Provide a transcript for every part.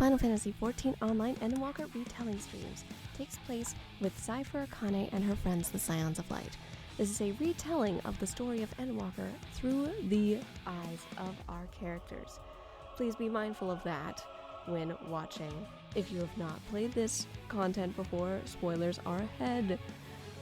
Final Fantasy XIV Online Endwalker retelling streams takes place with Cypher Akane and her friends, the Scions of Light. This is a retelling of the story of Endwalker through the eyes of our characters. Please be mindful of that when watching. If you have not played this content before, spoilers are ahead.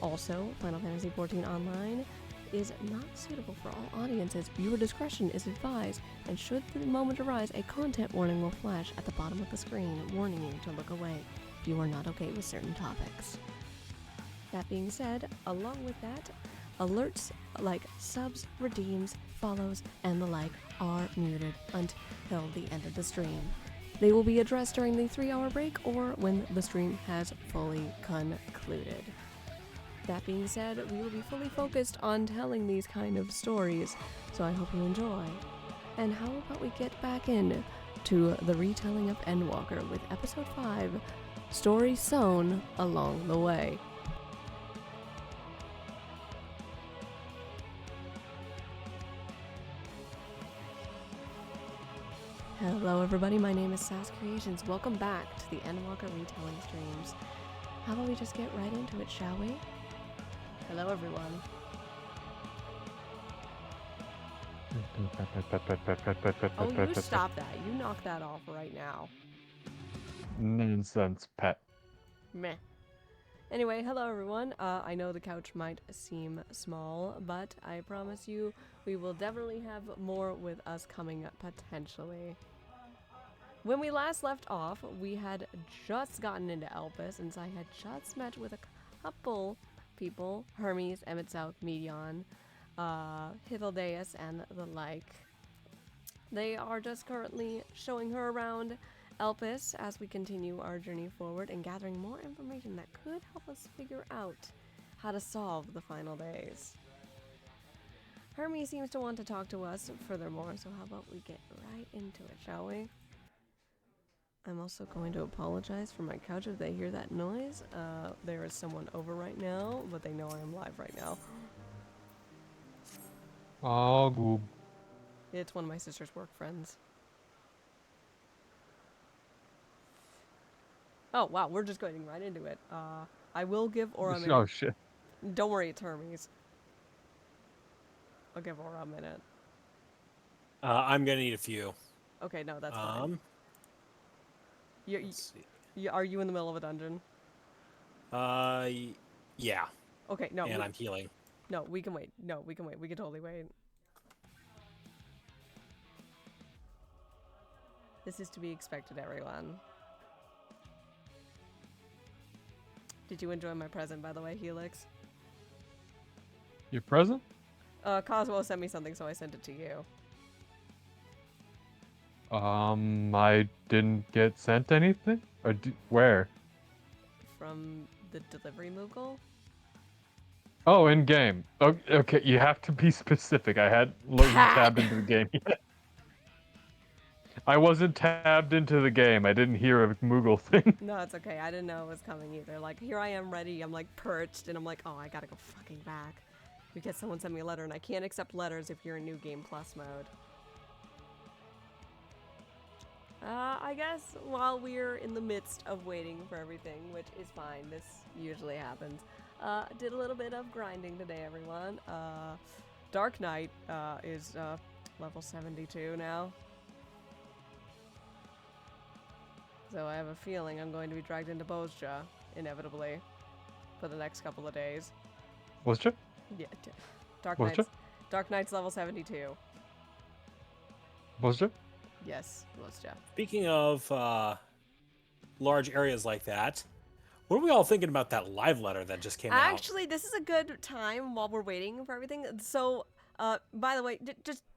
Also, Final Fantasy XIV Online is not suitable for all audiences. Viewer discretion is advised, and should the moment arise, a content warning will flash at the bottom of the screen, warning you to look away if you are not okay with certain topics. That being said, along with that, alerts like subs, redeems, follows, and the like are muted until the end of the stream. They will be addressed during the 3-hour break or when the stream has fully concluded. That being said, we will be fully focused on telling these kind of stories, so I hope you enjoy. And how about we get back in to the retelling of Endwalker with Episode 5, Story Sown Along the Way. Hello everybody, my name is Sass Creations. Welcome back to the Endwalker retelling streams. How about we just get right into it, shall we? Hello everyone. Oh, you stop that. You knock that off right now. Nonsense, pet. Meh. Anyway, hello everyone. I know the couch might seem small, but I promise you we will definitely have more with us coming up potentially. When we last left off, we had just gotten into Elpis, and I had just met with a couple people, Hermes, Emmett South, Medion, Hythildeus, and the like. They are just currently showing her around Elpis as we continue our journey forward and gathering more information that could help us figure out how to solve the final days. Hermes seems to want to talk to us furthermore, so how about we get right into it, shall we? I'm also going to apologize for my couch if they hear that noise. There is someone over right now, but they know I am live right now. Oh, goob. It's one of my sister's work friends. Oh, wow, we're just going right into it. I will give Aura a minute. Oh, shit. Don't worry, it's Hermes. I'll give Aura a minute. I'm gonna need a few. Okay, no, that's fine. Let's see. Are you in the middle of a dungeon? Yeah. Okay, no. And I'm healing. No, we can wait. No, we can wait. We can totally wait. This is to be expected, everyone. Did you enjoy my present, by the way, Helix? Your present? Cosmo sent me something, so I sent it to you. I didn't get sent anything? Or where? From the delivery Moogle? Oh, in game. Okay, you have to be specific. I hadn't tabbed into the game yet. I wasn't tabbed into the game. I didn't hear a Moogle thing. No, it's okay. I didn't know it was coming either. Like, here I am ready. I'm like perched, and I'm like, oh, I gotta go fucking back. Because someone sent me a letter, and I can't accept letters if you're in New Game Plus mode. I guess while we're in the midst of waiting for everything, which is fine, this usually happens, did a little bit of grinding today, everyone. Dark Knight is level 72 now. So I have a feeling I'm going to be dragged into Bozja, inevitably, for the next couple of days. Was it? Yeah, Dark Knight's level 72. Was it? Yes, Bozja. Speaking of large areas like that, what are we all thinking about that live letter that just came out? Actually, this is a good time while we're waiting for everything. So, by the way,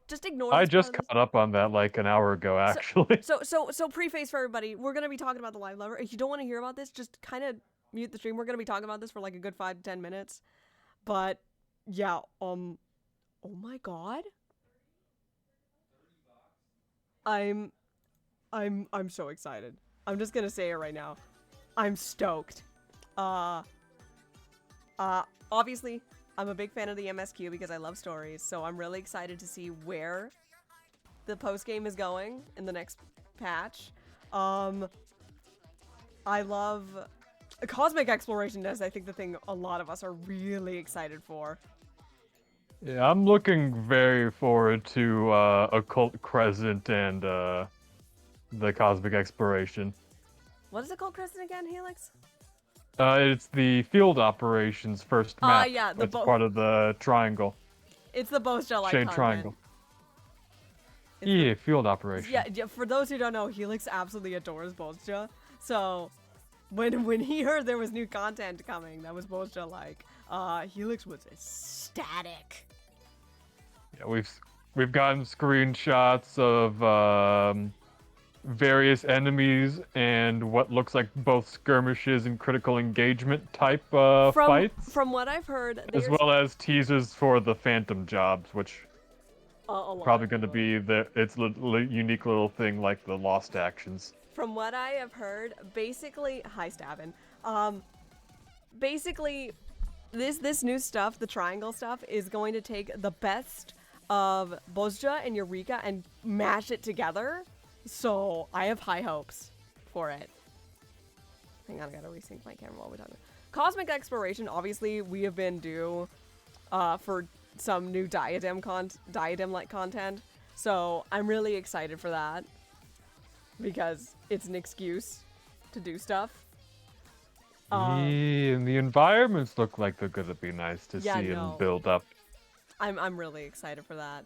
just ignore. I just caught up on that like an hour ago, actually. So preface for everybody. We're gonna be talking about the live letter. If you don't want to hear about this, just kind of mute the stream. We're gonna be talking about this for like a good 5 to 10 minutes. But yeah, oh my god, I'm so excited. I'm just gonna say it right now. I'm stoked. Obviously, I'm a big fan of the MSQ because I love stories, so I'm really excited to see where the post game is going in the next patch. I love cosmic exploration is, I think, the thing a lot of us are really excited for. Yeah, I'm looking very forward to Occult Crescent and the Cosmic Exploration. What is it called, Kristen, again, Helix? It's the field operations first map. Yeah, It's part of the triangle. It's the Bozja-like Chain content. triangle. It's Yeah, field operation. Yeah, for those who don't know, Helix absolutely adores Bozja. So, when he heard there was new content coming that was Bozja-like, Helix was ecstatic. Yeah, we've gotten screenshots of various enemies and what looks like both skirmishes and critical engagement type fights, From what I've heard, as well as teasers for the Phantom jobs, which probably going to be its unique little thing like the Lost Actions. From what I have heard, basically, hi Stavin. Basically, this new stuff, the triangle stuff, is going to take the best of Bozja and Eureka and mash it together. So I have high hopes for it. Hang on, I gotta resync my camera while we're talking. Cosmic exploration, obviously, we have been due for some new diadem-like content. So I'm really excited for that because it's an excuse to do stuff. Yeah, and the environments look like they're gonna be nice to see and build up. I'm really excited for that.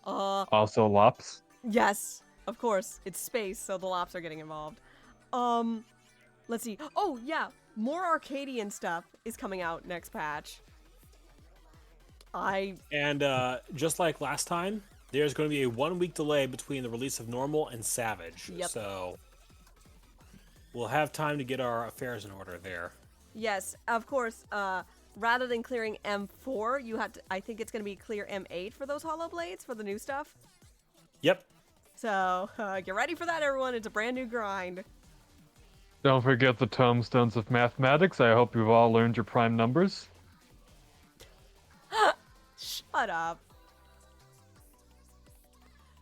Also, Lops. Yes, of course. It's space, so the Lops are getting involved. Let's see. Oh, yeah. More Arcadian stuff is coming out next patch. And just like last time, there's going to be a 1-week delay between the release of Normal and Savage. Yep. So we'll have time to get our affairs in order there. Yes, of course. Rather than clearing M4, you have to. I think it's going to be clear M8 for those hollow blades for the new stuff. Yep. So get ready for that, everyone. It's a brand new grind. Don't forget the tomestones of mathematics. I hope you've all learned your prime numbers. Shut up.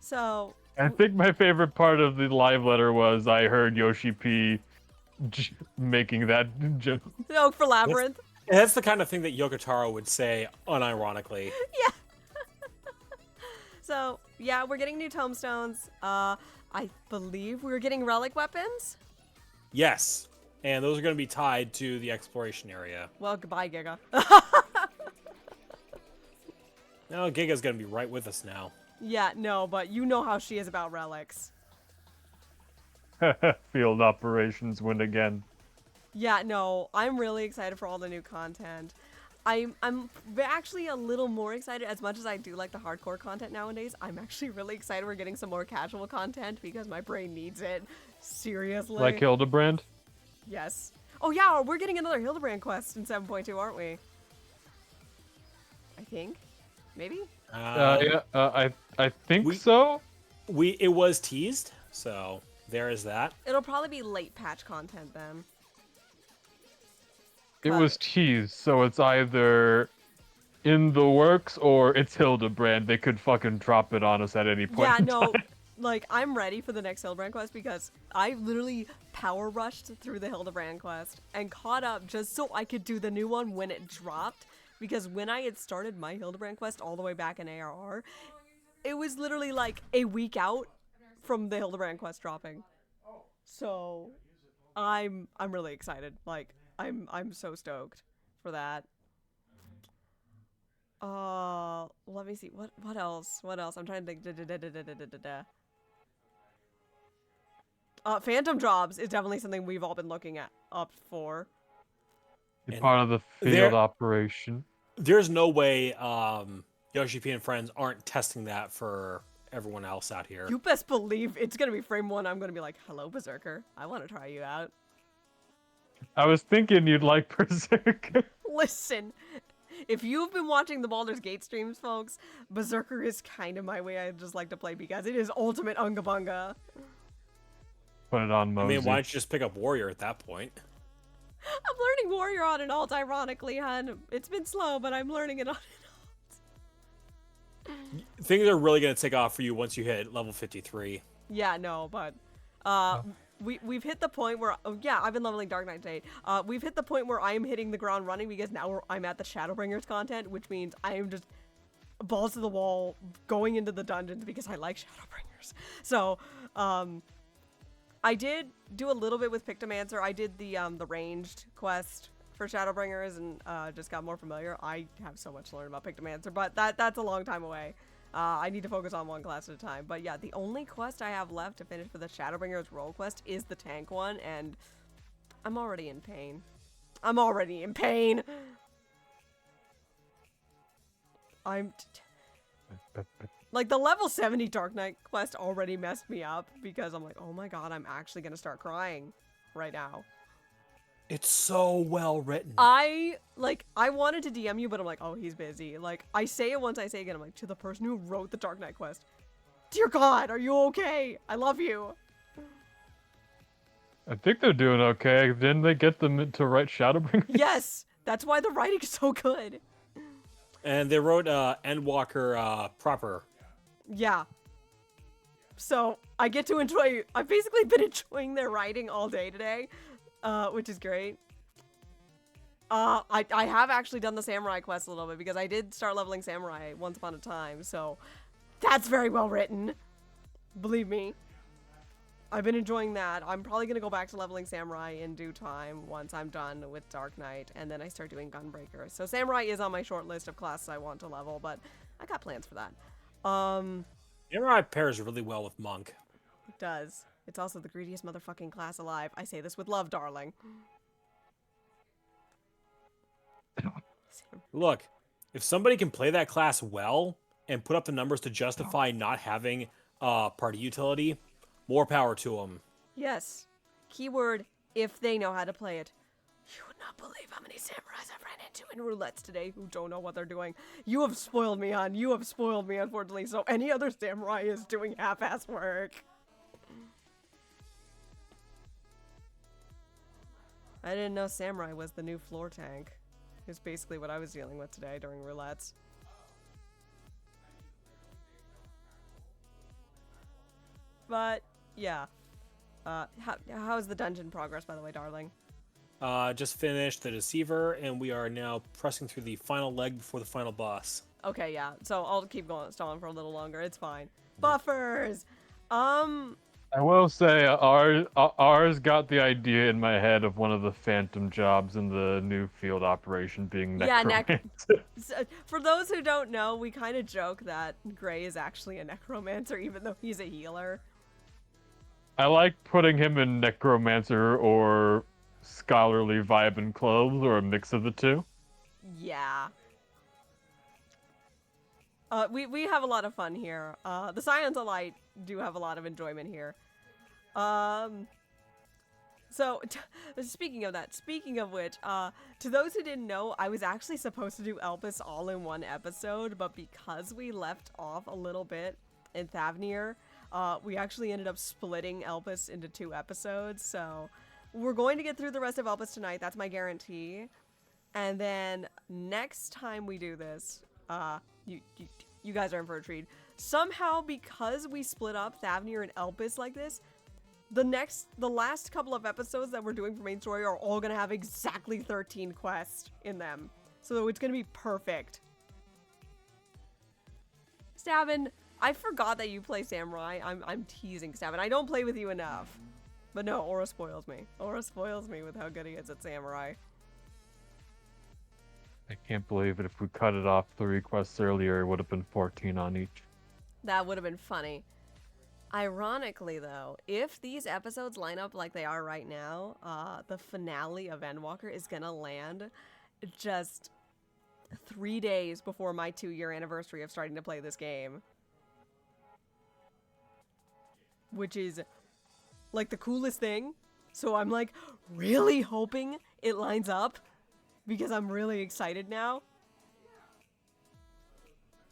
So I think my favorite part of the live letter was I heard Yoshi P making that joke. no for Labyrinth. That's the kind of thing that Yokotaro would say unironically. Yeah. So yeah, we're getting new tomestones. I believe we're getting relic weapons. Yes. And those are going to be tied to the exploration area. Well, goodbye, Giga. No, Giga's going to be right with us now. Yeah, no, but you know how she is about relics. Field operations win again. Yeah, no, I'm really excited for all the new content. I'm actually a little more excited. As much as I do like the hardcore content nowadays, I'm actually really excited we're getting some more casual content because my brain needs it. Seriously. Like Hildebrand? Yes. Oh yeah, we're getting another Hildebrand quest in 7.2, aren't we? I think. Maybe? Yeah, I think so. It was teased, so there is that. It'll probably be late patch content then. It was teased, so it's either in the works or it's Hildebrand. They could fucking drop it on us at any point. Yeah, in no, time. like, I'm ready for the next Hildebrand quest because I literally power rushed through the Hildebrand quest and caught up just so I could do the new one when it dropped. Because when I had started my Hildebrand quest all the way back in ARR, it was literally like a week out from the Hildebrand quest dropping. So, I'm really excited. Like, I'm so stoked for that. Let me see. What else? What else? I'm trying to think. Phantom jobs is definitely something we've all been looking at up for. It's part of the field operation. There's no way Yoshi P and friends aren't testing that for everyone else out here. You best believe it's gonna be frame 1. I'm gonna be like, hello, Berserker. I want to try you out. I was thinking you'd like Berserker. Listen, if you've been watching the Baldur's Gate streams, folks, Berserker is kind of my way I just like to play because it is ultimate Unga Bunga. Put it on Mosey. I mean, why don't you just pick up Warrior at that point? I'm learning Warrior on an alt, ironically, hun. It's been slow, but I'm learning it on an alt. Things are really going to take off for you once you hit level 53. Yeah, no, but we've hit the point where yeah, I've been leveling Dark Knight today. We've hit the point where I am hitting the ground running because now I'm at the Shadowbringers content, which means I am just balls to the wall going into the dungeons because I like Shadowbringers. So, I did do a little bit with Pictomancer. I did the ranged quest for Shadowbringers and just got more familiar. I have so much to learn about Pictomancer, but that's a long time away. I need to focus on one class at a time. But yeah, the only quest I have left to finish for the Shadowbringers role quest is the tank one, and I'm already in pain. I'm already in pain. Like, the level 70 Dark Knight quest already messed me up because I'm like, oh my god, I'm actually gonna start crying right now. It's so well written. I wanted to DM you, but I'm like, oh, he's busy. Like, I say it once, I say it again. I'm like, to the person who wrote the Dark Knight quest, dear God, are you okay? I love you. I think they're doing okay. Didn't they get them to write Shadowbringers? Yes, that's why the writing is so good. And they wrote Endwalker proper. Yeah. So I get to enjoy. I've basically been enjoying their writing all day today, which is great. I have actually done the samurai quest a little bit because I did start leveling samurai once upon a time. So that's very well written. Believe me. I've been enjoying that. I'm probably going to go back to leveling Samurai in due time once I'm done with Dark Knight, and then I start doing Gunbreaker. So Samurai is on my short list of classes I want to level, but I got plans for that. Samurai pairs really well with Monk. It does. It's also the greediest motherfucking class alive. I say this with love, darling. Look, if somebody can play that class well and put up the numbers to justify not having party utility, more power to them. Yes. Keyword, if they know how to play it. You would not believe how many samurais I've ran into in roulettes today who don't know what they're doing. You have spoiled me, hon. You have spoiled me, unfortunately. So any other samurai is doing half-ass work. I didn't know samurai was the new floor tank. It's basically what I was dealing with today during roulettes. But yeah. How's the dungeon progress, by the way, darling? Just finished the Deceiver, and we are now pressing through the final leg before the final boss. Okay, yeah. So I'll keep going, stalling for a little longer. It's fine. Buffers. I will say ours got the idea in my head of one of the phantom jobs in the new field operation being necromancer. So, for those who don't know, we kind of joke that Gray is actually a necromancer, even though he's a healer. I like putting him in necromancer or scholarly vibe and clothes, or a mix of the two. Yeah. We have a lot of fun here. The Scions of Light do have a lot of enjoyment here. So, speaking of that, speaking of which, to those who didn't know, I was actually supposed to do Elpis all in one episode, but because we left off a little bit in Thavnir, we actually ended up splitting Elpis into 2 episodes, so we're going to get through the rest of Elpis tonight, that's my guarantee. And then next time we do this, you guys are in for a treat. Somehow, because we split up Thavnir and Elpis like this, the last couple of episodes that we're doing for main story are all gonna have exactly 13 quests in them. So it's gonna be perfect. Stavin, I forgot that you play Samurai. I'm teasing Stavin. I don't play with you enough. But no, Aura spoils me. Aura spoils me with how good he is at Samurai. I can't believe it. If we cut it off 3 quests earlier, it would have been 14 on each. That would have been funny. Ironically, though, if these episodes line up like they are right now, the finale of Endwalker is gonna land just 3 days before my 2-year anniversary of starting to play this game. Which is, like, the coolest thing. So I'm, like, really hoping it lines up, because I'm really excited now.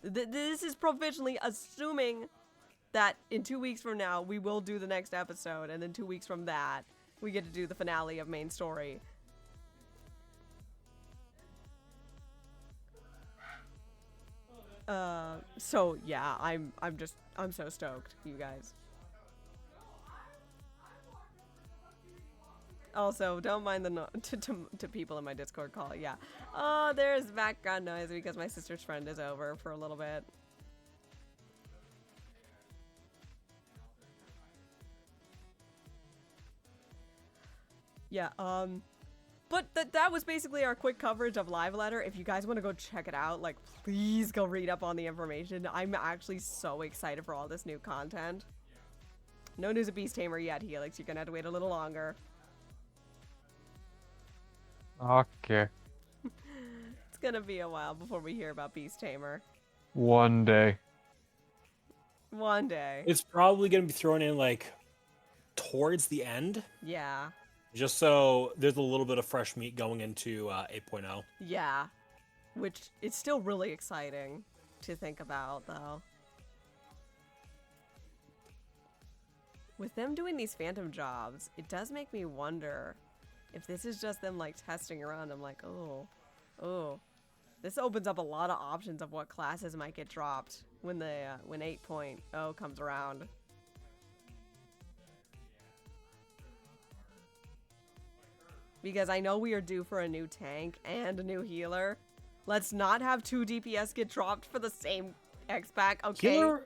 This is provisionally assuming that in 2 weeks from now, we will do the next episode, and then 2 weeks from that, we get to do the finale of main story. So yeah, I'm so stoked, you guys. Also, don't mind the to people in my Discord call. Yeah. There's background noise because my sister's friend is over for a little bit. Yeah. But that was basically our quick coverage of Live Letter. If you guys want to go check it out, like, please go read up on the information. I'm actually so excited for all this new content. No news of Beast Tamer yet, Helix. You're gonna have to wait a little longer. Okay. It's gonna be a while before we hear about Beast Tamer. One day. One day. It's probably going to be thrown in like towards the end, Yeah. just so there's a little bit of fresh meat going into 8.0. Yeah. Which it's still really exciting to think about, though. With them doing these phantom jobs, it does make me wonder if this is just them like testing around. I'm like, oh. This opens up a lot of options of what classes might get dropped when the when 8.0 comes around. Because I know we are due for a new tank and a new healer. Let's not have 2 DPS get dropped for the same X-Pack, okay?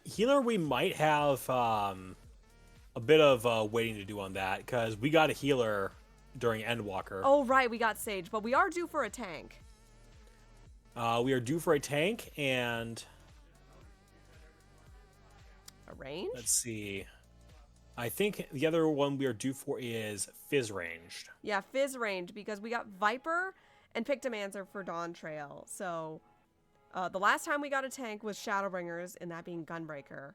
Healer, we might have a bit of waiting to do on that, because we got a healer during Endwalker. Oh, right, we got Sage, but we are due for a tank. We are due for a tank, and A range? let's see. I think the other one we are due for is Fizz ranged. Yeah, Fizz range, because we got Viper and Pictomancer for Dawn Trail. So, the last time we got a tank was Shadowbringers, and that being Gunbreaker.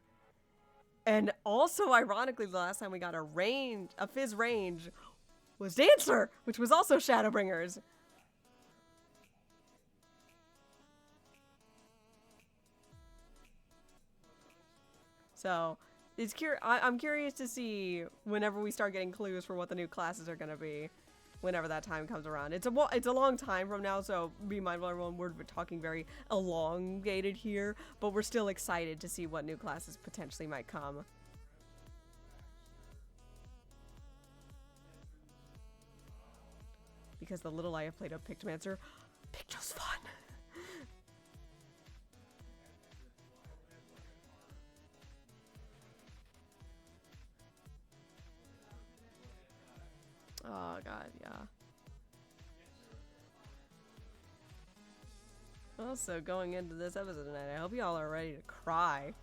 And also, ironically, the last time we got a Fizz range was Dancer, which was also Shadowbringers. So, I'm curious to see whenever we start getting clues for what the new classes are going to be, whenever that time comes around. It's a long time from now, so be mindful, everyone. We're talking very elongated here, but we're still excited to see what new classes potentially might come. Because the little I have played of Pictomancer, Picto's fun. Oh god, yeah. Also, going into this episode tonight, I hope y'all are ready to cry.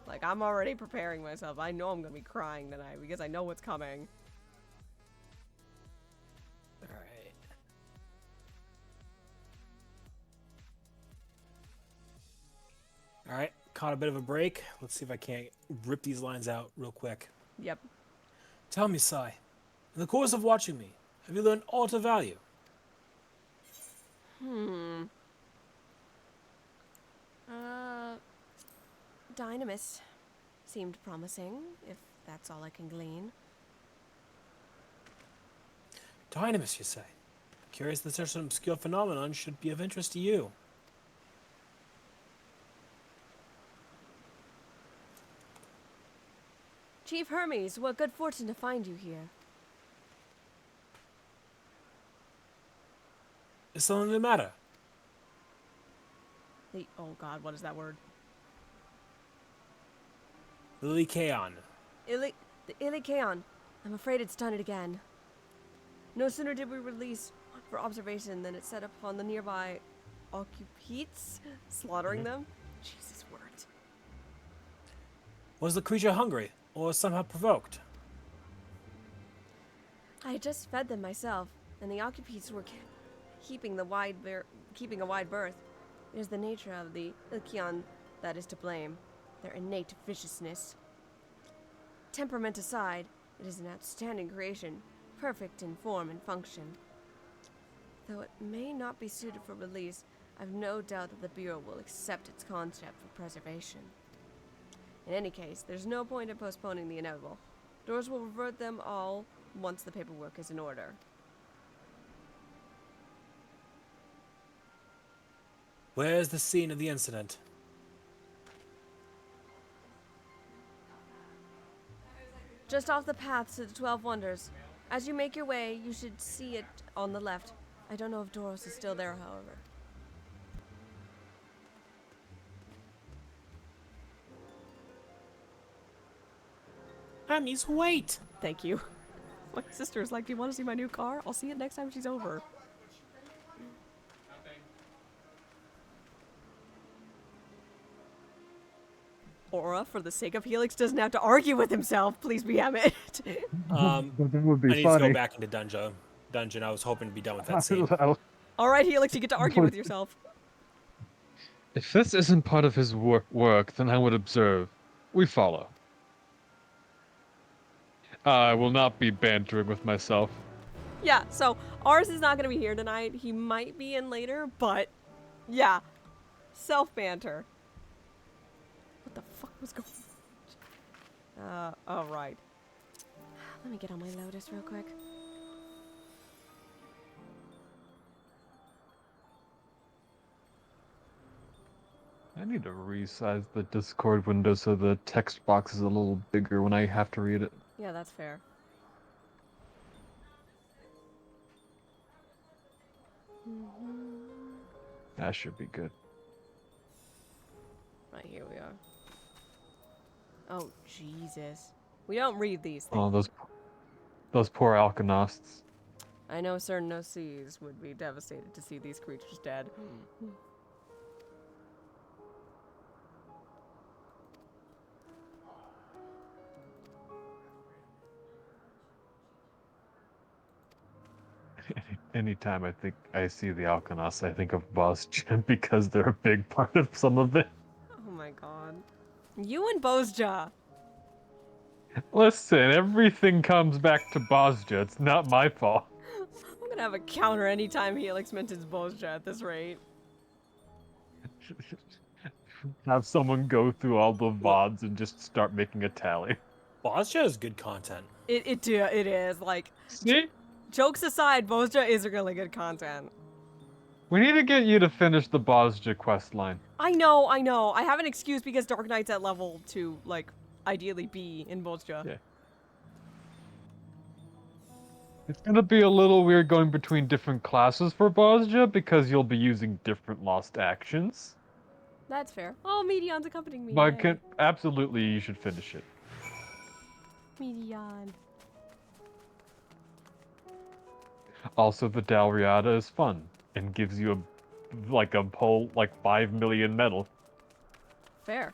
Like, I'm already preparing myself. I know I'm gonna be crying tonight because I know what's coming. Alright. Alright, caught a bit of a break. Let's see if I can't rip these lines out real quick. Yep. Tell me, Sai, in the course of watching me, have you learned aught of value? Dynamis seemed promising, if that's all I can glean. Dynamis, you say? Curious that such an obscure phenomenon should be of interest to you. Chief Hermes, what good fortune to find you here. Is something the matter? Oh god, what is that word? Lily Kaon. The Ilikaon. I'm afraid it's done it again. No sooner did we release for observation than it set upon the nearby occupites, slaughtering them. Jesus word. Was the creature hungry, or somehow provoked? I had just fed them myself, and the occupites were keeping a wide berth. It is the nature of the Ilkion that is to blame, their innate viciousness. Temperament aside, it is an outstanding creation, perfect in form and function. Though it may not be suited for release, I've no doubt that the Bureau will accept its concept for preservation. In any case, there's no point in postponing the inevitable. Doors will revert them all once the paperwork is in order. Where's the scene of the incident? Just off the path to the 12 Wonders. As you make your way, you should see it on the left. I don't know if Doros is still there, however. Amis, wait! Thank you. My sister's like, do you want to see my new car? I'll see it next time she's over. Aura, for the sake of Helix, doesn't have to argue with himself. Please be it. That would I be need to funny. go back into dungeon. I was hoping to be done with that scene. All right, Helix, you get to argue with yourself. If this isn't part of his work, then I would observe. We follow. I will not be bantering with myself. Yeah, so ours is not going to be here tonight. He might be in later, but yeah, self-banter. What the fuck was going on? All right. Let me get on my Lotus real quick. I need to resize the Discord window so the text box is a little bigger when I have to read it. Yeah, that's fair. That should be good. Right, here we are. Oh, Jesus. We don't read these things. Oh, those poor alchemists. I know certain OCs would be devastated to see these creatures dead. Anytime I see the alchemists, I think of Boss Gym because they're a big part of some of it. Oh my god. You and Bozja. Listen, everything comes back to Bozja. It's not my fault. I'm gonna have a counter anytime Helix mentions Bozja at this rate. Have someone go through all the VODs and just start making a tally. Bozja is good content. It is. Like, See? jokes aside, Bozja is really good content. We need to get you to finish the Bozja quest line. I know. I have an excuse because Dark Knight's at level to, like, ideally be in Bozja. Yeah. It's gonna be a little weird going between different classes for Bozja because you'll be using different lost actions. That's fair. Oh, Medion's accompanying me. But Yay. absolutely, you should finish it. Medion. Also, the Dalriada is fun and gives you a whole 5 million metal. Fair.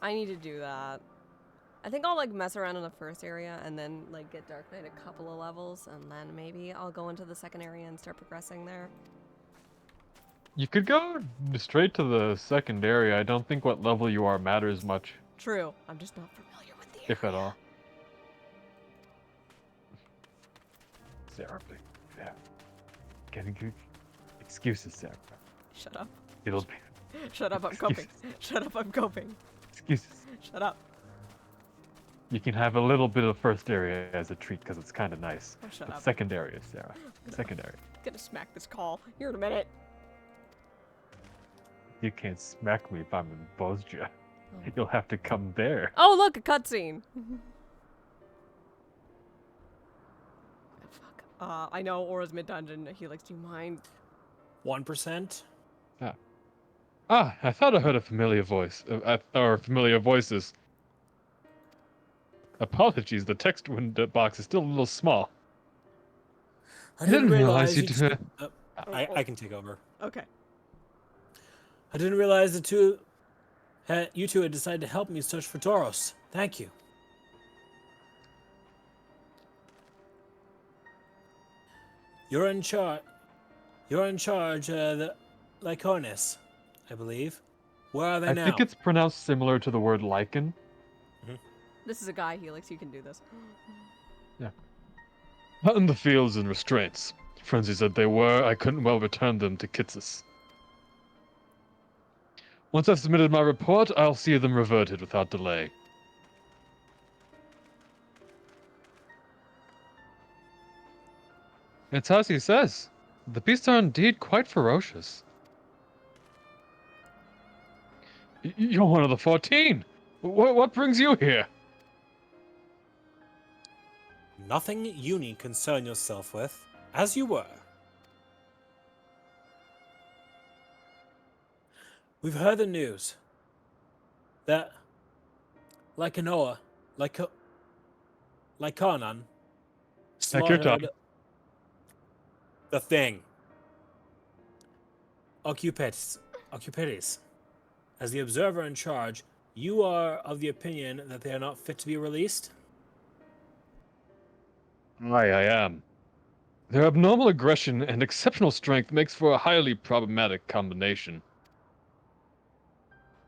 I need to do that. I think I'll mess around in the first area and then get Dark Knight a couple of levels, and then maybe I'll go into the second area and start progressing there. You could go straight to the second area. I don't think what level you are matters much, True. I'm just not familiar with the area. if at all. Sarah, yeah. Getting good excuses, Sarah. Shut up. It'll be Shut up, I'm coping. Shut up, I'm coping. excuses. Shut up. You can have a little bit of first area as a treat because it's kind of nice. Oh, shut But up. second area, Sarah. Second area. I'm gonna smack this call. Here in a minute. You can't smack me if I'm in Bozja. You'll have to come there. Oh, look, a cutscene. Fuck. I know Aura's mid-dungeon. Helix, do you mind? 1%? I thought I heard a familiar voice. Or familiar voices. Apologies, the text window box is still a little small. I didn't realize you two- I can take over. Okay. I didn't realize you two had decided to help me search for Doros. Thank you. You're in charge of the Lyconis, I believe. Where are they I now? think it's pronounced similar to the word lichen. This is a guy, Helix. You can do this. Out in the fields and restraints. Frenzy said they were. I couldn't well return them to Kitsis. Once I've submitted my report, I'll see them reverted without delay. It's as he says. The beasts are indeed quite ferocious. You're one of the 14. What brings you here? nothing you need concern yourself with, as you were. We've heard the news that Lycanoa, Lycanon, Take your time. slaughtered the thing. Occupites. As the observer in charge, you are of the opinion that they are not fit to be released? I am. Their abnormal aggression and exceptional strength makes for a highly problematic combination.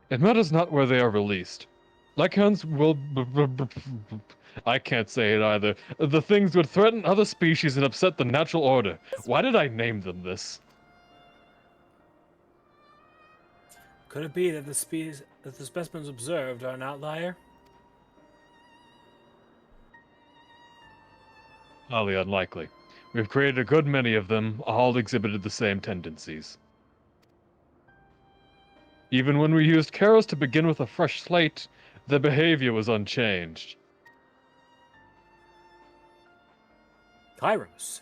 It matters not where they are released. Lycans will... I can't say it either. The things would threaten other species and upset the natural order. Why did I name them this? Could it be that the specimens observed are an outlier? Highly unlikely. We've created a good many of them, all exhibited the same tendencies. Even when we used Karos to begin with a fresh slate, their behavior was unchanged. Kairos.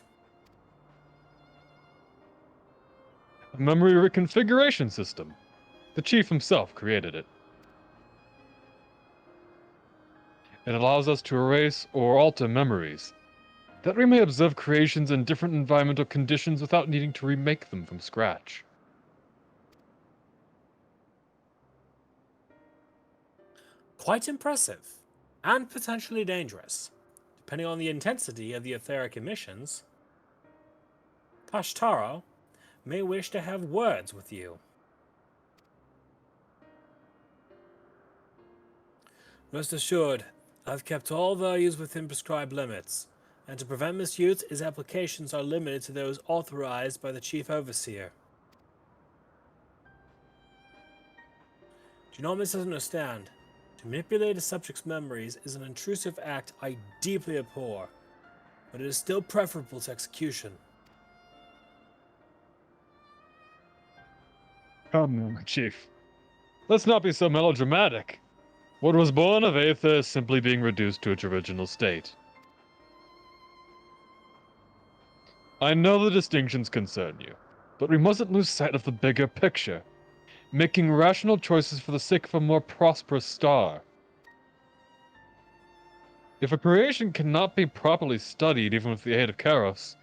A memory reconfiguration system. The chief himself created it. It allows us to erase or alter memories, that we may observe creations in different environmental conditions without needing to remake them from scratch. Quite impressive, and potentially dangerous. Depending on the intensity of the etheric emissions, Kashtaro may wish to have words with you. Rest assured, I've kept all values within prescribed limits, and to prevent misuse, its applications are limited to those authorized by the Chief Overseer. Do not misunderstand. To manipulate a subject's memories is an intrusive act I deeply abhor, but it is still preferable to execution. Come, Chief. Let's not be so melodramatic. What was born of Aether is simply being reduced to its original state. I know the distinctions concern you, but we mustn't lose sight of the bigger picture. Making rational choices for the sake of a more prosperous star. If a creation cannot be properly studied even with the aid of Karos,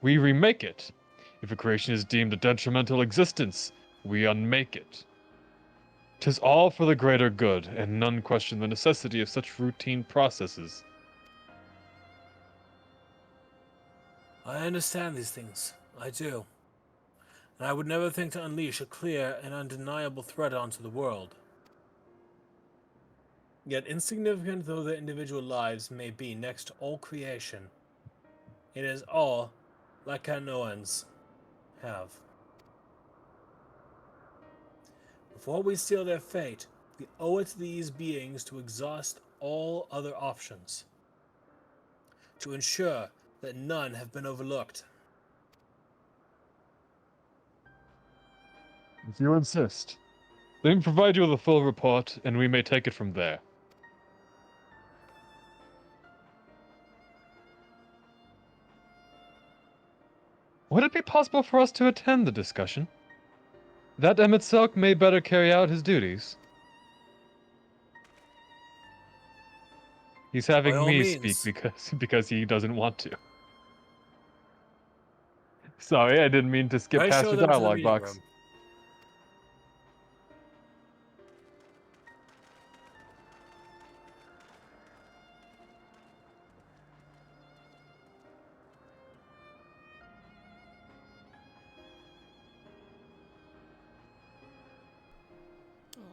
we remake it. If a creation is deemed a detrimental existence, we unmake it. 'Tis all for the greater good, and none question the necessity of such routine processes. I understand these things. I do. And I would never think to unleash a clear and undeniable threat onto the world. Yet insignificant though their individual lives may be next to all creation, it is all Lycanoans have. Before we seal their fate, we owe it to these beings to exhaust all other options, to ensure that none have been overlooked. If you insist. Let me provide you with a full report, and we may take it from there. Would it be possible for us to attend the discussion? That Emmett Selk may better carry out his duties. He's having By all me speak means. because he doesn't want to. Sorry, I didn't mean to skip I past show your them to the dialogue meeting box. room.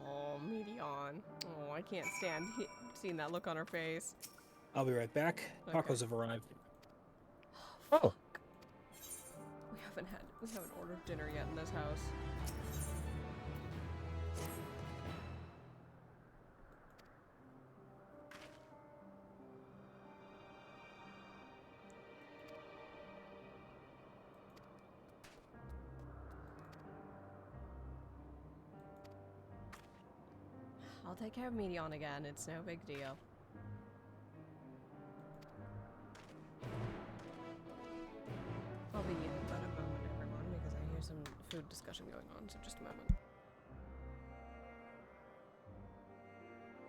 Oh, Medion. Oh, I can't stand seeing that look on her face. I'll be right back. Okay. Tacos have arrived. Oh, We haven't ordered dinner yet in this house. I'll take care of Medion again. It's no big deal. food discussion going on, so just a moment.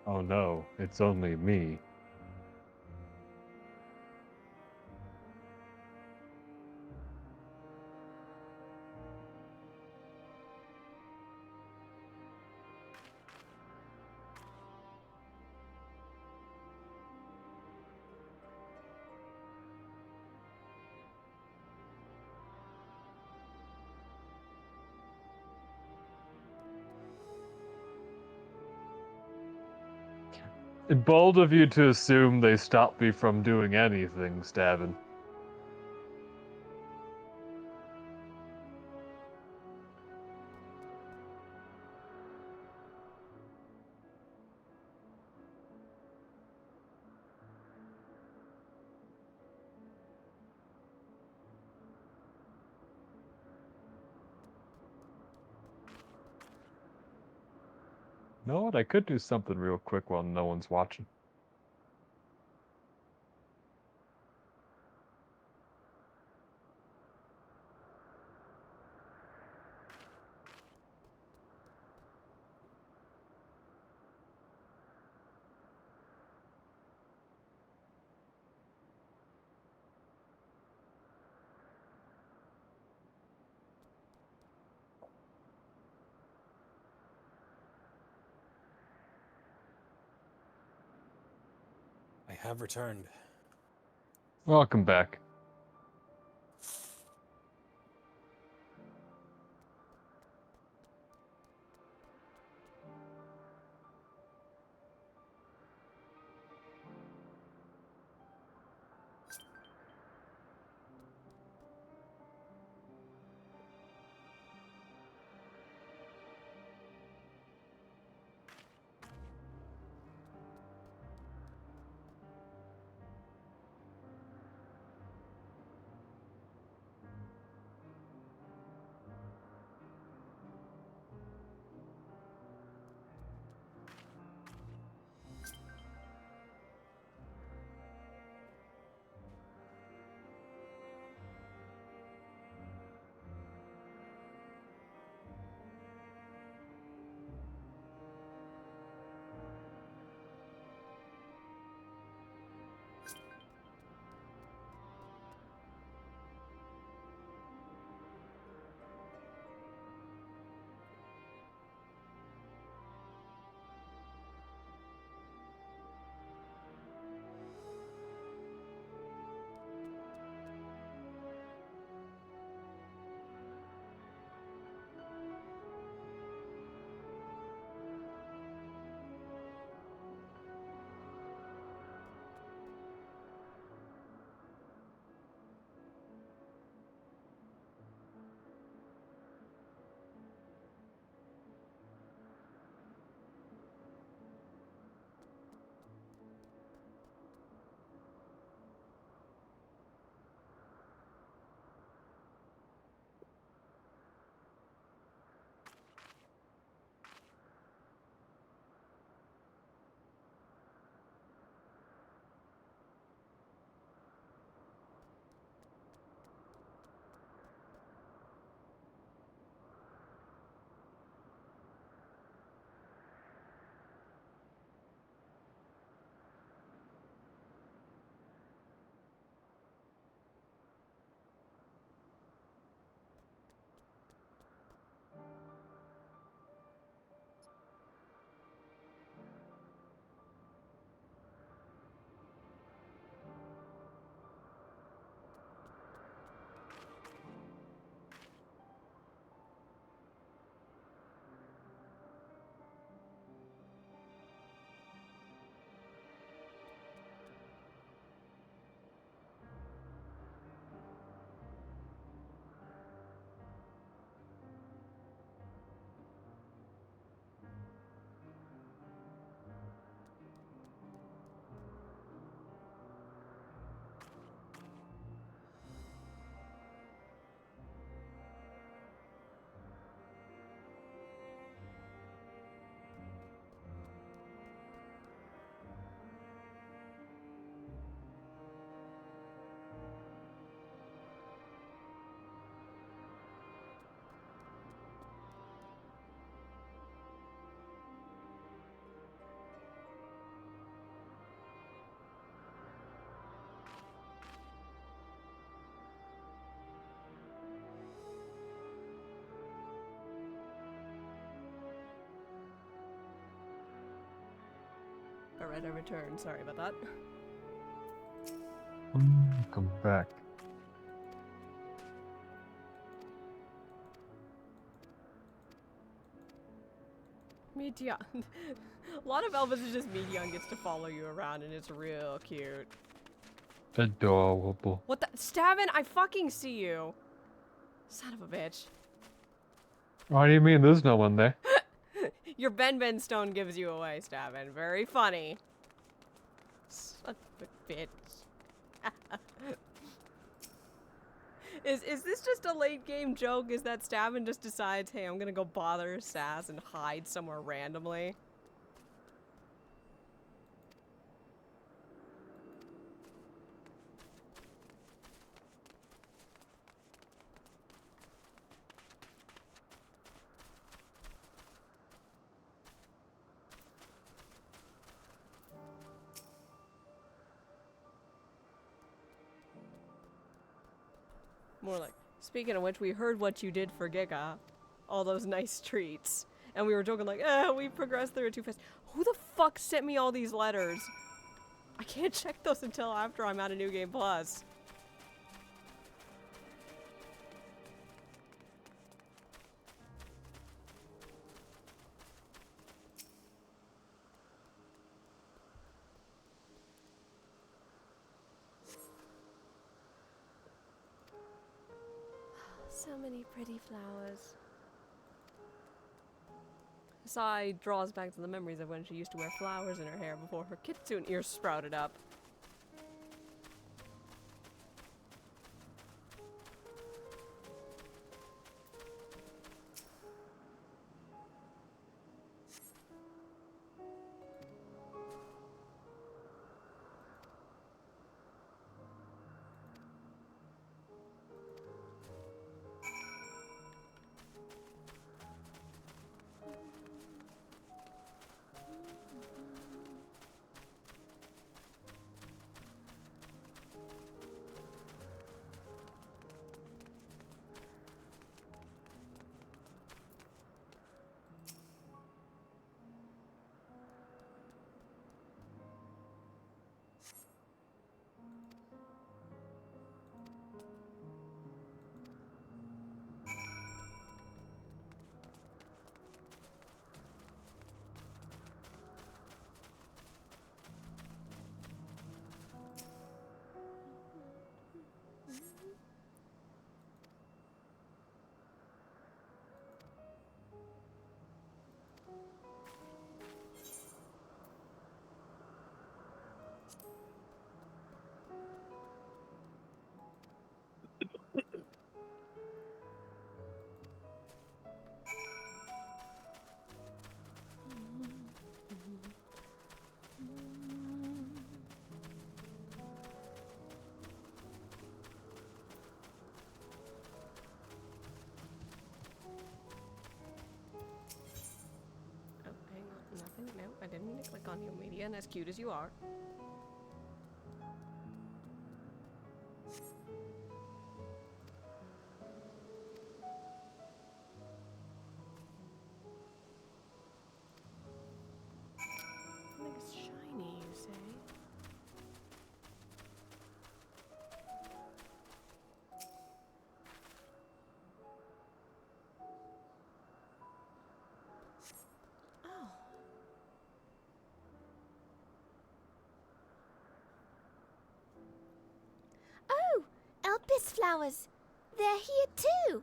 Oh no, it's only me. Bold of you to assume they stopped me from doing anything, Stavin. You know what? I could do something real quick while no one's watching. I have returned. Welcome back. Alright, I returned. Sorry about that. Come back. Medion. A lot of Elvis is just Medion gets to follow you around and it's real cute. Adorable. What the? Stabin, I fucking see you. Son of a bitch. What do you mean there's no one there? Your Ben Stone gives you away, Stabin. Very funny. Son of a bitch. Is this just a late game joke? Is that Stabin just decides, hey, I'm gonna go bother Sass and hide somewhere randomly? More like, speaking of which, we heard what you did for Giga. All those nice treats. And we were joking like, we progressed through it too fast. Who the fuck sent me all these letters? I can't check those until after I'm out of New Game Plus. So many pretty flowers. Sai draws back to the memories of when she used to wear flowers in her hair before her kitsune ears sprouted up. Nothing? No, I didn't mean to click on you, Median, as cute as you are. Something is shiny, you say? Oh. Oh, Elpis flowers. They're here too.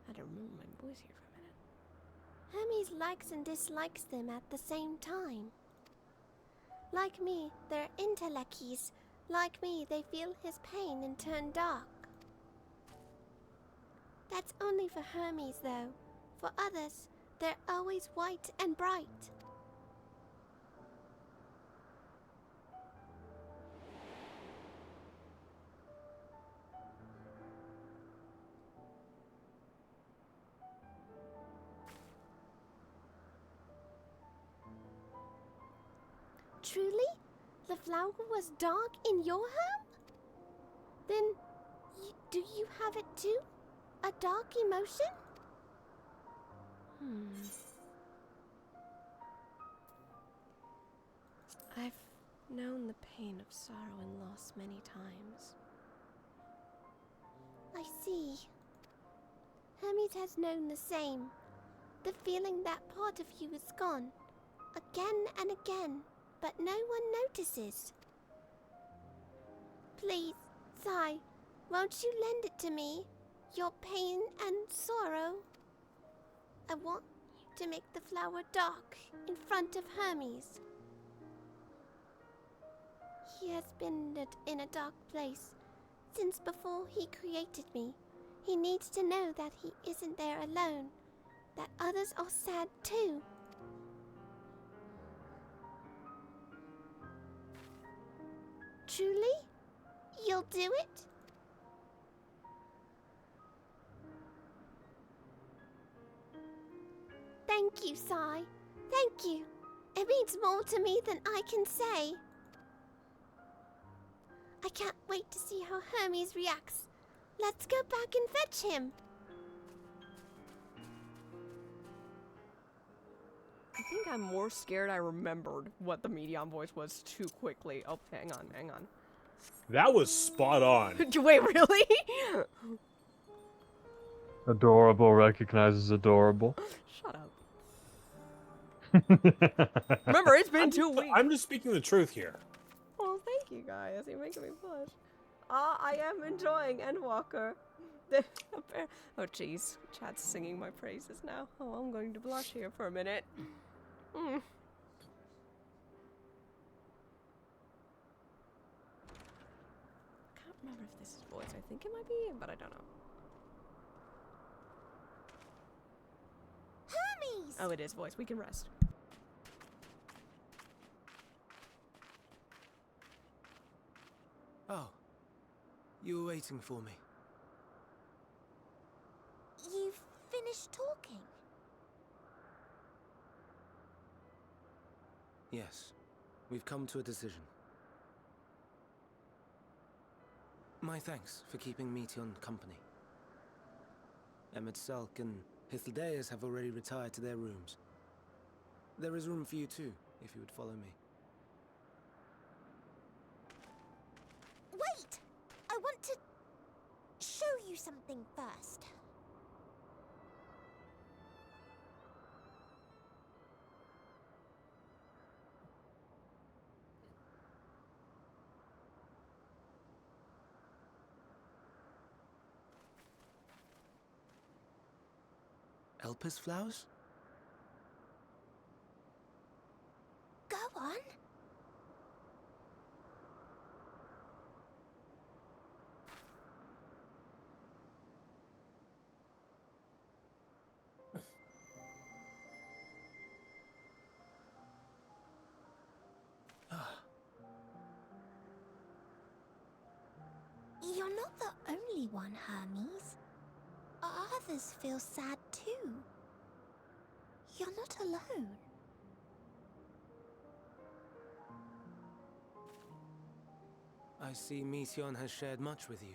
I had to remove my voice here for a minute. Hermes likes and dislikes them at the same time. Like me, they're intelleckies. Like me, they feel his pain and turn dark. That's only for Hermes, though. For others, they're always white and bright. Truly? The flower was dark in your home? Then, do you have it too? A dark emotion? I've known the pain of sorrow and loss many times. I see. Hermes has known the same. The feeling that part of you is gone. Again and again, but no one notices. Please, Sai, won't you lend it to me? Your pain and sorrow. I want you to make the flower dark in front of Hermes. He has been in a dark place since before he created me. He needs to know that he isn't there alone, that others are sad too. Truly? You'll do it? Thank you, Sai. Thank you. It means more to me than I can say. I can't wait to see how Hermes reacts. Let's go back and fetch him. I think I'm more scared I remembered what the medium voice was too quickly. Oh, hang on. That was spot on. Wait, really? Adorable recognizes adorable. Shut up. Remember, it's been 2 weeks. I'm just speaking the truth here. Oh, thank you guys. You're making me blush. I am enjoying Endwalker. Oh, jeez. Chat's singing my praises now. Oh, I'm going to blush here for a minute. Mm. I can't remember if this is voice. I think it might be, but I don't know. Hermes! Oh, it is voice. We can rest. Oh, you were waiting for me. You've finished talking? Yes, we've come to a decision. My thanks for keeping Meteon company. Emmett Selk and Hythlodaeus have already retired to their rooms. There is room for you too, if you would follow me. Wait! I want to show you something first. Elpis flowers? Go on. You're not the only one, Hermes. Others feel sad too. You're not alone. I see Meteon has shared much with you.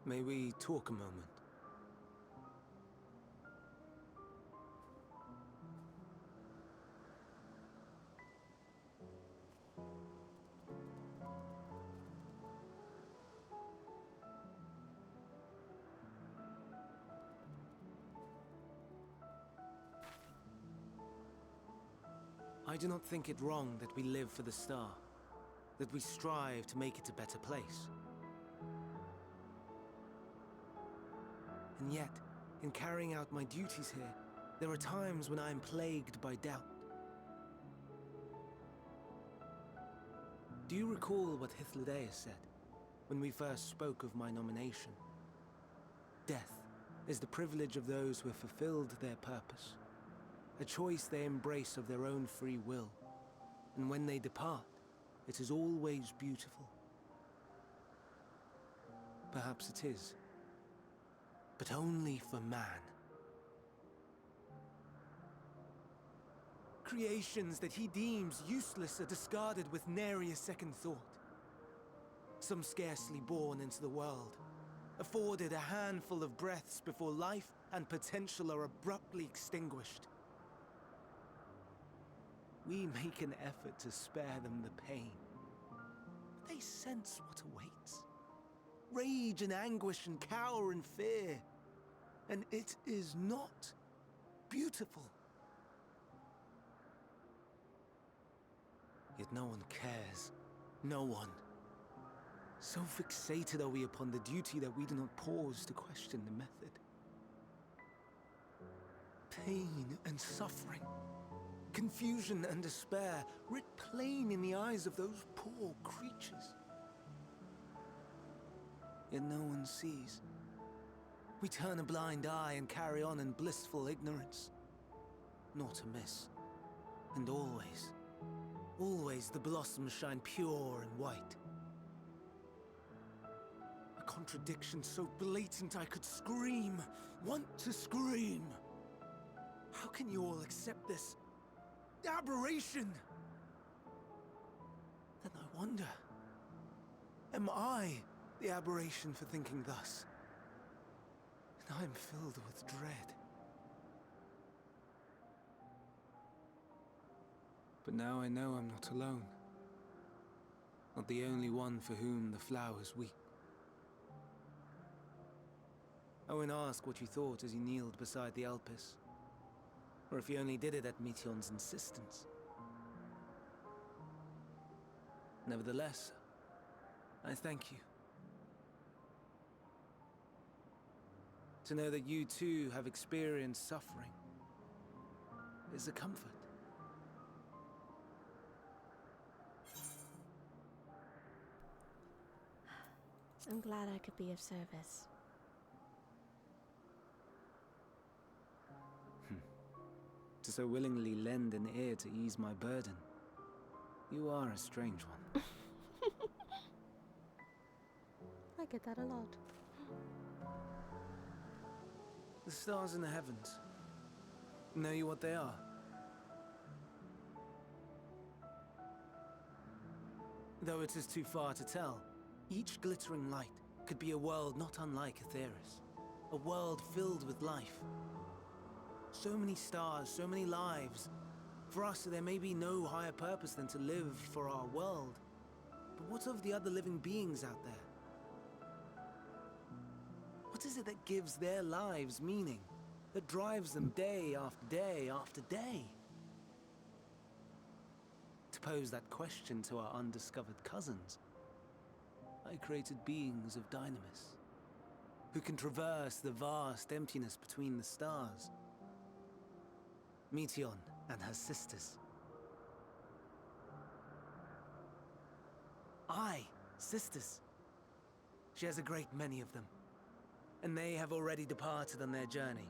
May we talk a moment? I do not think it wrong that we live for the star, that we strive to make it a better place. And yet, in carrying out my duties here, there are times when I am plagued by doubt. Do you recall what Hythlodaeus said when we first spoke of my nomination? Death is the privilege of those who have fulfilled their purpose, a choice they embrace of their own free will, and when they depart, it is always beautiful. Perhaps it is, but only for man. Creations that he deems useless are discarded with nary a second thought. Some scarcely born into the world, afforded a handful of breaths before life and potential are abruptly extinguished. We make an effort to spare them the pain, but they sense what awaits. Rage and anguish and cower and fear, and it is not beautiful. Yet no one cares. No one. So fixated are we upon the duty that we do not pause to question the method. Pain and suffering, confusion and despair, writ plain in the eyes of those poor creatures. Yet no one sees. We turn a blind eye and carry on in blissful ignorance. Not amiss. And always, always the blossoms shine pure and white. A contradiction so blatant I could scream, want to scream. How can you all accept this aberration? Then I wonder, am I the aberration for thinking thus? And I am filled with dread. But now I know I'm not alone. Not the only one for whom the flowers weep. I won't ask what you thought as you kneeled beside the Elpis, or if you only did it at Meteon's insistence. Nevertheless, I thank you. To know that you too have experienced suffering is a comfort. I'm glad I could be of service. To so willingly lend an ear to ease my burden. You are a strange one. I get that a lot. The stars in the heavens. Know you what they are? Though it is too far to tell, each glittering light could be a world not unlike Aetheris. A world filled with life. So many stars, so many lives. For us, there may be no higher purpose than to live for our world. But what of the other living beings out there? What is it that gives their lives meaning? That drives them day after day after day? To pose that question to our undiscovered cousins, I created beings of Dynamis, who can traverse the vast emptiness between the stars. Meteon and her sisters. Aye, sisters. She has a great many of them, and they have already departed on their journey,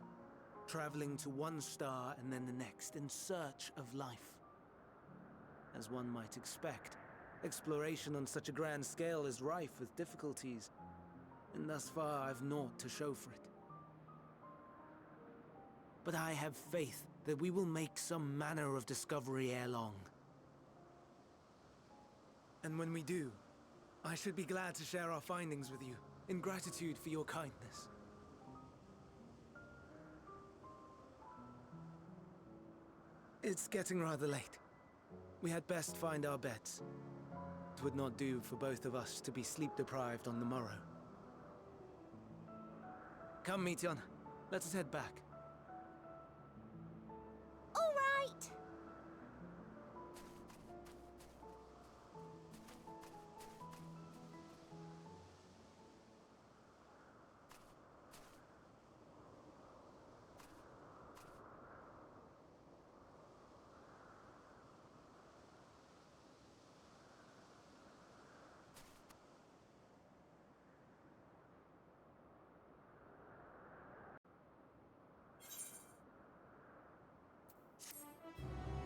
traveling to one star and then the next in search of life. As one might expect, exploration on such a grand scale is rife with difficulties, and thus far I've naught to show for it. But I have faith that we will make some manner of discovery ere long. And when we do, I should be glad to share our findings with you, in gratitude for your kindness. It's getting rather late. We had best find our beds. It would not do for both of us to be sleep-deprived on the morrow. Come, Meteon. Let us head back. All right.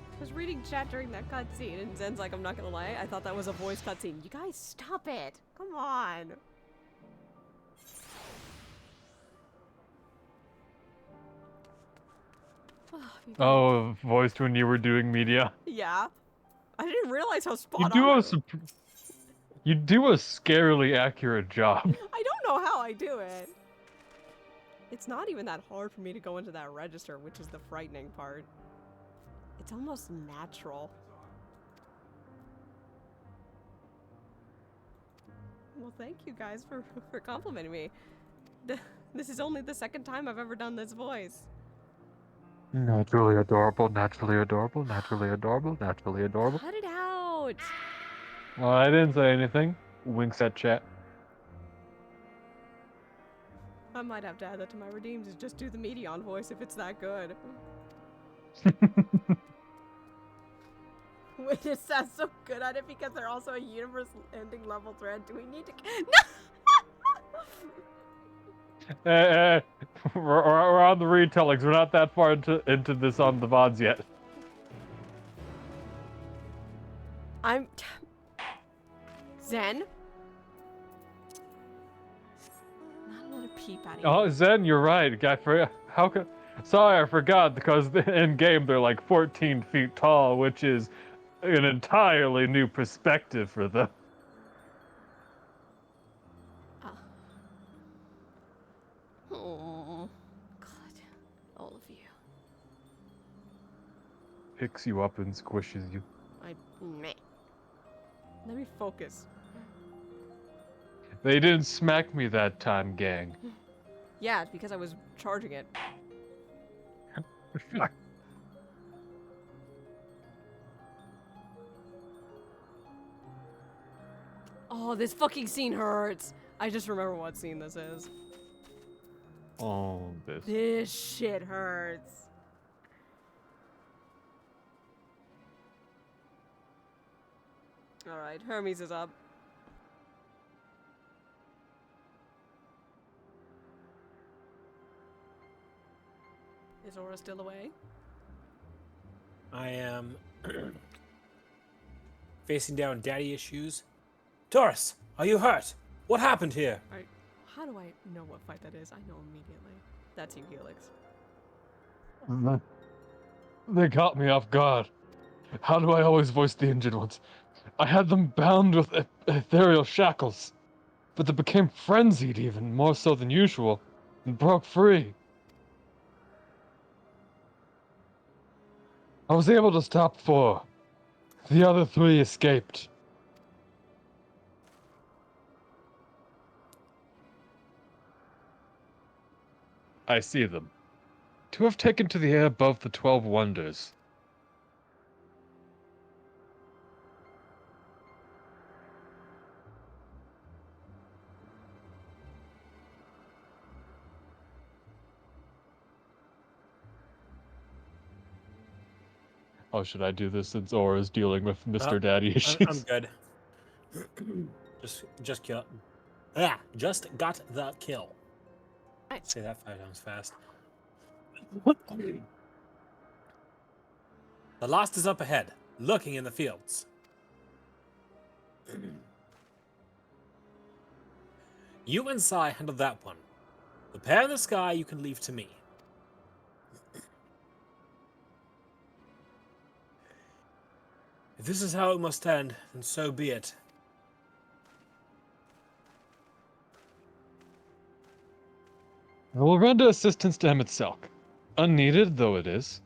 I was reading chat during that cutscene, and Zen's like, I'm not gonna lie, I thought that was a voice cutscene. You guys, stop it! Come on! Oh, voiced when you were doing media. Yeah. I didn't realize how You spot do on. a you do a scarily accurate job. I don't know how I do it. It's not even that hard for me to go into that register, which is the frightening part. It's almost natural. Well, thank you guys for complimenting me. This is only the second time I've ever done this voice. Naturally adorable, naturally adorable, naturally adorable, naturally adorable. Cut it out. Well, I didn't say anything. Winks at chat. I might have to add that to my redeems, is just do the Medion voice if it's that good. We just sound so good at it because they're also a universe-ending level thread. Do we need to? No. We're on the retellings. We're not that far into this on the VODs yet. I'm Zen. Not another peep at you. Oh, Zen, you're right. How could? Sorry, I forgot because in game they're like 14 feet tall, which is an entirely new perspective for them. Oh, God, all of you. Picks you up and squishes you. Meh. Let me focus. They didn't smack me that time, gang. Yeah, because I was charging it. Oh, this fucking scene hurts. I just remember what scene this is. Oh, this. This shit hurts. Alright, Hermes is up. Is Aura still away? I am facing down daddy issues. Taurus, are you hurt? What happened here? How do I know what fight that is? I know immediately. That's you, Helix. They caught me off guard. How do I always voice the injured ones? I had them bound with ethereal shackles, but they became frenzied even more so than usual, and broke free. I was able to stop 4. The other 3 escaped. I see them. 2 have taken to the air above the 12 wonders. Oh, should I do this since Aura's dealing with Mr. Daddy issues? I'm good. just kill. Just got the kill. Say that 5 times fast. The last is up ahead, looking in the fields. You and Sai handle that one. The pair in the sky you can leave to me. If this is how it must end, then so be it. I will render assistance to Emetselk. Unneeded though it is.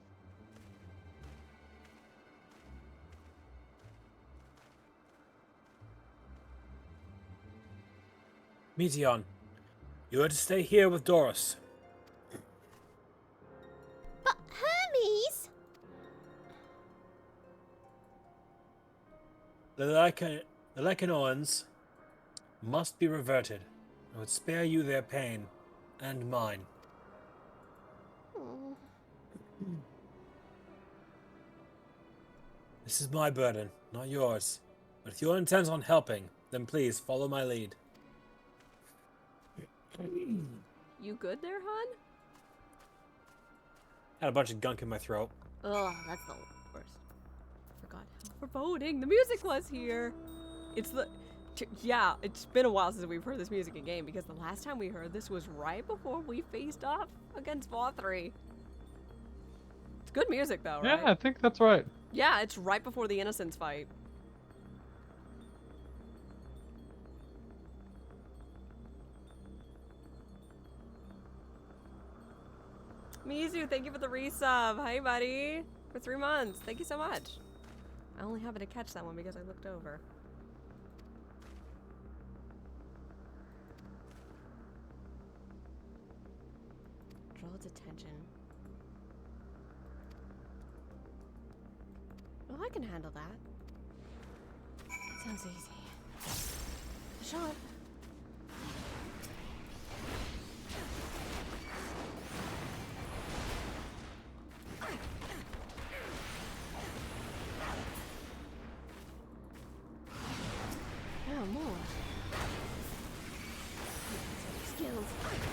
Meteon, you are to stay here with Doris. But Hermes! The Lekanoans must be reverted. I would spare you their pain, and mine. Oh. This is my burden, not yours. But if you're intent on helping, then please follow my lead. You good there, hon? Had a bunch of gunk in my throat. Ugh, that's the worst. Forgot how foreboding the music was here. Yeah, it's been a while since we've heard this music in game because the last time we heard this was right before we faced off against Vaw 3. Good music though, Yeah, right? I think that's right. Yeah, it's right before the Innocence fight. Mizu, thank you for the resub. Hi, buddy. For 3 months. Thank you so much. I only happened to catch that one because I looked over. Draw its attention. Oh, I can handle that. That sounds easy. Shot. Yeah, more. Skills. Perfect.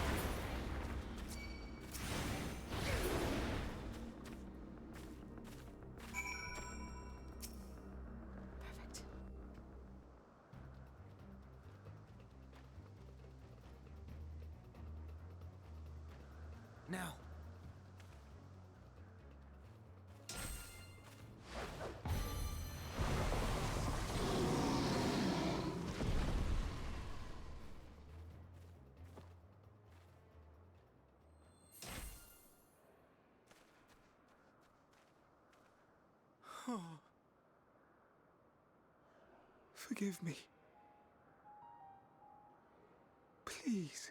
Now. Oh. Forgive me. Please,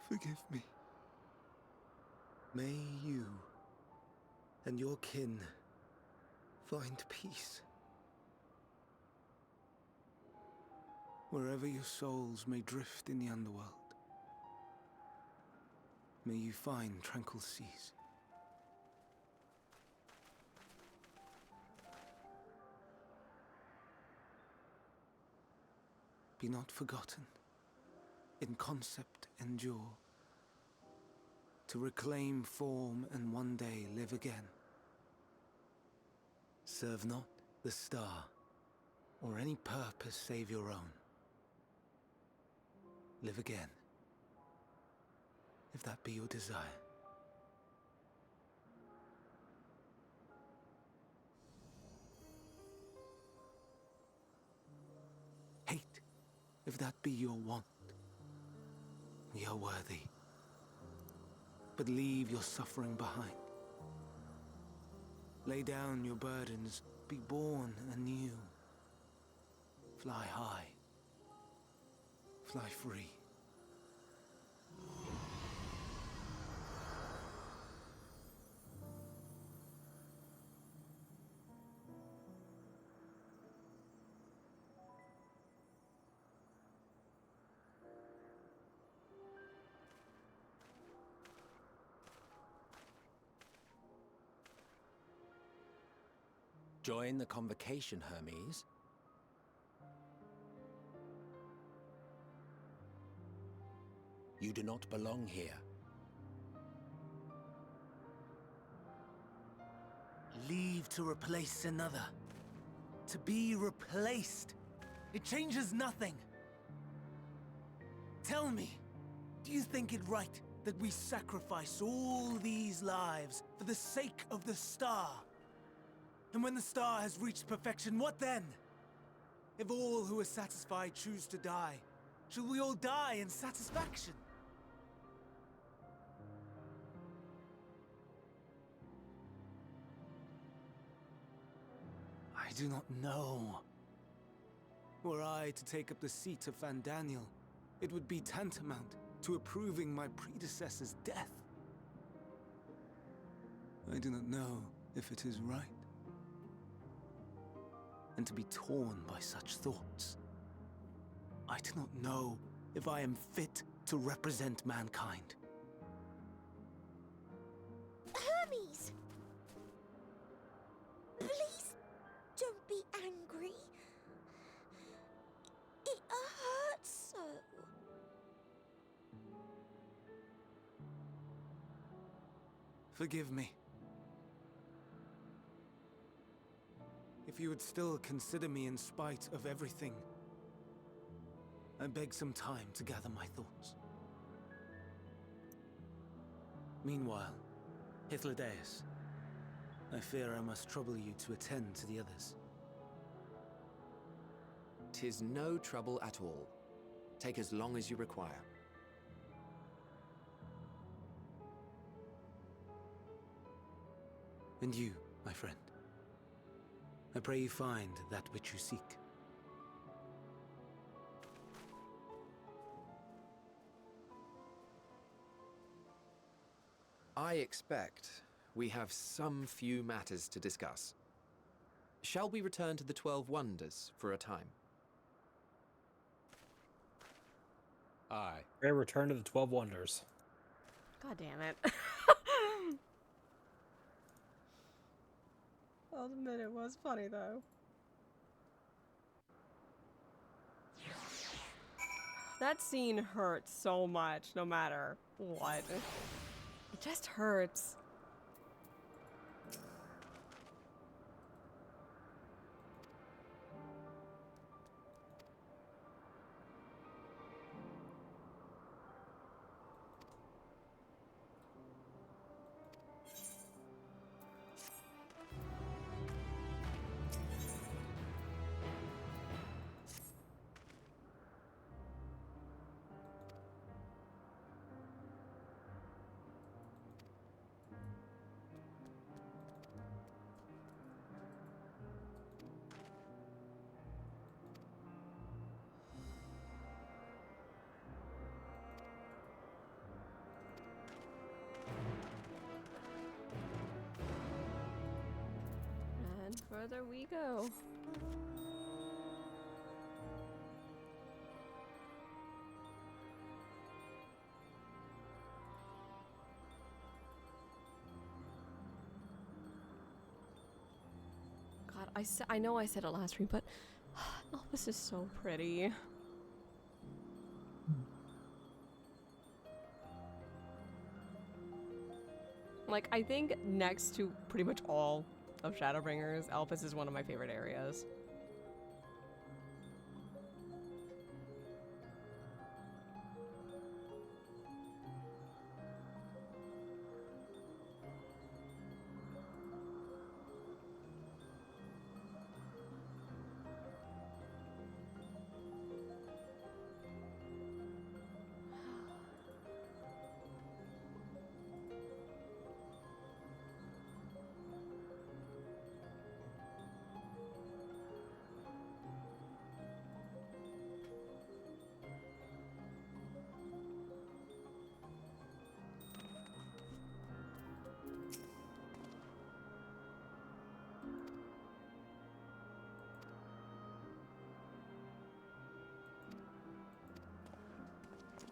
forgive me. May you and your kin find peace. Wherever your souls may drift in the underworld, may you find tranquil seas. Be not forgotten, in concept endure, to reclaim form and one day live again. Serve not the star, or any purpose save your own. Live again, if that be your desire. Hate, if that be your want. We are worthy. But leave your suffering behind. Lay down your burdens, be born anew. Fly high, fly free. Join the convocation, Hermes. You do not belong here. Leave to replace another. To be replaced. It changes nothing. Tell me, do you think it right that we sacrifice all these lives for the sake of the star? And when the star has reached perfection, what then? If all who are satisfied choose to die, shall we all die in satisfaction? I do not know. Were I to take up the seat of Van Daniel, it would be tantamount to approving my predecessor's death. I do not know if it is right. And to be torn by such thoughts, I do not know if I am fit to represent mankind. Hermes! Please don't be angry. It hurts so. Forgive me. If you would still consider me in spite of everything, I beg some time to gather my thoughts. Meanwhile, Hythlodaeus, I fear I must trouble you to attend to the others. 'Tis no trouble at all. Take as long as you require. And you, my friend, I pray you find that which you seek. I expect we have some few matters to discuss. Shall we return to the 12 Wonders for a time? Aye. Rare return to the 12 Wonders. God damn it. I'll admit it was funny though. That scene hurts so much, no matter what. It just hurts. And further we go. God, I know I said it last week, but Elvis is so pretty. Like, I think next to pretty much all of Shadowbringers, Elvis is one of my favorite areas.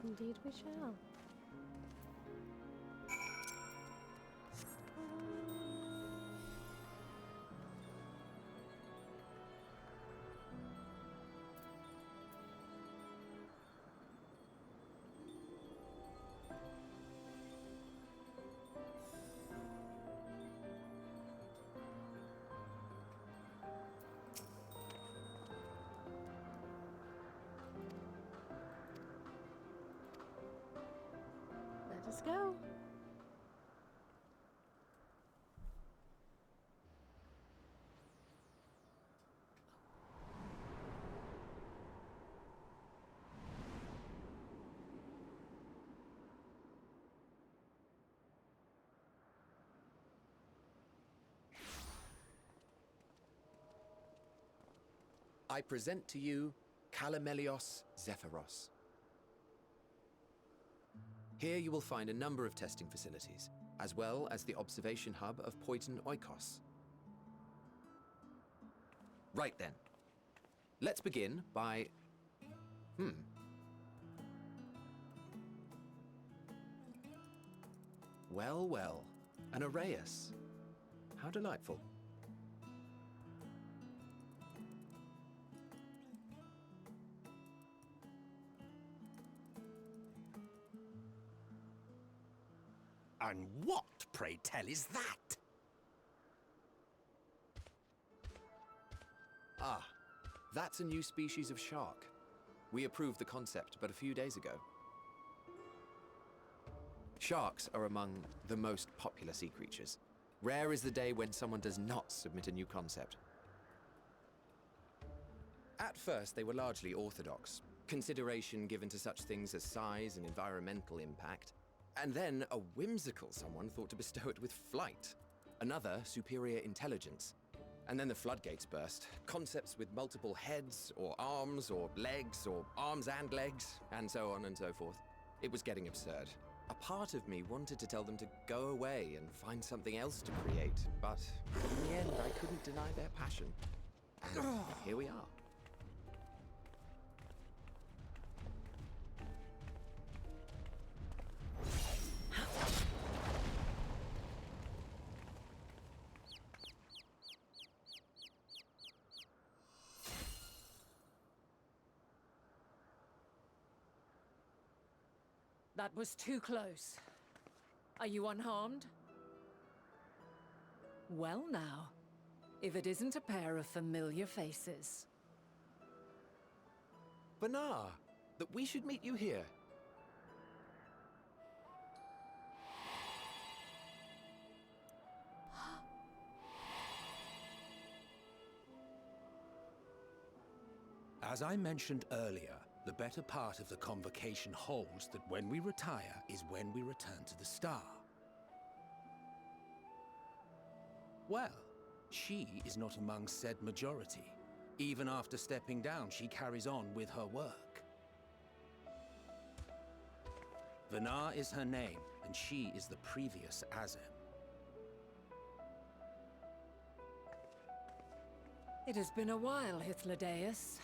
Indeed we shall. Let us go. I present to you Calamelios Zephyros. Here you will find a number of testing facilities, as well as the observation hub of Poiton Oikos. Right then. Let's begin by... Well, well, an Arraius. How delightful. And what, pray tell, is that? Ah, that's a new species of shark. We approved the concept but a few days ago. Sharks are among the most popular sea creatures, Rare is the day when someone does not submit a new concept. At first, they were largely orthodox, consideration given to such things as size and environmental impact, and then a whimsical someone thought to bestow it with flight, another superior intelligence. And then the floodgates burst. Concepts with multiple heads, or arms and legs, and so on and so forth. It was getting absurd. A part of me wanted to tell them to go away and find something else to create, but in the end, I couldn't deny their passion. And here we are. That was too close. Are you unharmed? Well now, if it isn't a pair of familiar faces. Banar, that we should meet you here. As I mentioned earlier, the better part of the convocation holds that when we retire is when we return to the star. Well, she is not among said majority. Even after stepping down, she carries on with her work. Vanar is her name, and she is the previous Azem. It has been a while, Hythlodaeus.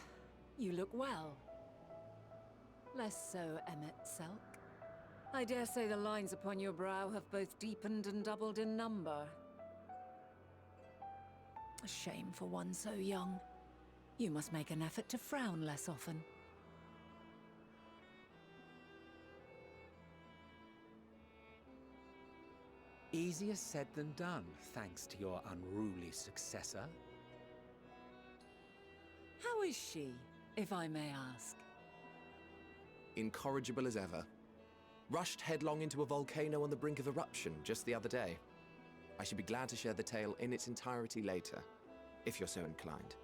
You look well. Less so, Emmet Selk. I dare say the lines upon your brow have both deepened and doubled in number. A shame for one so young. You must make an effort to frown less often. Easier said than done, thanks to your unruly successor. How is she, if I may ask? Incorrigible as ever. Rushed headlong into a volcano on the brink of eruption just the other day. I should be glad to share the tale in its entirety later, if you're so inclined.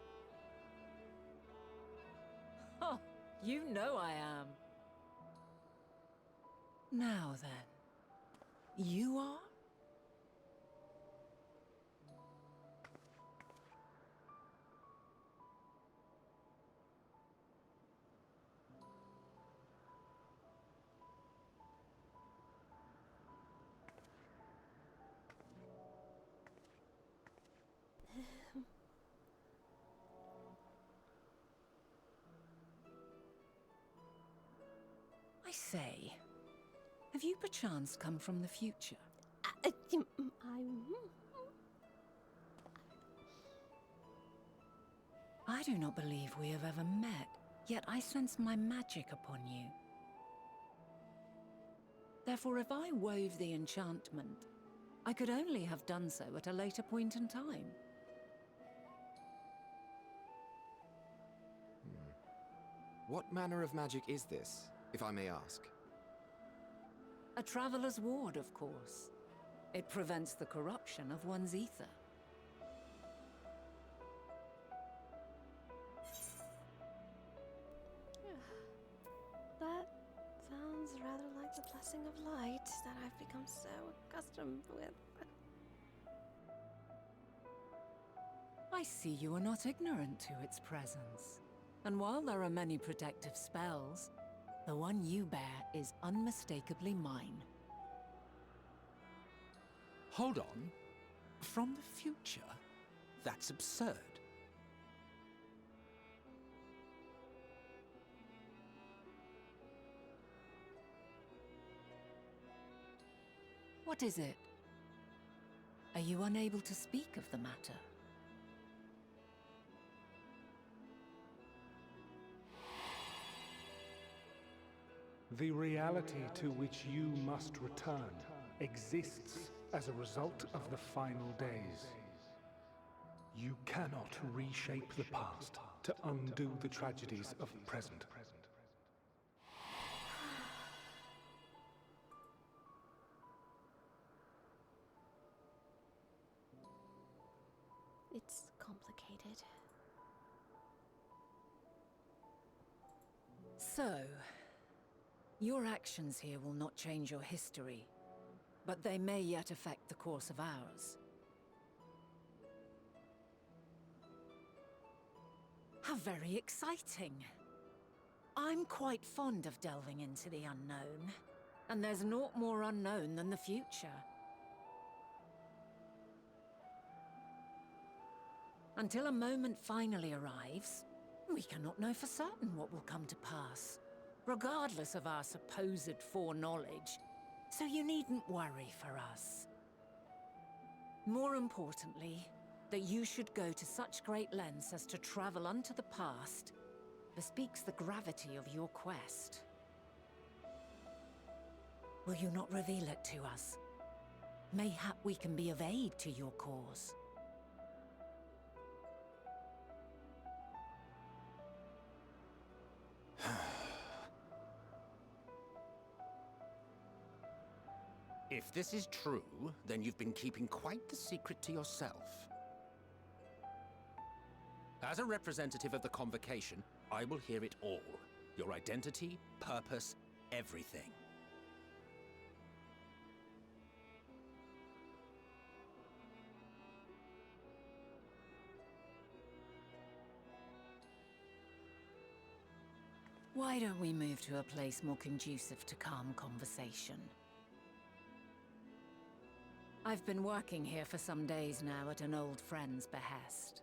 Oh, you know I am. Now then, you are? I say, have you perchance come from the future? I do not believe we have ever met, yet I sense my magic upon you. Therefore, if I wove the enchantment, I could only have done so at a later point in time. What manner of magic is this, if I may ask? A traveler's ward, of course. It prevents the corruption of one's ether. That sounds rather like the blessing of light that I've become so accustomed with. I see you are not ignorant to its presence. And while there are many protective spells, the one you bear is unmistakably mine. Hold on. From the future? That's absurd. What is it? Are you unable to speak of the matter? The reality to which you must return exists as a result of the final days. You cannot reshape the past to undo the tragedies of the present. it. So, your actions here will not change your history, but they may yet affect the course of ours. How very exciting! I'm quite fond of delving into the unknown, and there's naught more unknown than the future. Until a moment finally arrives, we cannot know for certain what will come to pass, regardless of our supposed foreknowledge, so you needn't worry for us. More importantly, that you should go to such great lengths as to travel unto the past bespeaks the gravity of your quest. Will you not reveal it to us? Mayhap we can be of aid to your cause. If this is true, then you've been keeping quite the secret to yourself. As a representative of the Convocation, I will hear it all. Your identity, purpose, everything. Why don't we move to a place more conducive to calm conversation? I've been working here for some days now at an old friend's behest.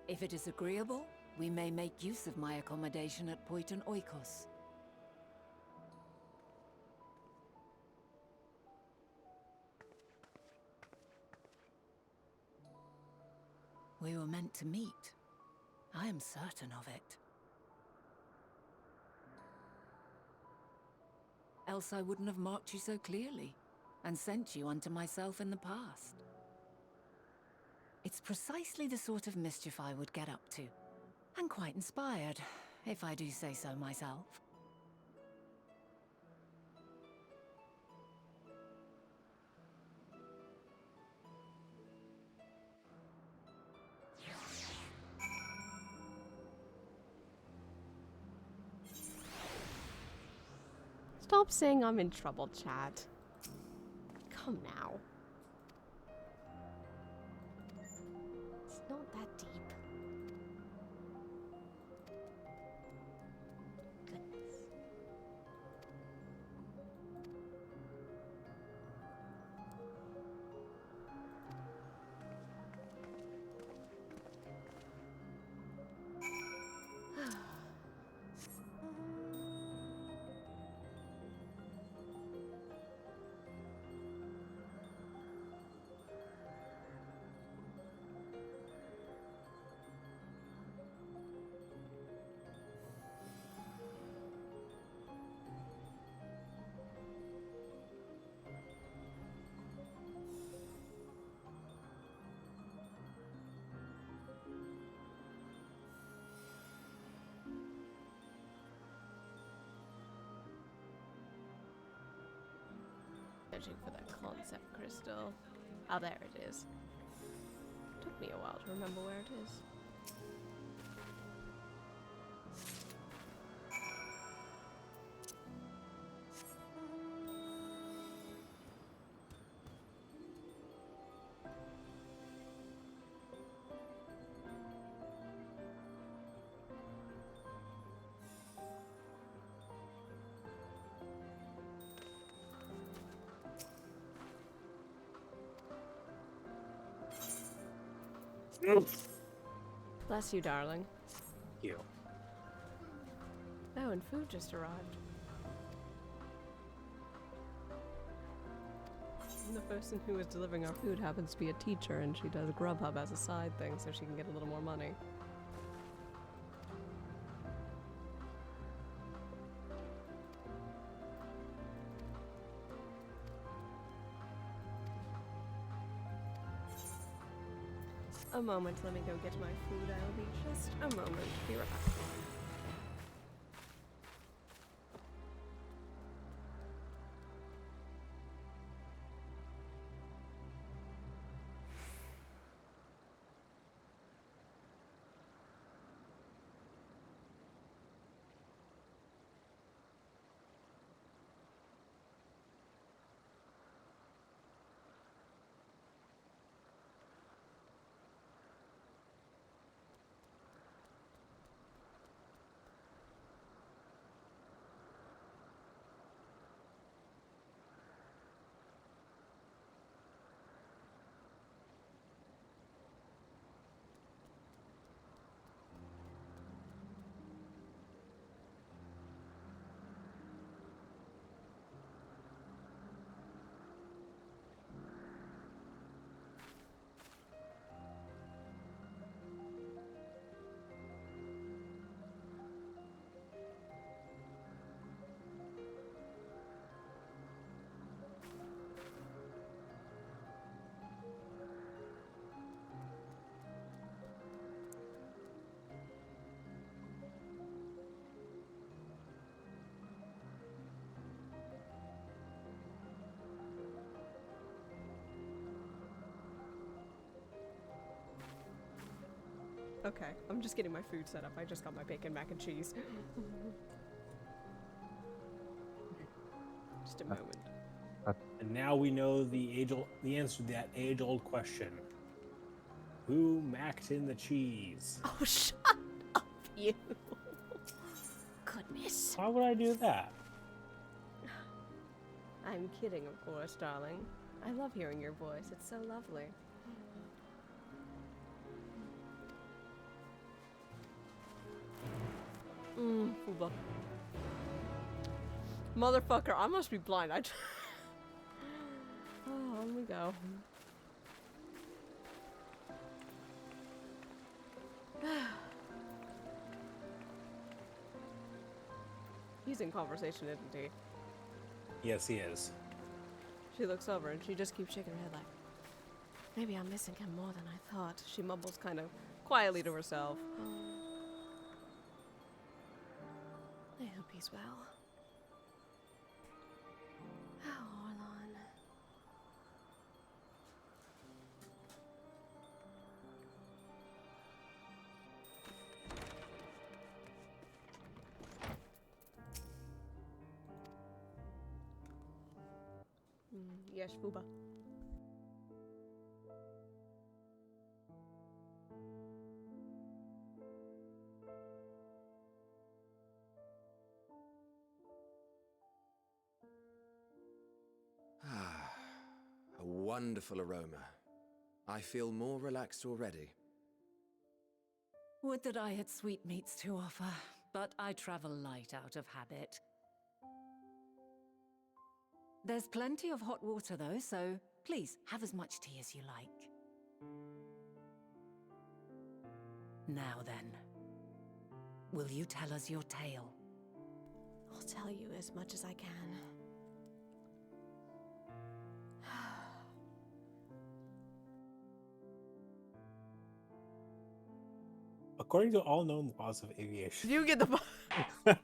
If it is agreeable, we may make use of my accommodation at Poiton Oikos. We were meant to meet. I am certain of it. Else I wouldn't have marked you so clearly, and sent you unto myself in the past. It's precisely the sort of mischief I would get up to, and quite inspired, if I do say so myself. Stop saying I'm in trouble, chat. Come now. It's not that deep. Goodness. Searching for that concept crystal. Oh, there it is. Took me a while to remember where it is. Bless you, darling. You. Oh, and food just arrived. And the person who is delivering our food happens to be a teacher, and she does Grubhub as a side thing so she can get a little more money. A moment, let me go get my food. I'll be just a moment. Be right back. Okay, I'm just getting my food set up. I just got my bacon mac and cheese. Just a moment. And now we know the answer to that age-old question. Who macked in the cheese? Oh, shut up, you. Goodness. Why would I do that? I'm kidding, of course, darling. I love hearing your voice. It's so lovely. Fuba. Motherfucker, I must be blind. Oh, on we go. He's in conversation, isn't he? Yes, he is. She looks over and she just keeps shaking her head like, maybe I'm missing him more than I thought. She mumbles kind of quietly to herself. I hope he's well. Oh, Orlon. Yes, Fuba. Ah, a wonderful aroma. I feel more relaxed already. Would that I had sweetmeats to offer, but I travel light out of habit. There's plenty of hot water though, so please have as much tea as you like. Now then, will you tell us your tale? I'll tell you as much as I can. According to all known laws of aviation. You get the... The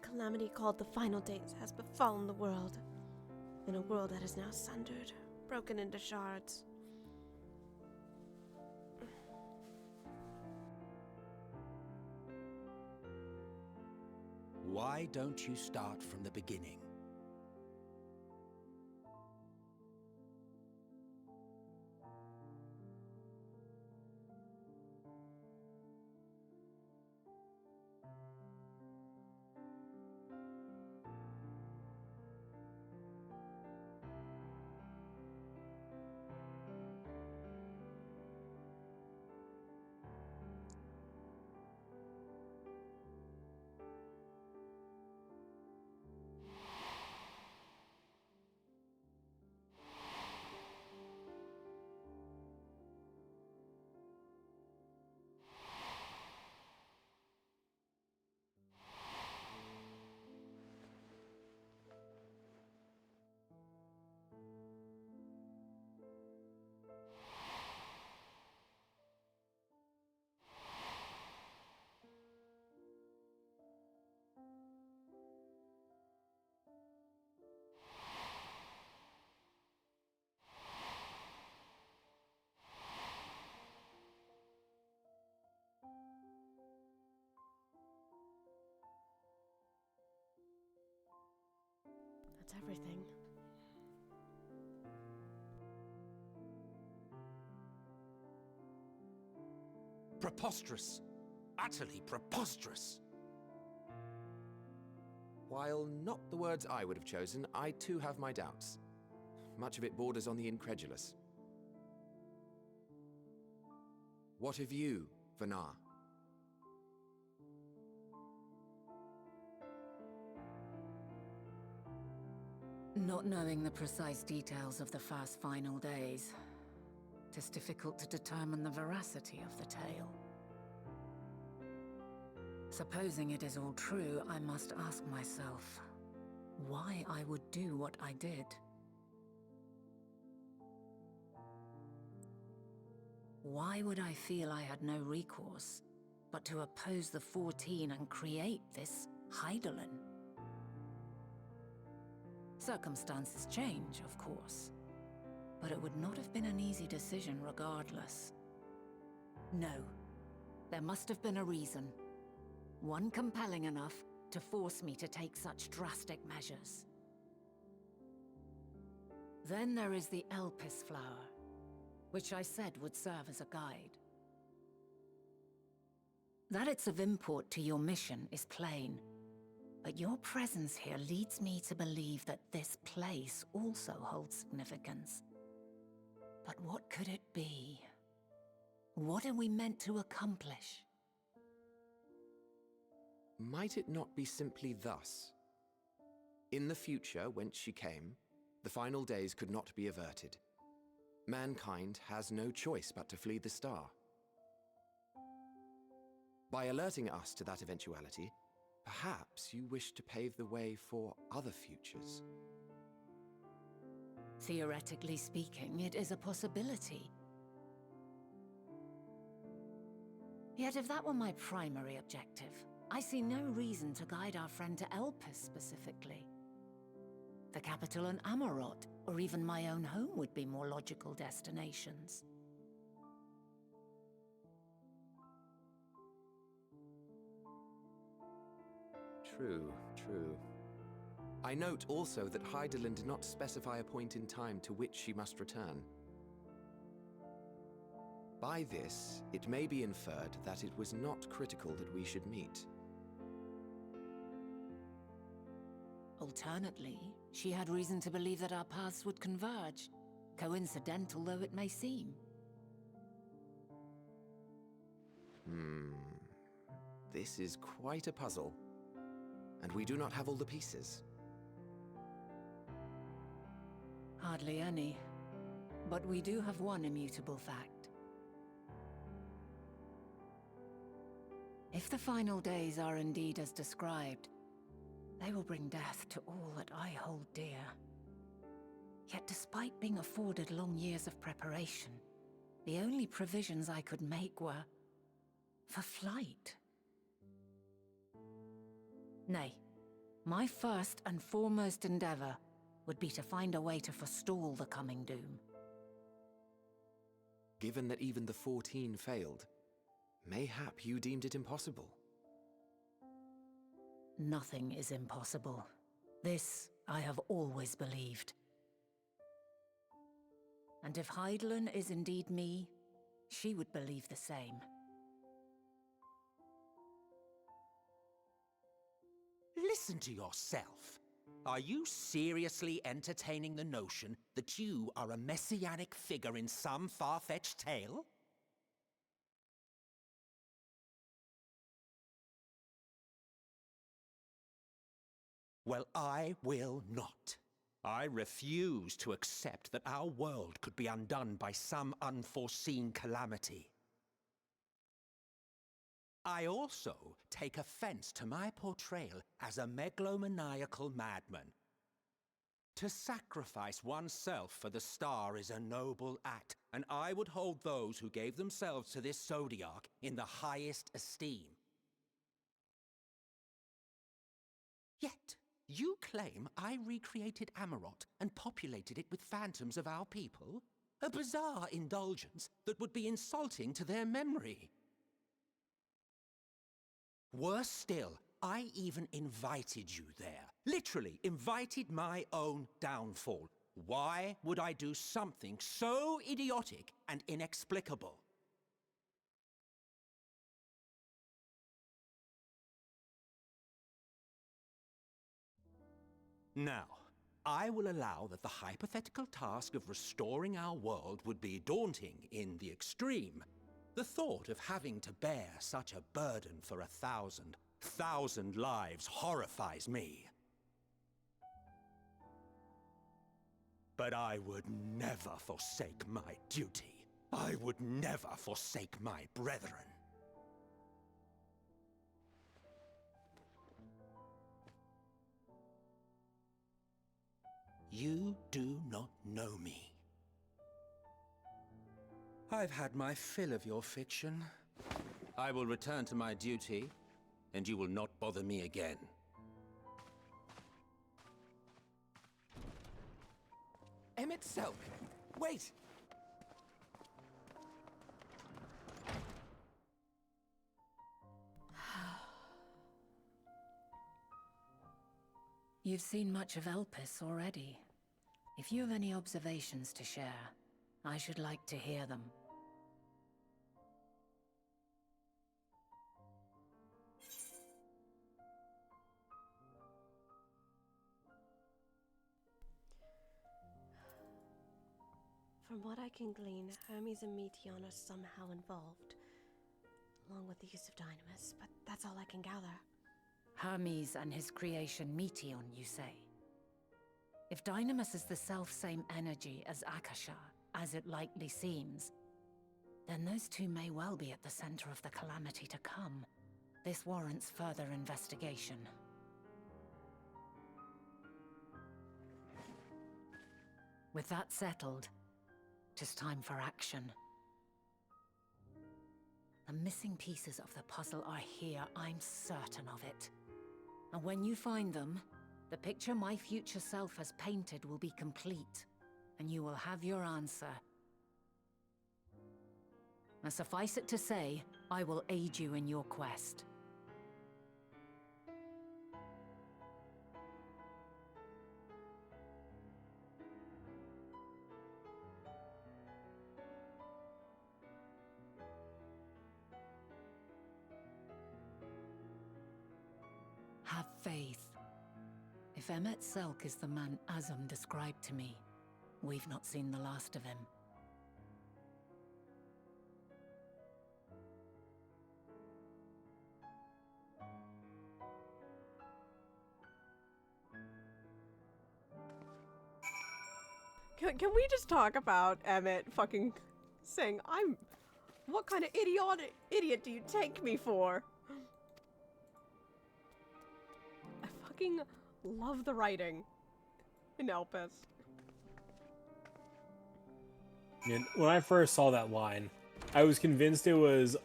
calamity called the final days has befallen the world. In a world that is now sundered, broken into shards. Why don't you start from the beginning? That's everything. Preposterous. Utterly preposterous. While not the words I would have chosen, I too have my doubts. Much of it borders on the incredulous. What of you, Vanar? Not knowing the precise details of the first final days, it is difficult to determine the veracity of the tale. Supposing it is all true, I must ask myself why I would do what I did. Why would I feel I had no recourse but to oppose the 14 and create this Heidelin? Circumstances change, of course, but it would not have been an easy decision regardless. No, there must have been a reason. One compelling enough to force me to take such drastic measures. Then there is the Elpis flower, which I said would serve as a guide. That it's of import to your mission is plain, but your presence here leads me to believe that this place also holds significance. But what could it be? What are we meant to accomplish? Might it not be simply thus? In the future, whence she came, the final days could not be averted. Mankind has no choice but to flee the star. By alerting us to that eventuality, perhaps you wish to pave the way for other futures. Theoretically speaking, it is a possibility. Yet if that were my primary objective, I see no reason to guide our friend to Elpis specifically. The capital and Amarot, or even my own home would be more logical destinations. True, true. I note also that Hydaelyn did not specify a point in time to which she must return. By this, it may be inferred that it was not critical that we should meet. Alternately, she had reason to believe that our paths would converge, coincidental though it may seem. This is quite a puzzle, and we do not have all the pieces. Hardly any, but we do have one immutable fact. If the final days are indeed as described, they will bring death to all that I hold dear. Yet despite being afforded long years of preparation, the only provisions I could make were for flight. Nay, my first and foremost endeavor would be to find a way to forestall the coming doom. Given that even the 14 failed, mayhap you deemed it impossible. Nothing is impossible. This I have always believed. And if Hydaelyn is indeed me, she would believe the same. Listen to yourself. Are you seriously entertaining the notion that you are a messianic figure in some far-fetched tale? Well, I will not. I refuse to accept that our world could be undone by some unforeseen calamity. I also take offense to my portrayal as a megalomaniacal madman. To sacrifice oneself for the star is a noble act, and I would hold those who gave themselves to this zodiac in the highest esteem. Yet, you claim I recreated Amarot and populated it with phantoms of our people? A bizarre indulgence that would be insulting to their memory. Worse still, I even invited you there. Literally invited my own downfall. Why would I do something so idiotic and inexplicable? Now, I will allow that the hypothetical task of restoring our world would be daunting in the extreme. The thought of having to bear such a burden for 1,000 lives horrifies me. But I would never forsake my duty. I would never forsake my brethren. You do not know me. I've had my fill of your fiction. I will return to my duty, and you will not bother me again. Selk, Wait! You've seen much of Elpis already. If you have any observations to share, I should like to hear them. From what I can glean, Hermes and Meteon are somehow involved, along with the use of Dynamis, but that's all I can gather. Hermes and his creation Meteon, you say? If Dynamis is the self-same energy as Akasha, as it likely seems, then those two may well be at the center of the calamity to come. This warrants further investigation. With that settled, it is time for action. The missing pieces of the puzzle are here, I'm certain of it. And when you find them, the picture my future self has painted will be complete, and you will have your answer. Now suffice it to say, I will aid you in your quest. Have faith. If Emmet Selk is the man Azum described to me, we've not seen the last of him. Can we just talk about Emmett fucking saying, what kind of idiot do you take me for? I fucking love the writing in Elpis. And when I first saw that line, I was convinced it was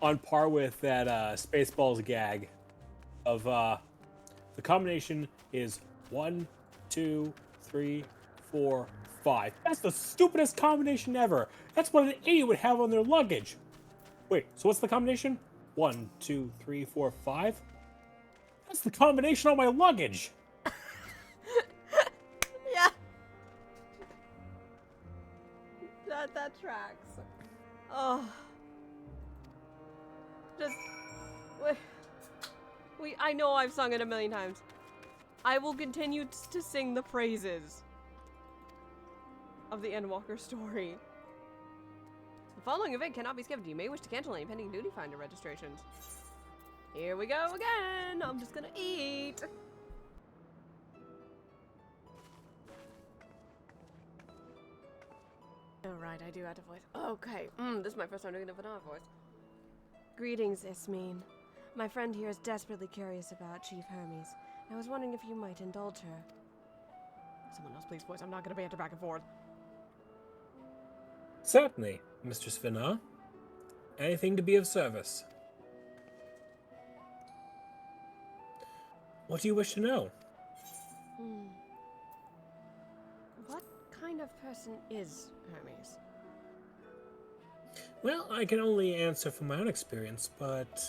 on par with that Spaceballs gag of the combination is 1, 2, 3, 4, 5. That's the stupidest combination ever. That's what an idiot would have on their luggage. Wait, so what's the combination? 1, 2, 3, 4, 5? That's the combination on my luggage. Yeah. That tracks. Oh. Just I know I've sung it a million times. I will continue to sing the praises of the Endwalker story. The following event cannot be skipped. You may wish to cancel any pending duty finder registrations. Here we go again. I'm just gonna eat. Oh, right, I do have to voice. Okay, this is my first time doing it with a voice. Greetings, Ismene. My friend here is desperately curious about Chief Hermes. I was wondering if you might indulge her. Someone else please voice. I'm not gonna banter back and forth. Certainly, Mistress Finna. Anything to be of service. What do you wish to know? What kind of person is Hermes? Well, I can only answer from my own experience, but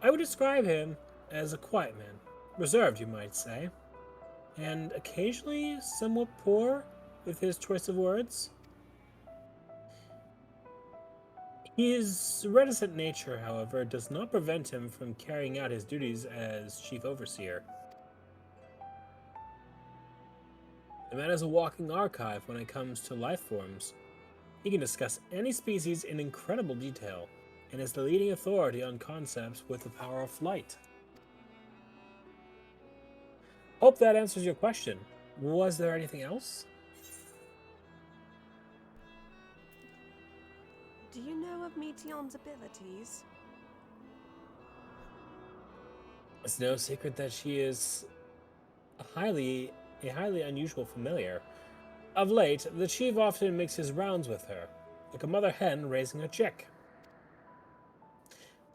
I would describe him as a quiet man, reserved, you might say, and occasionally somewhat poor with his choice of words. His reticent nature, however, does not prevent him from carrying out his duties as chief overseer. The man is a walking archive when it comes to life forms. He can discuss any species in incredible detail, and is the leading authority on concepts with the power of flight. Hope that answers your question. Was there anything else? Do you know of Meteon's abilities? It's no secret that she is a highly unusual familiar. Of late, the chief often makes his rounds with her, like a mother hen raising a chick.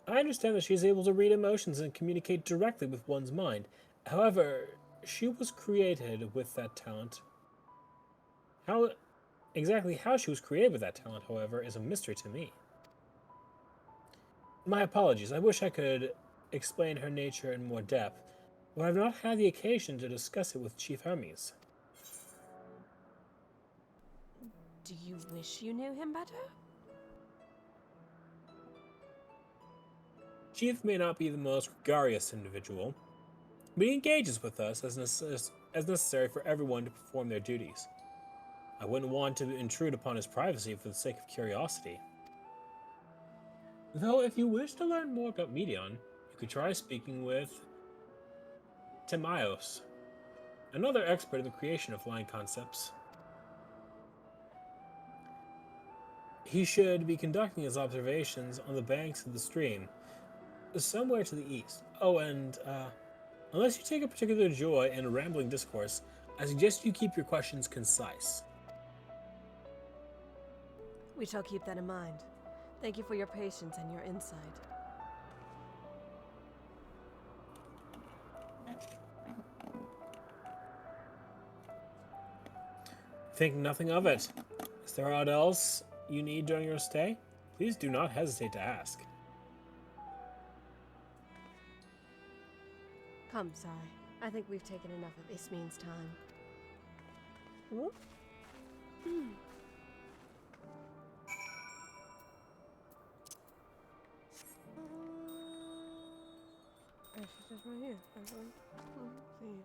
I understand that she is able to read emotions and communicate directly with one's mind. However, she was created with that talent. How exactly how she was created with that talent, however, is a mystery to me. My apologies. I wish I could explain her nature in more depth, but I've not had the occasion to discuss it with Chief Hermes. Do you wish you knew him better? Chief may not be the most gregarious individual, but he engages with us as necessary for everyone to perform their duties. I wouldn't want to intrude upon his privacy for the sake of curiosity. Though, if you wish to learn more about Medion, you could try speaking with Timaeus, another expert in the creation of flying concepts. He should be conducting his observations on the banks of the stream, somewhere to the east. Oh, and unless you take a particular joy in a rambling discourse, I suggest you keep your questions concise. We shall keep that in mind. Thank you for your patience and your insight. Think nothing of it. Is there aught else you need during your stay? Please do not hesitate to ask. Come, Sai. I think we've taken enough of Ismin's time. She's just right here. See.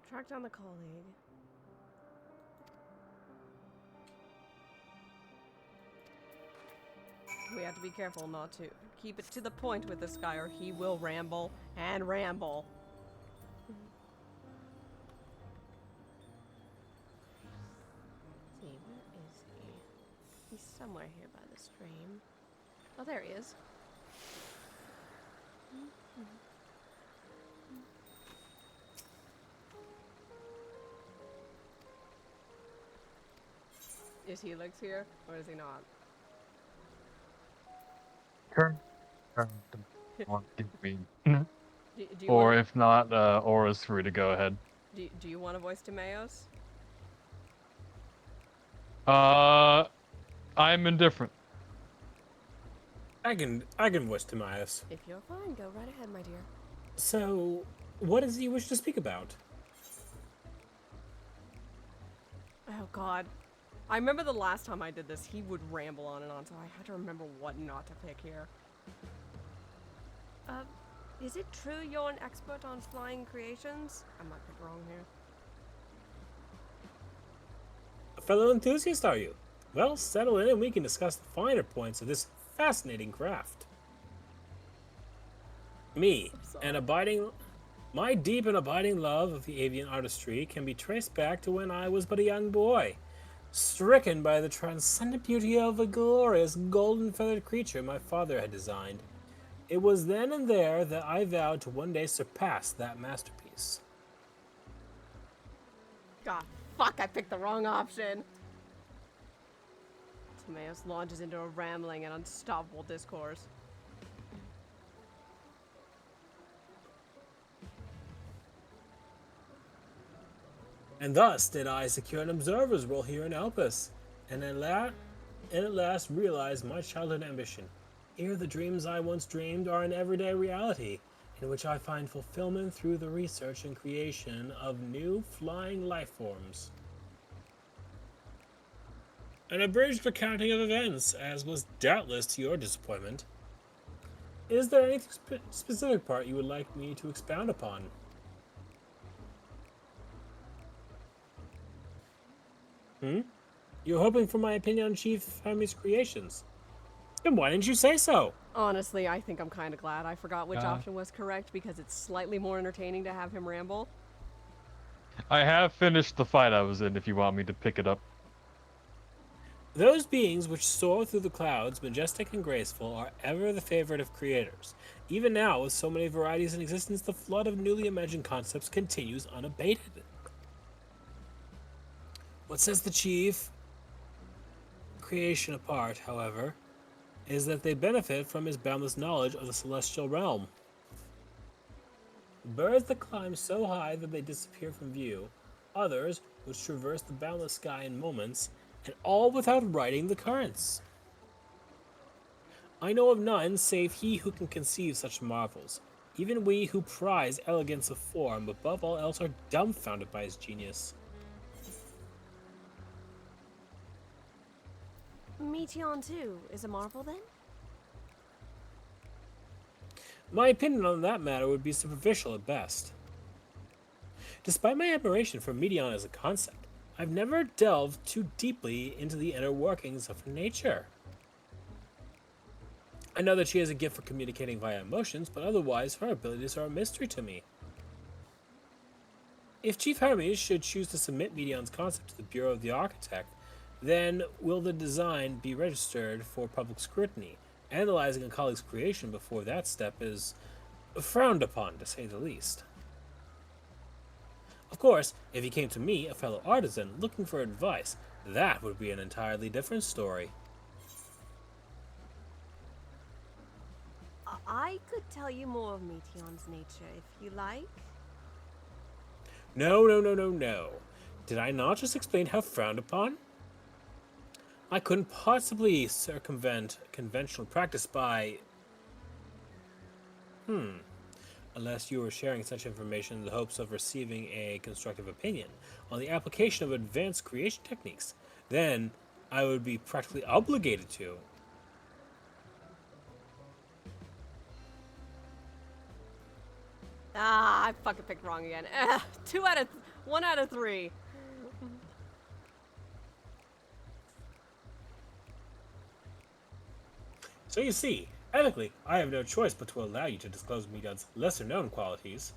Track down the colleague. We have to be careful not to keep it to the point with this guy, or he will ramble and ramble. Let's see, where is he? He's somewhere here by the stream. Oh, there he is. Is he Helix here, or is he not? Turn to me. Do you Or wanna, if not, Aura's free to go ahead. do you want to voice Timaeus? I'm indifferent. I can voice Timaeus. If you're fine, go right ahead, my dear. So, what is it you wish to speak about? Oh God. I remember the last time I did this, he would ramble on and on, so I had to remember what not to pick here. Is it true you're an expert on flying creations? I might pick wrong here. A fellow enthusiast, are you? Well, settle in and we can discuss the finer points of this fascinating craft. My deep and abiding love of the avian artistry can be traced back to when I was but a young boy, stricken by the transcendent beauty of a glorious golden-feathered creature my father had designed. It was then and there that I vowed to one day surpass that masterpiece. God, fuck, I picked the wrong option. Timaeus launches into a rambling and unstoppable discourse. And thus did I secure an observer's role here in Elpis, and at last realize my childhood ambition. Here the dreams I once dreamed are an everyday reality, in which I find fulfillment through the research and creation of new flying life forms. An abridged recounting of events, as was doubtless to your disappointment. Is there any specific part you would like me to expound upon? You're hoping for my opinion on Chief Hermes' creations? Then why didn't you say so? Honestly, I think I'm kind of glad I forgot which option was correct, because it's slightly more entertaining to have him ramble. I have finished the fight I was in if you want me to pick it up. Those beings which soar through the clouds, majestic and graceful, are ever the favorite of creators. Even now, with so many varieties in existence, the flood of newly imagined concepts continues unabated. What sets the chief creation apart, however, is that they benefit from his boundless knowledge of the celestial realm. Birds that climb so high that they disappear from view, others which traverse the boundless sky in moments, and all without riding the currents. I know of none save he who can conceive such marvels. Even we who prize elegance of form above all else are dumbfounded by his genius. Meteon, too, is a marvel then? My opinion on that matter would be superficial at best. Despite my admiration for Meteon as a concept, I've never delved too deeply into the inner workings of her nature. I know that she has a gift for communicating via emotions, but otherwise her abilities are a mystery to me. If Chief Hermes should choose to submit Meteon's concept to the Bureau of the Architect, then will the design be registered for public scrutiny? Analyzing a colleague's creation before that step is frowned upon, to say the least. Of course, if he came to me, a fellow artisan, looking for advice, that would be an entirely different story. I could tell you more of Meteon's nature if you like. No, no, no, no, no. Did I not just explain how frowned upon? I couldn't possibly circumvent conventional practice by... Unless you were sharing such information in the hopes of receiving a constructive opinion on the application of advanced creation techniques, then I would be practically obligated to. Ah, I fucking picked wrong again. 1 out of 3. So you see, ethically, I have no choice but to allow you to disclose Meteon's lesser-known qualities.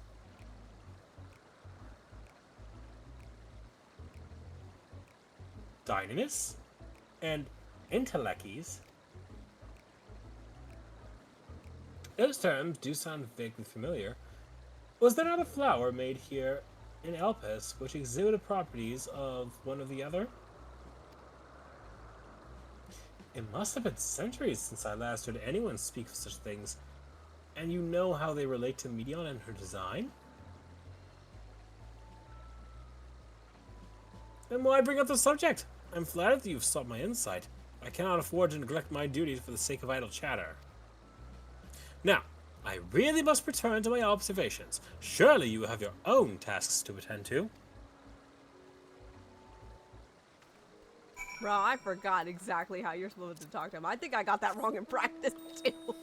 Dynamis and Intellecties. Those terms do sound vaguely familiar. Was there not a flower made here in Elpis which exhibited properties of one or the other? It must have been centuries since I last heard anyone speak of such things. And you know how they relate to Meteon and her design? Then why bring up the subject? I'm flattered that you've sought my insight. I cannot afford to neglect my duties for the sake of idle chatter. Now, I really must return to my observations. Surely you have your own tasks to attend to. Bro, I forgot exactly how you're supposed to talk to him. I think I got that wrong in practice, too.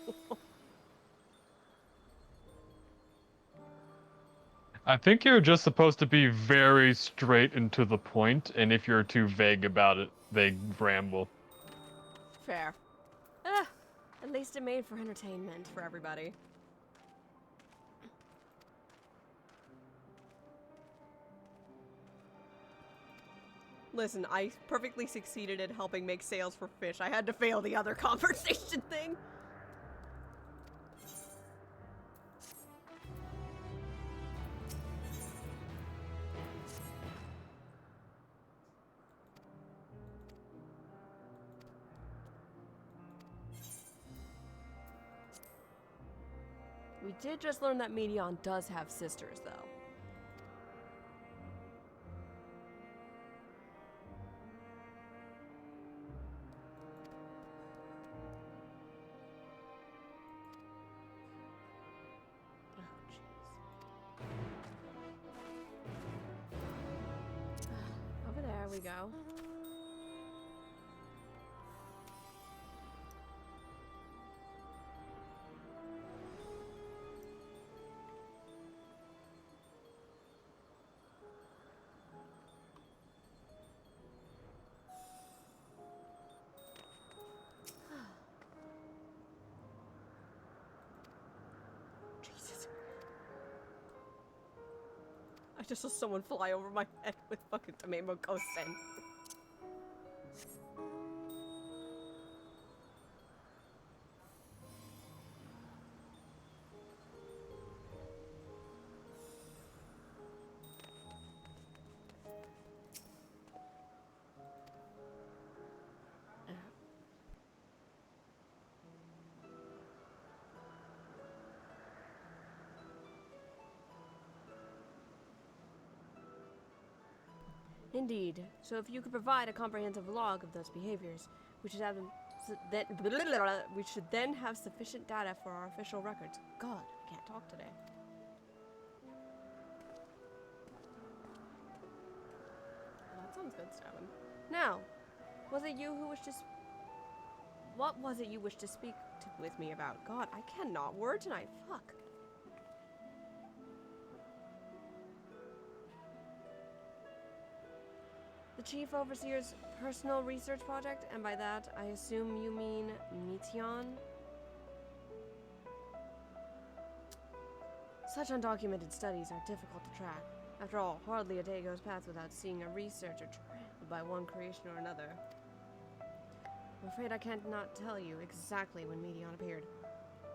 I think you're just supposed to be very straight and to the point, and if you're too vague about it, they ramble. Fair. At least it made for entertainment for everybody. Listen, I perfectly succeeded at helping make sales for fish. I had to fail the other conversation thing. We did just learn that Meteon does have sisters, though. Over there we go. Jesus. I just saw someone fly over my head with fucking tomato ghost scent. Indeed. So if you could provide a comprehensive log of those behaviors, we should have them. We should then have sufficient data for our official records. God, I can't talk today. That sounds good, Stabin. Now, was it you who wished to? What was it you wished to speak with me about? God, I cannot word tonight. Fuck. The Chief Overseer's personal research project, and by that I assume you mean Meteon? Such undocumented studies are difficult to track. After all, hardly a day goes past without seeing a researcher trampled by one creation or another. I'm afraid I cannot tell you exactly when Meteon appeared,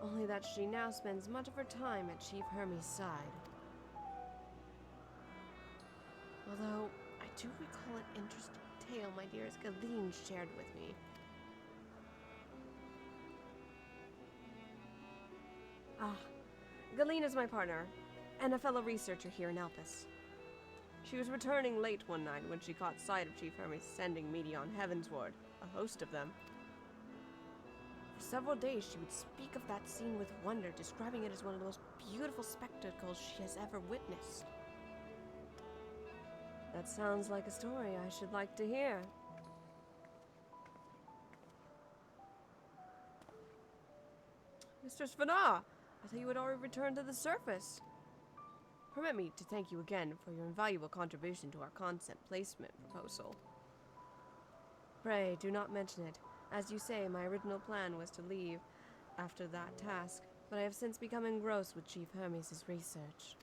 only that she now spends much of her time at Chief Hermes' side. Although, I do recall an interesting tale my dearest Galeen shared with me. Ah, Galeen is my partner, and a fellow researcher here in Elpis. She was returning late one night when she caught sight of Chief Hermes sending Meteon heavensward, a host of them. For several days she would speak of that scene with wonder, describing it as one of the most beautiful spectacles she has ever witnessed. That sounds like a story I should like to hear. Mr. Svana, I thought you had already returned to the surface. Permit me to thank you again for your invaluable contribution to our concept placement proposal. Pray, do not mention it. As you say, my original plan was to leave after that task, but I have since become engrossed with Chief Hermes' research.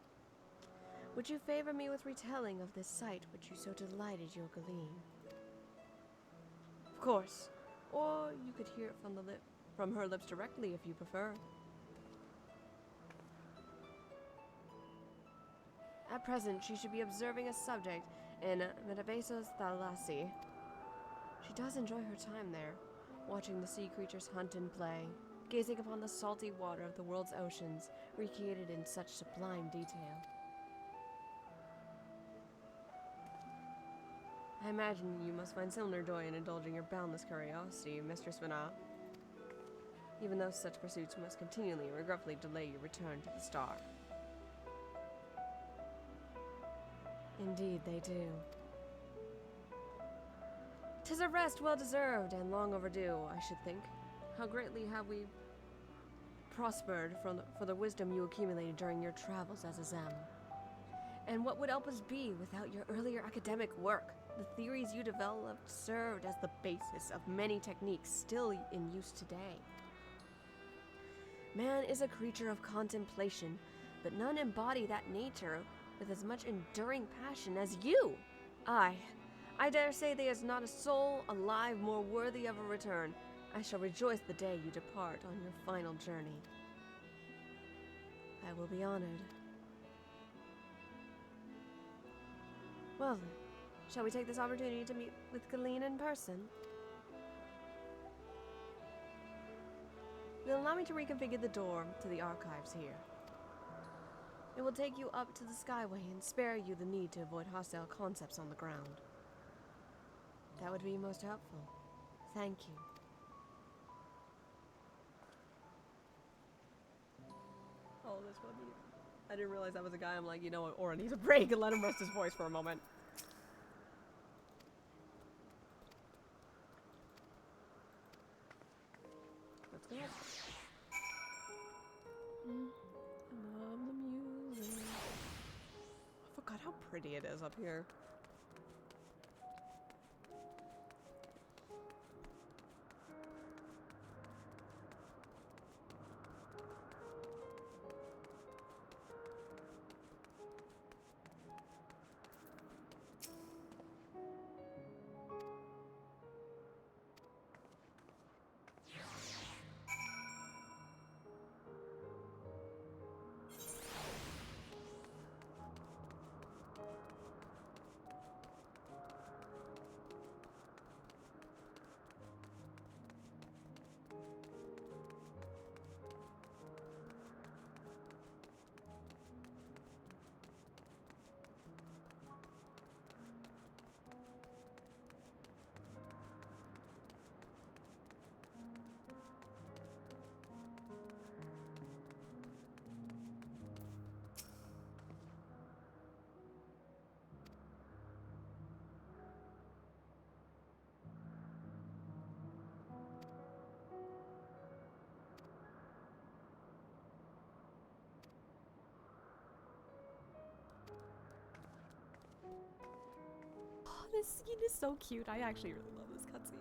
Would you favor me with retelling of this sight which you so delighted your Galeen? Of course. Or you could hear it from her lips directly if you prefer. At present, she should be observing a subject in Metabesos Thalassa. She does enjoy her time there, watching the sea creatures hunt and play, gazing upon the salty water of the world's oceans, recreated in such sublime detail. I imagine you must find similar joy in indulging your boundless curiosity, Mistress Vana, even though such pursuits must continually and regretfully delay your return to the star. Indeed, they do. 'Tis a rest well-deserved and long overdue, I should think. How greatly have we prospered for the wisdom you accumulated during your travels as a Zem. And what would Elpis be without your earlier academic work? The theories you developed served as the basis of many techniques still in use today. Man is a creature of contemplation, but none embody that nature with as much enduring passion as you. I dare say there is not a soul alive more worthy of a return. I shall rejoice the day you depart on your final journey. I will be honored. Well then, shall we take this opportunity to meet with Galeen in person? You'll allow me to reconfigure the door to the archives here. It will take you up to the Skyway and spare you the need to avoid hostile concepts on the ground. That would be most helpful. Thank you. Oh, this would be... I didn't realize that was a guy. I'm like, you know what, Aura needs a break and let him rest his voice for a moment. Let's go. I love the music. I forgot how pretty it is up here. This scene is so cute. I actually really love this cutscene.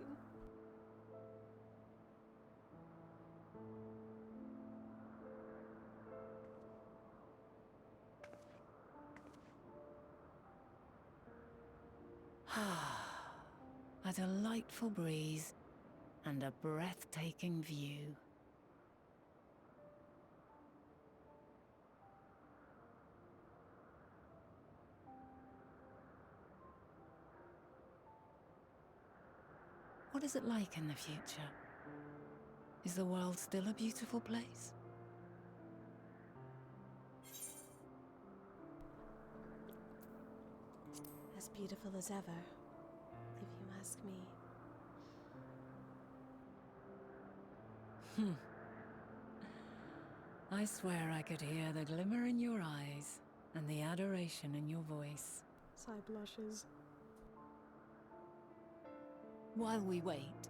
A delightful breeze and a breathtaking view. What is it like in the future? Is the world still a beautiful place? As beautiful as ever, if you ask me. I swear I could hear the glimmer in your eyes and the adoration in your voice. Sigh blushes. While we wait,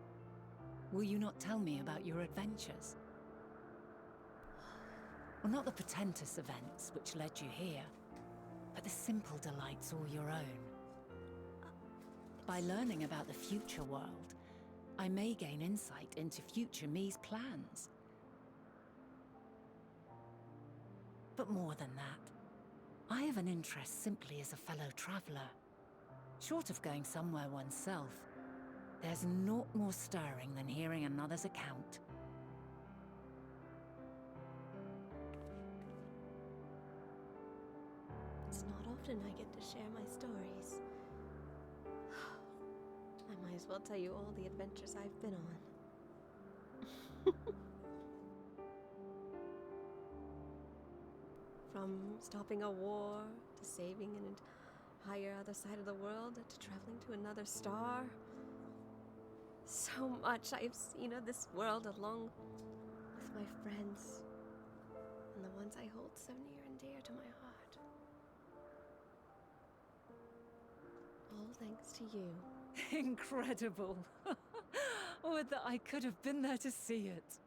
will you not tell me about your adventures? Well, not the portentous events which led you here, but the simple delights all your own. By learning about the future world, I may gain insight into future me's plans. But more than that, I have an interest simply as a fellow traveller. Short of going somewhere oneself, there's naught more stirring than hearing another's account. It's not often I get to share my stories. I might as well tell you all the adventures I've been on. From stopping a war, to saving an entire other side of the world, to traveling to another star. So much I've seen of this world along with my friends, and the ones I hold so near and dear to my heart. All thanks to you. Incredible! Would that I could have been there to see it.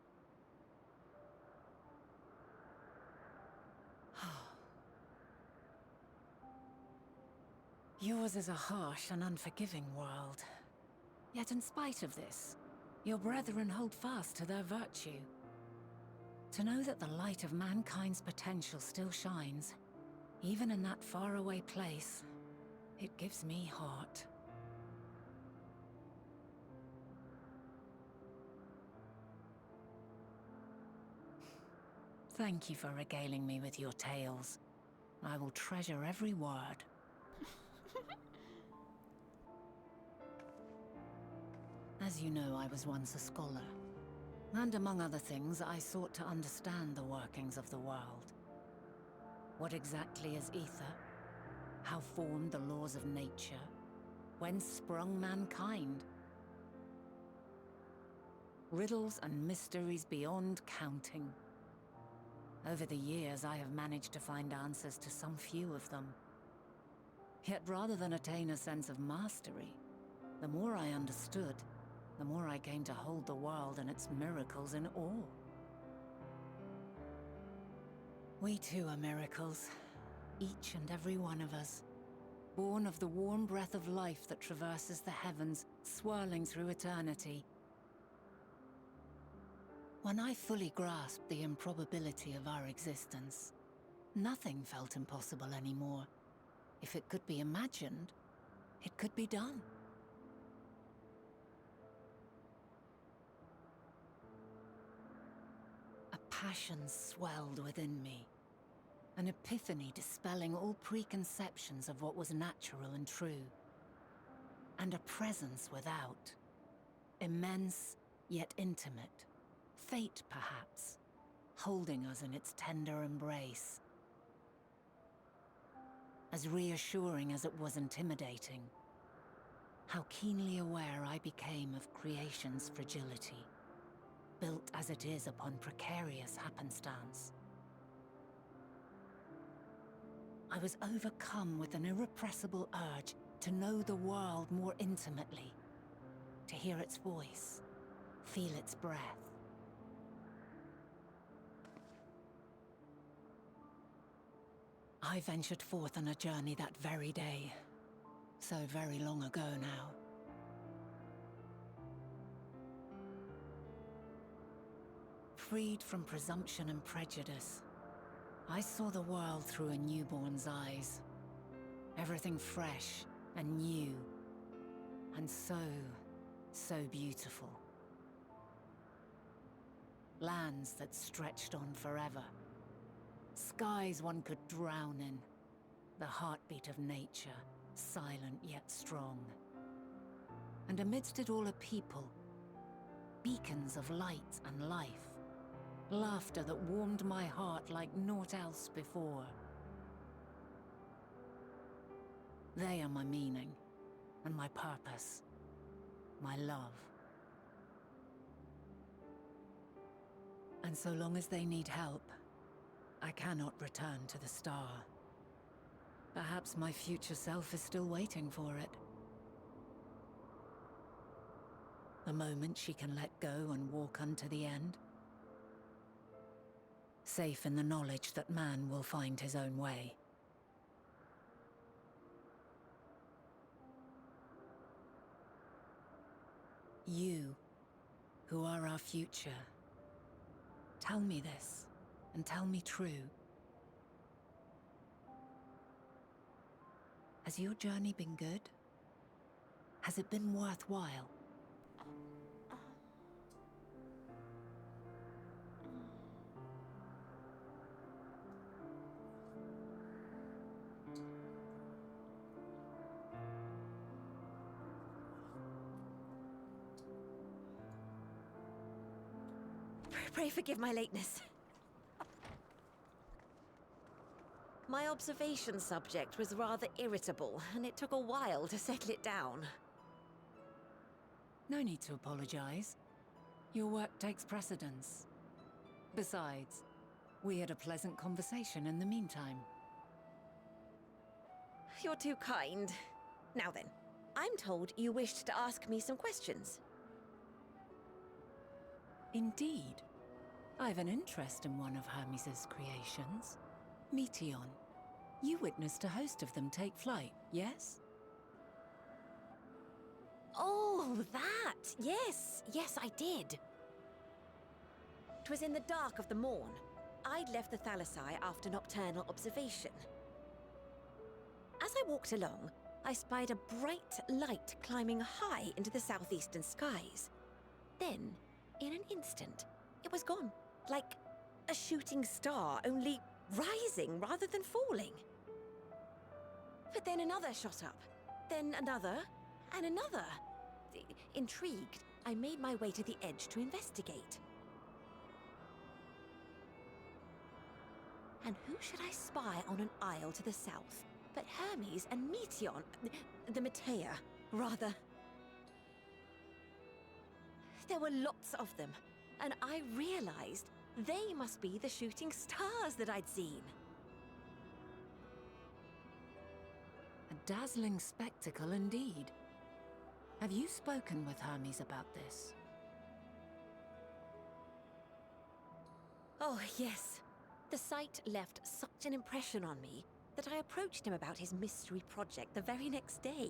Yours is a harsh and unforgiving world. Yet in spite of this, your brethren hold fast to their virtue. To know that the light of mankind's potential still shines, even in that faraway place, it gives me heart. Thank you for regaling me with your tales. I will treasure every word. As you know, I was once a scholar. And among other things, I sought to understand the workings of the world. What exactly is ether? How formed the laws of nature? Whence sprung mankind? Riddles and mysteries beyond counting. Over the years, I have managed to find answers to some few of them. Yet rather than attain a sense of mastery, the more I understood, the more I came to hold the world and its miracles in awe. We too are miracles, each and every one of us, born of the warm breath of life that traverses the heavens, swirling through eternity. When I fully grasped the improbability of our existence, nothing felt impossible anymore. If it could be imagined, it could be done. A passion swelled within me, an epiphany dispelling all preconceptions of what was natural and true, and a presence without, immense yet intimate, fate perhaps, holding us in its tender embrace. As reassuring as it was intimidating, how keenly aware I became of creation's fragility, built as it is upon precarious happenstance. I was overcome with an irrepressible urge to know the world more intimately, to hear its voice, feel its breath. I ventured forth on a journey that very day, So very long ago now. Freed from presumption and prejudice, I saw the world through a newborn's eyes. Everything fresh and new, and so beautiful. Lands that stretched on forever. Skies one could drown in. The heartbeat of nature, silent yet strong. And amidst it all a people, beacons of light and life. Laughter that warmed my heart like naught else before. They are my meaning, and my purpose, my love. And so long as they need help, I cannot return to the star. Perhaps my future self is still waiting for it. The moment she can let go and walk unto the end. Safe in the knowledge that man will find his own way. You, who are our future, tell me this, and tell me true. Has your journey been good? Has it been worthwhile? Pray forgive my lateness. My observation subject was rather irritable, and it took a while to settle it down. No need to apologize. Your work takes precedence. Besides, we had a pleasant conversation in the meantime. You're too kind. Now then, I'm told you wished to ask me some questions. Indeed. I've an interest in one of Hermes' creations. Meteon. You witnessed a host of them take flight, yes? Oh, that! Yes, I did. It was in the dark of the morn. I'd left the Thalassai after nocturnal observation. As I walked along, I spied a bright light climbing high into the southeastern skies. Then, in an instant, it was gone. Like a shooting star, only rising rather than falling. But then another shot up, then another, and another. Intrigued, I made my way to the edge to investigate. And who should I spy on an isle to the south but Hermes and Meteon, the Metea, rather. There were lots of them, and I realized they must be the shooting stars that I'd seen. A dazzling spectacle indeed. Have you spoken with Hermes about this? Oh, yes. The sight left such an impression on me that I approached him about his mystery project the very next day.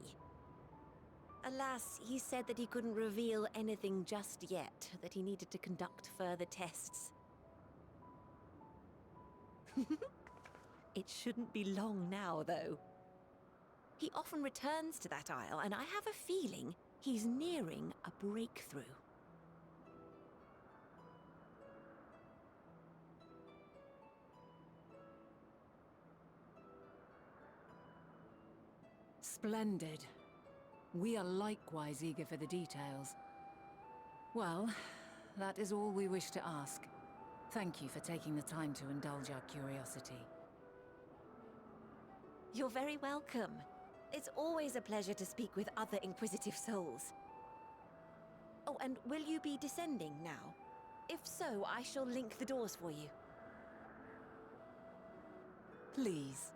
Alas, he said that he couldn't reveal anything just yet, that he needed to conduct further tests. It shouldn't be long now, though. He often returns to that isle, and I have a feeling he's nearing a breakthrough. Splendid. We are likewise eager for the details. Well, that is all we wish to ask. Thank you for taking the time to indulge our curiosity. You're very welcome. It's always a pleasure to speak with other inquisitive souls. Oh, and will you be descending now? If so, I shall link the doors for you. Please.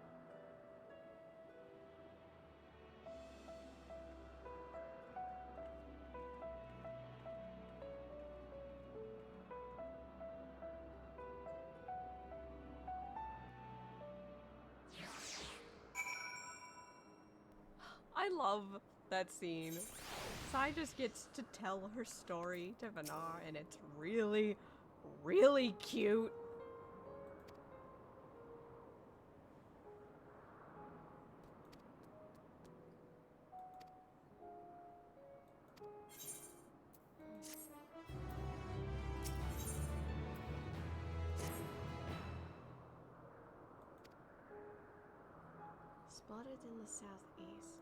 I love that scene. Sai just gets to tell her story to Vanar, and it's really, really cute. Spotted in the southeast.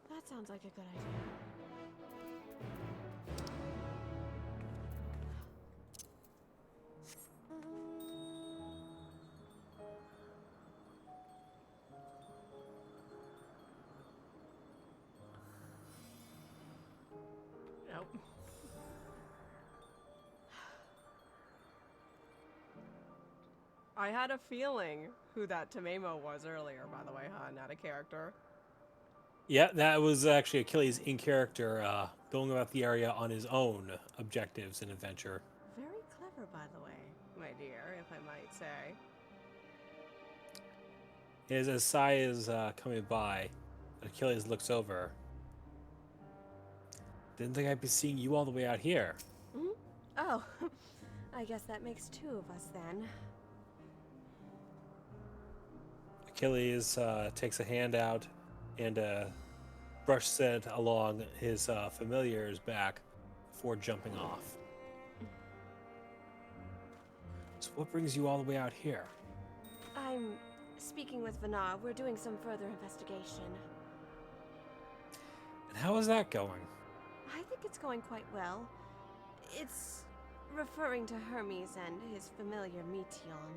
That sounds like a good idea. Nope. I had a feeling who that Tamemo was earlier, by the way, huh? Not a character. Yeah, that was actually Achilles in character, going about the area on his own objectives and adventure. Very clever, by the way, my dear, if I might say. As Sai is coming by, Achilles looks over. Didn't think I'd be seeing you all the way out here. Mm-hmm. Oh, I guess that makes two of us then. Achilles takes a hand out and brushes it along his familiar's back before jumping off. So what brings you all the way out here? I'm speaking with Vanar. We're doing some further investigation. And how is that going? I think it's going quite well. It's referring to Hermes and his familiar Meteon.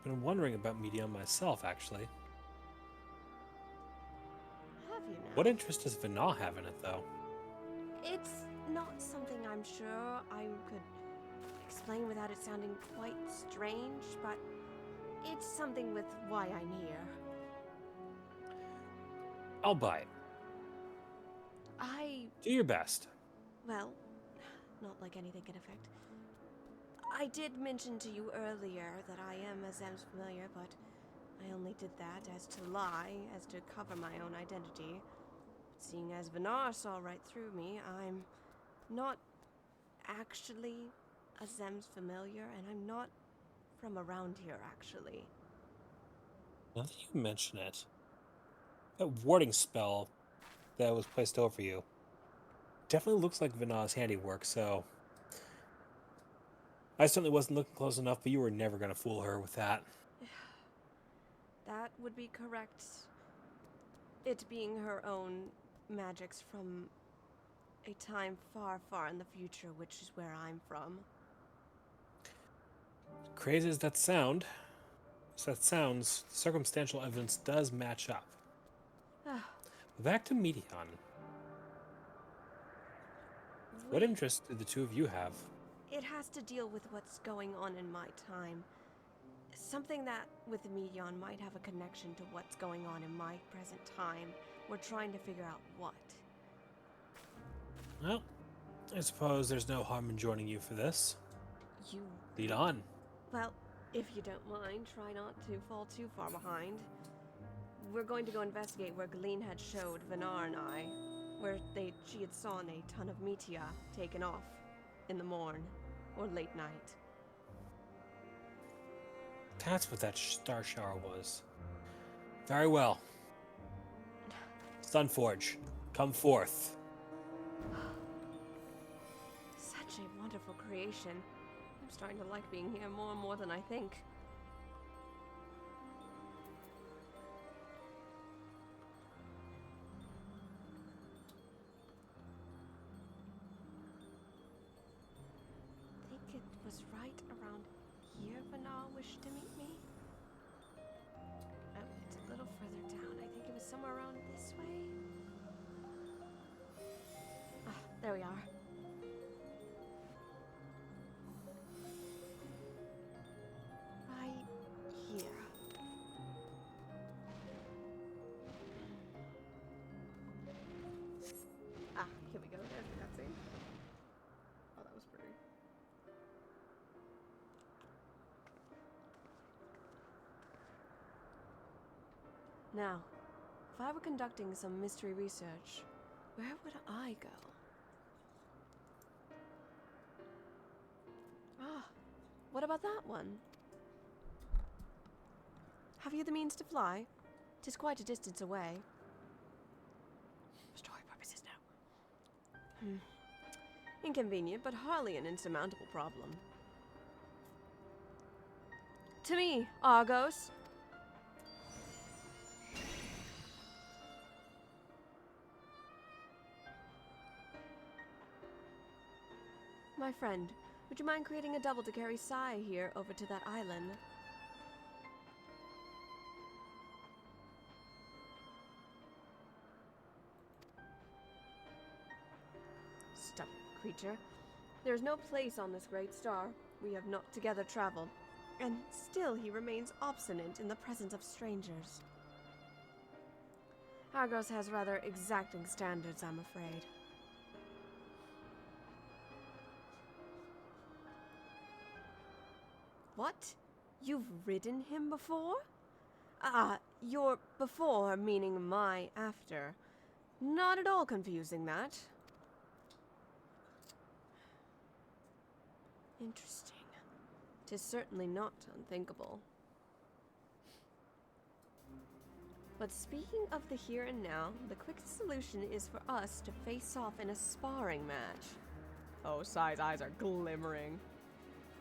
Been wondering about Medium myself, actually. Have you now? What interest does Vanar have in it, though? It's not something I'm sure I could explain without it sounding quite strange, but it's something with why I'm here. I'll buy it. Do your best. Well, not like anything can affect. I did mention to you earlier that I am a Zem's familiar, but I only did that as to lie, as to cover my own identity. Seeing as Vanar saw right through me, I'm not actually a Zem's familiar, and I'm not from around here, actually. Now that you mention it, that warding spell that was placed over you definitely looks like Vanar's handiwork, so I certainly wasn't looking close enough, but you were never going to fool her with that. That would be correct. It being her own magics from a time far, far in the future, which is where I'm from. Crazy as that sounds, circumstantial evidence does match up. Back to Meteon. What interest do the two of you have? It has to deal with what's going on in my time. Something that, with the Meteon, might have a connection to what's going on in my present time. We're trying to figure out what. Well, I suppose there's no harm in joining you for this. You... Lead on. Well, if you don't mind, try not to fall too far behind. We're going to go investigate where Galeen had showed Vanar and I, where she had saw a ton of Meteor taken off in the morn, or late night. That's what that star shower was. Very well. Sunforge, come forth. Such a wonderful creation. I'm starting to like being here more and more than I think. I think it was right around here Vanar wished to meet me. Oh, it's a little further down. I think it was somewhere around this way. Ah, there we are. Right here. Ah, here we go. There's the cutscene. Oh, that was pretty. Now, if I were conducting some mystery research, where would I go? Ah, what about that one? Have you the means to fly? 'Tis quite a distance away. For story purposes now. Inconvenient, but hardly an insurmountable problem. To me, Argos. My friend, would you mind creating a double to carry Sai here over to that island? Stubborn creature. There is no place on this great star. We have not together traveled, and still he remains obstinate in the presence of strangers. Argos has rather exacting standards, I'm afraid. What? You've ridden him before? Your before meaning my after. Not at all confusing, that. Interesting. 'Tis certainly not unthinkable. But speaking of the here and now, the quickest solution is for us to face off in a sparring match. Oh, Sai's eyes are glimmering.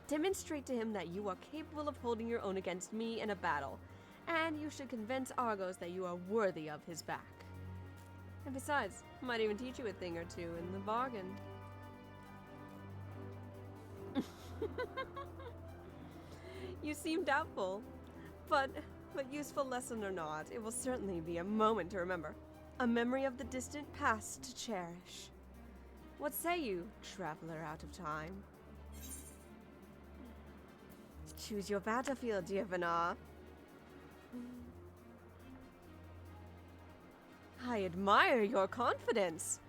Demonstrate to him that you are capable of holding your own against me in a battle, and you should convince Argos that you are worthy of his back. And besides, I might even teach you a thing or two in the bargain. You seem doubtful, but useful lesson or not, it will certainly be a moment to remember. A memory of the distant past to cherish. What say you, traveler out of time? Choose your battlefield, dear Vanar. I admire your confidence.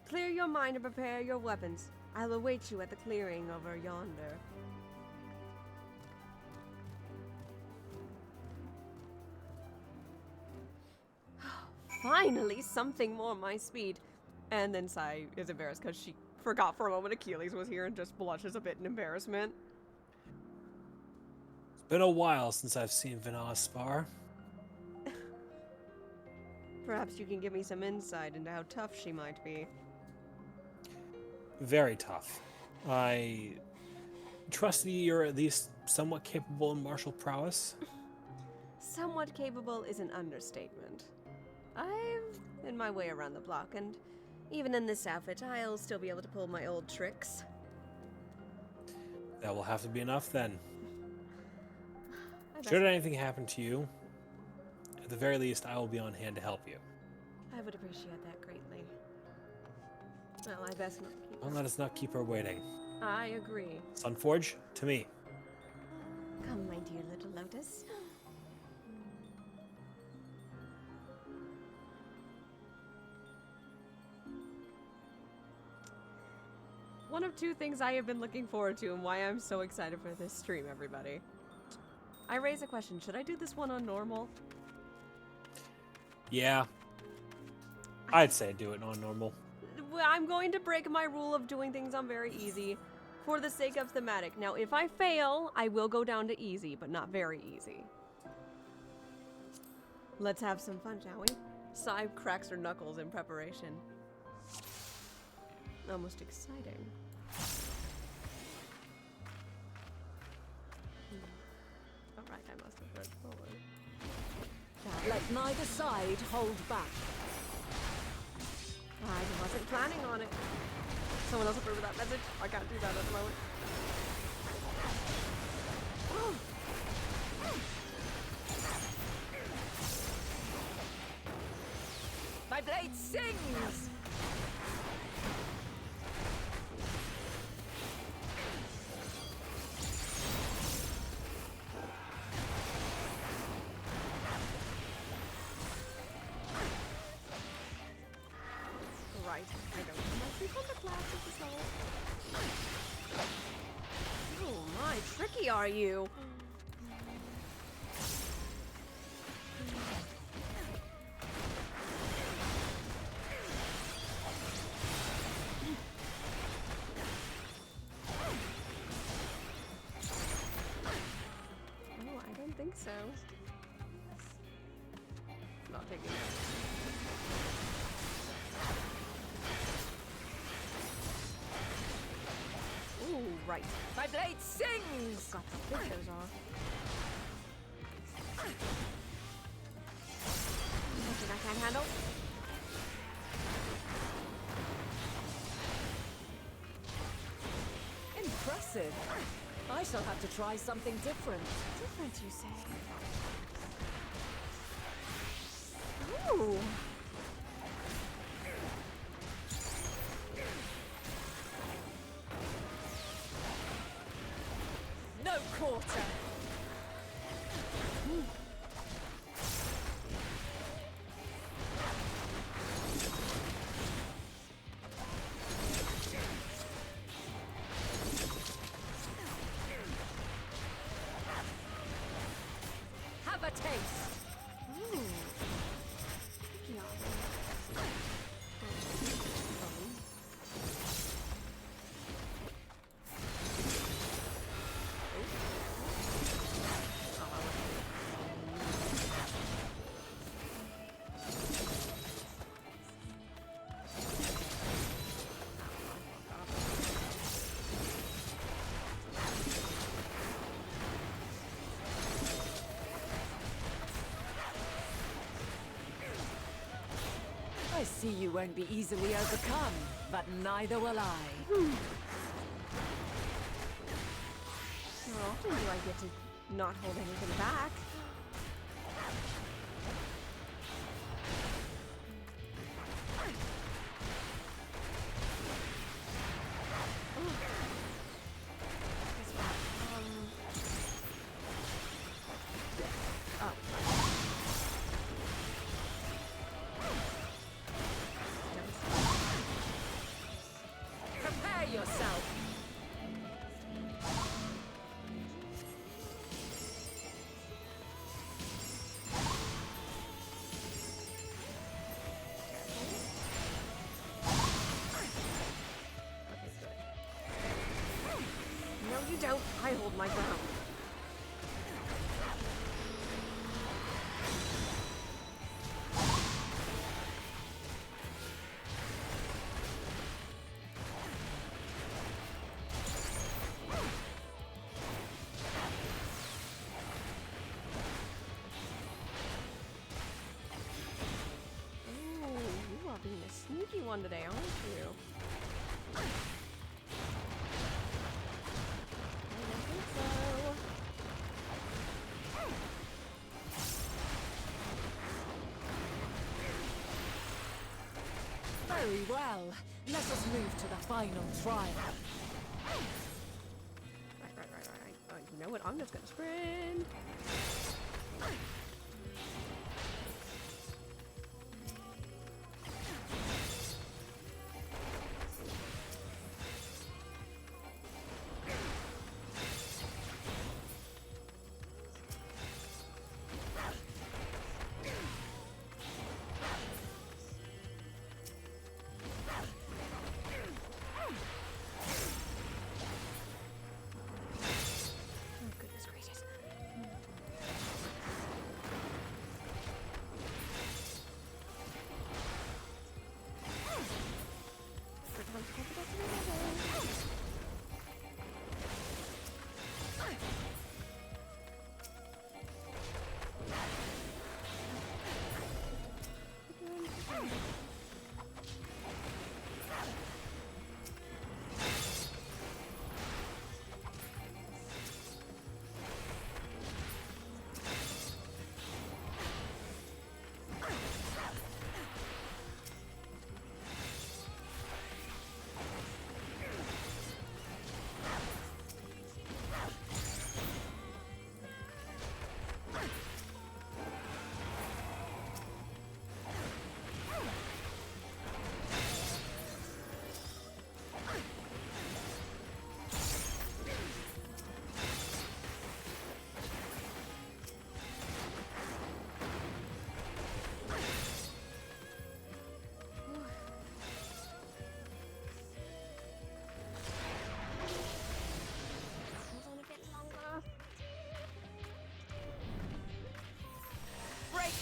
Clear your mind and prepare your weapons. I'll await you at the clearing over yonder. Finally, something more my speed. And then Sai is embarrassed because she forgot for a moment Achilles was here and just blushes a bit in embarrassment. It's been a while since I've seen Vanar spar. Perhaps you can give me some insight into how tough she might be. Very tough. I trust that you're at least somewhat capable in martial prowess. Somewhat capable is an understatement. I've been my way around the block, and even in this outfit, I'll still be able to pull my old tricks. That will have to be enough then. Should anything happen to you, at the very least, I will be on hand to help you. I would appreciate that greatly. Well, I best not keep Don't let us not keep her waiting. I agree. Sunforge, to me. Come, my dear little lotus. One of two things I have been looking forward to and why I'm so excited for this stream, everybody. I raise a question. Should I do this one on normal? Yeah. I'd say do it on normal. Well, I'm going to break my rule of doing things on very easy for the sake of thematic. Now, if I fail, I will go down to easy, but not very easy. Let's have some fun, shall we? Sai cracks her knuckles in preparation. Almost exciting. Alright, I must have read forward. Let neither side hold back. I wasn't planning on it. Someone else approve of that message? I can't do that at the moment. My blade sings! Right, I don't know my free contact glasses is all. Oh my, tricky are you? taking it. Ooh, right. My blade sings! Got to pick those off. Nothing I can't handle. Impressive. I shall have to try something different. Different, you say? Ooh. No quarter. Have a taste. Ooh. Yeah. I see you won't be easily overcome, but neither will I. How often do I get to not hold anything back? Prepare yourself. No, you don't. I hold my ground. Ooh, you are being a sneaky one today, aren't you? I don't think so. Very well. Let us move to the final trial. Right. You know what? I'm just gonna sprint. Oh, goodness gracious.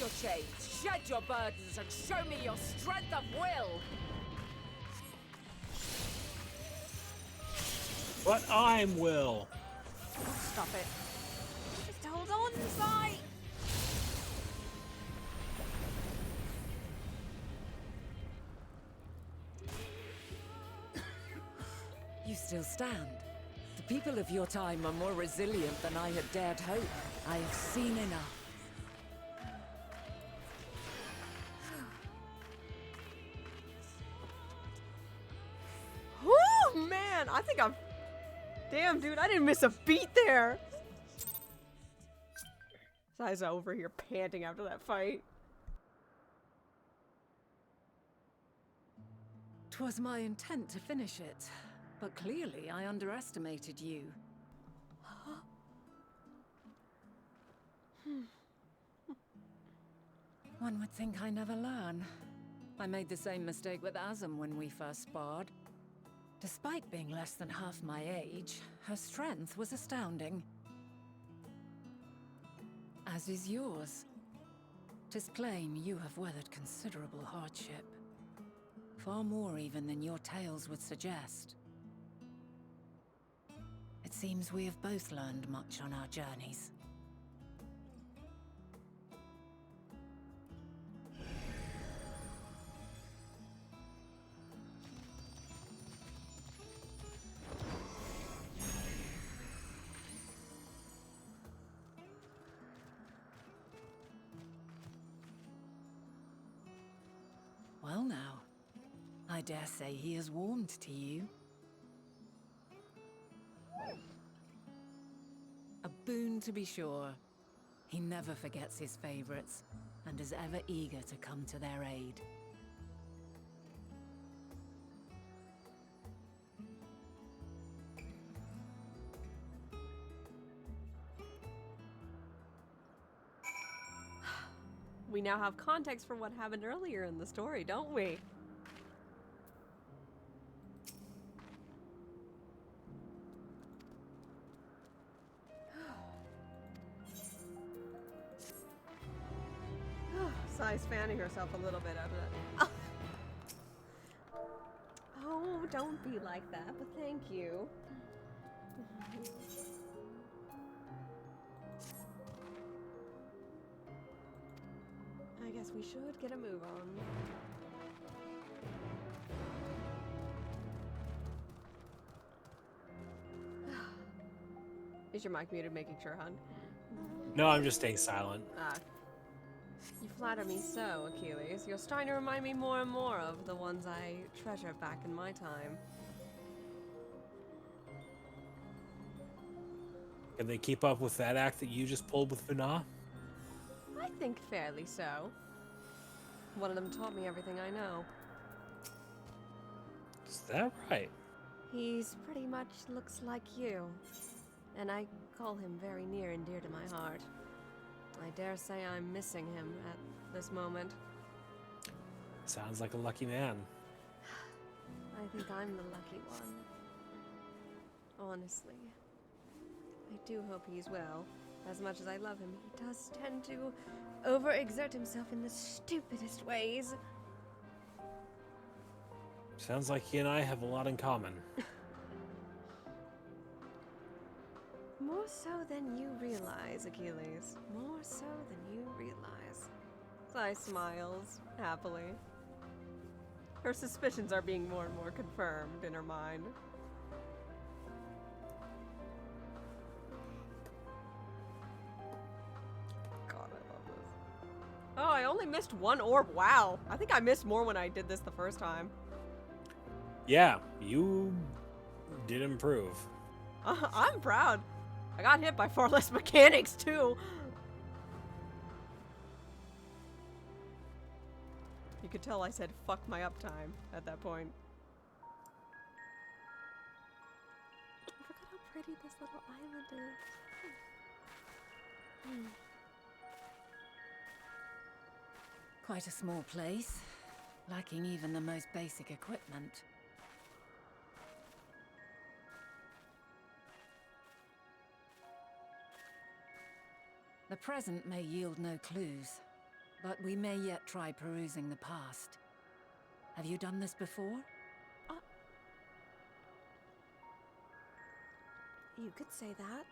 your chains, shed your burdens, and show me your strength of will! But I'm Will. Stop it. Just hold on, Sai. You still stand. The people of your time are more resilient than I had dared hope. I have seen enough. Oh man, I think I'm. Damn, dude, I didn't miss a beat there. Sai's over here panting after that fight. 'Twas my intent to finish it, but clearly I underestimated you. One would think I never learn. I made the same mistake with Azem when we first sparred. Despite being less than half my age, her strength was astounding. As is yours. 'Tis plain you have weathered considerable hardship. Far more even than your tales would suggest. It seems we have both learned much on our journeys. Well now, I dare say he has warmed to you. A boon to be sure. He never forgets his favorites, and is ever eager to come to their aid. We now have context for what happened earlier in the story, don't we? Sai's fanning herself a little bit after that. Oh, don't be like that, but thank you. I guess we should get a move on. Is your mic muted, making sure, hon? No, I'm just staying silent. You flatter me so, Achilles. You're starting to remind me more and more of the ones I treasured back in my time. Can they keep up with that act that you just pulled with Vana? I think fairly so. One of them taught me everything I know. Is that right? He's pretty much looks like you. And I call him very near and dear to my heart. I dare say I'm missing him at this moment. Sounds like a lucky man. I think I'm the lucky one. Honestly. I do hope he's well. As much as I love him, he does tend to overexert himself in the stupidest ways. Sounds like he and I have a lot in common. More so than you realize, Achilles. More so than you realize. Sai smiles, happily. Her suspicions are being more and more confirmed in her mind. God, I love this. Oh, I only missed one orb. Wow. I think I missed more when I did this the first time. Yeah, you did improve. I'm proud. I got hit by far less mechanics, too. You could tell I said fuck my uptime at that point. I forgot how pretty this little island is. Quite a small place, lacking even the most basic equipment. The present may yield no clues, But we may yet try perusing the past. Have you done this before? You could say that.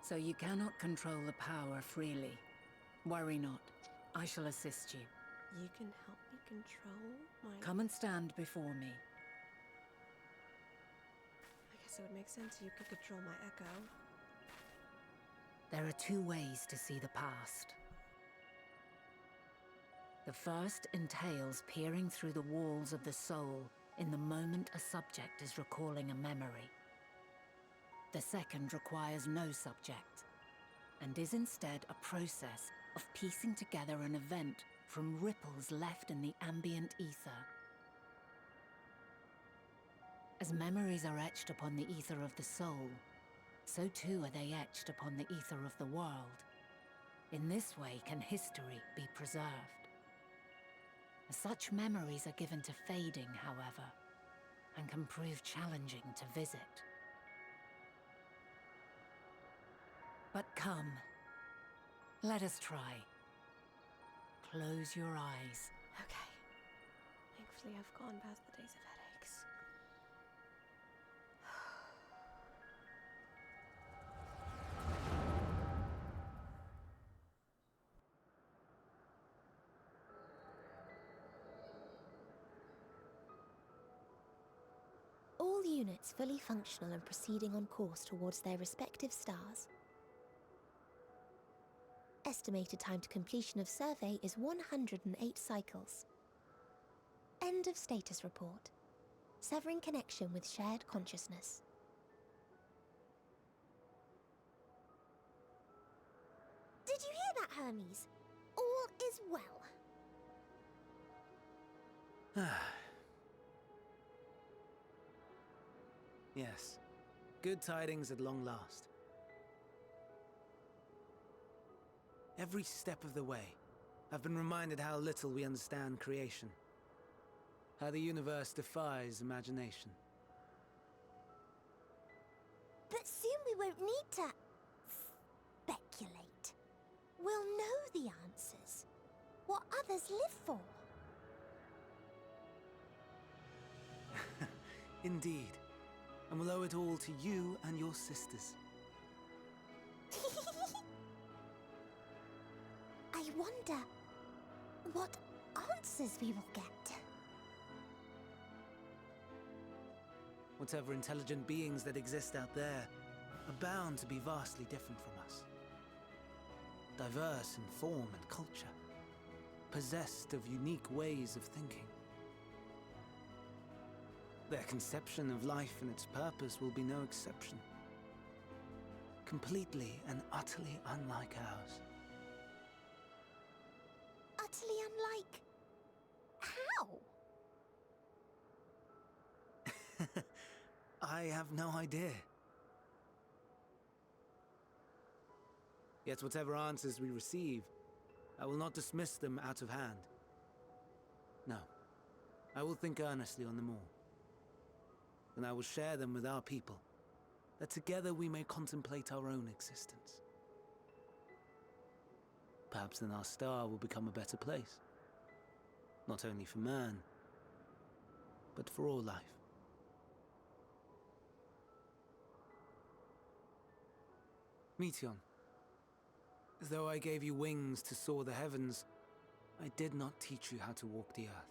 So you cannot control the power freely. Worry not. I shall assist you. You can help me control my... Come and stand before me. I guess it would make sense you could control my echo. There are two ways to see the past. The first entails peering through the walls of the soul in the moment a subject is recalling a memory. The second requires no subject, and is instead a process of piecing together an event from ripples left in the ambient ether. As memories are etched upon the ether of the soul, so too are they etched upon the ether of the world. In this way can history be preserved. Such memories are given to fading, however, and can prove challenging to visit. But come, let us try. Close your eyes. Okay. Thankfully, I've gone past the days of headaches. All units fully functional and proceeding on course towards their respective stars. Estimated time to completion of survey is 108 cycles. End of status report. Severing connection with shared consciousness. Did you hear that, Hermes? All is well. Yes. Good tidings at long last. Every step of the way, I've been reminded how little we understand creation. How the universe defies imagination. But soon we won't need to speculate. We'll know the answers. What others live for. Indeed. And we'll owe it all to you and your sisters. I wonder what answers we will get. Whatever intelligent beings that exist out there are bound to be vastly different from us. Diverse in form and culture, possessed of unique ways of thinking. Their conception of life and its purpose will be no exception. Completely and utterly unlike ours. Utterly unlike... how? I have no idea. Yet whatever answers we receive, I will not dismiss them out of hand. No, I will think earnestly on them all. And I will share them with our people, that together we may contemplate our own existence. Perhaps then our star will become a better place. Not only for man, but for all life. Meteon, though I gave you wings to soar the heavens, I did not teach you how to walk the earth.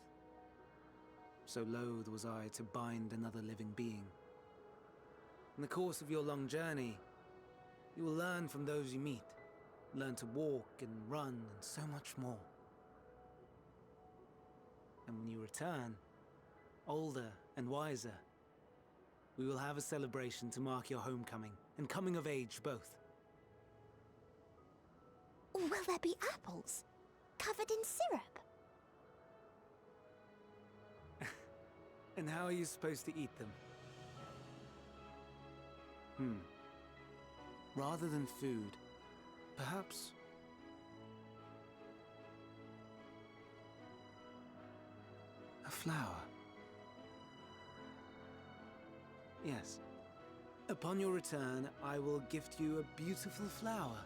So loath was I to bind another living being. In the course of your long journey, you will learn from those you meet, learn to walk and run and so much more. And when you return, older and wiser, we will have a celebration to mark your homecoming and coming of age both. Will there be apples? Covered in syrup? And how are you supposed to eat them? Rather than food, perhaps... a flower. Yes. Upon your return, I will gift you a beautiful flower.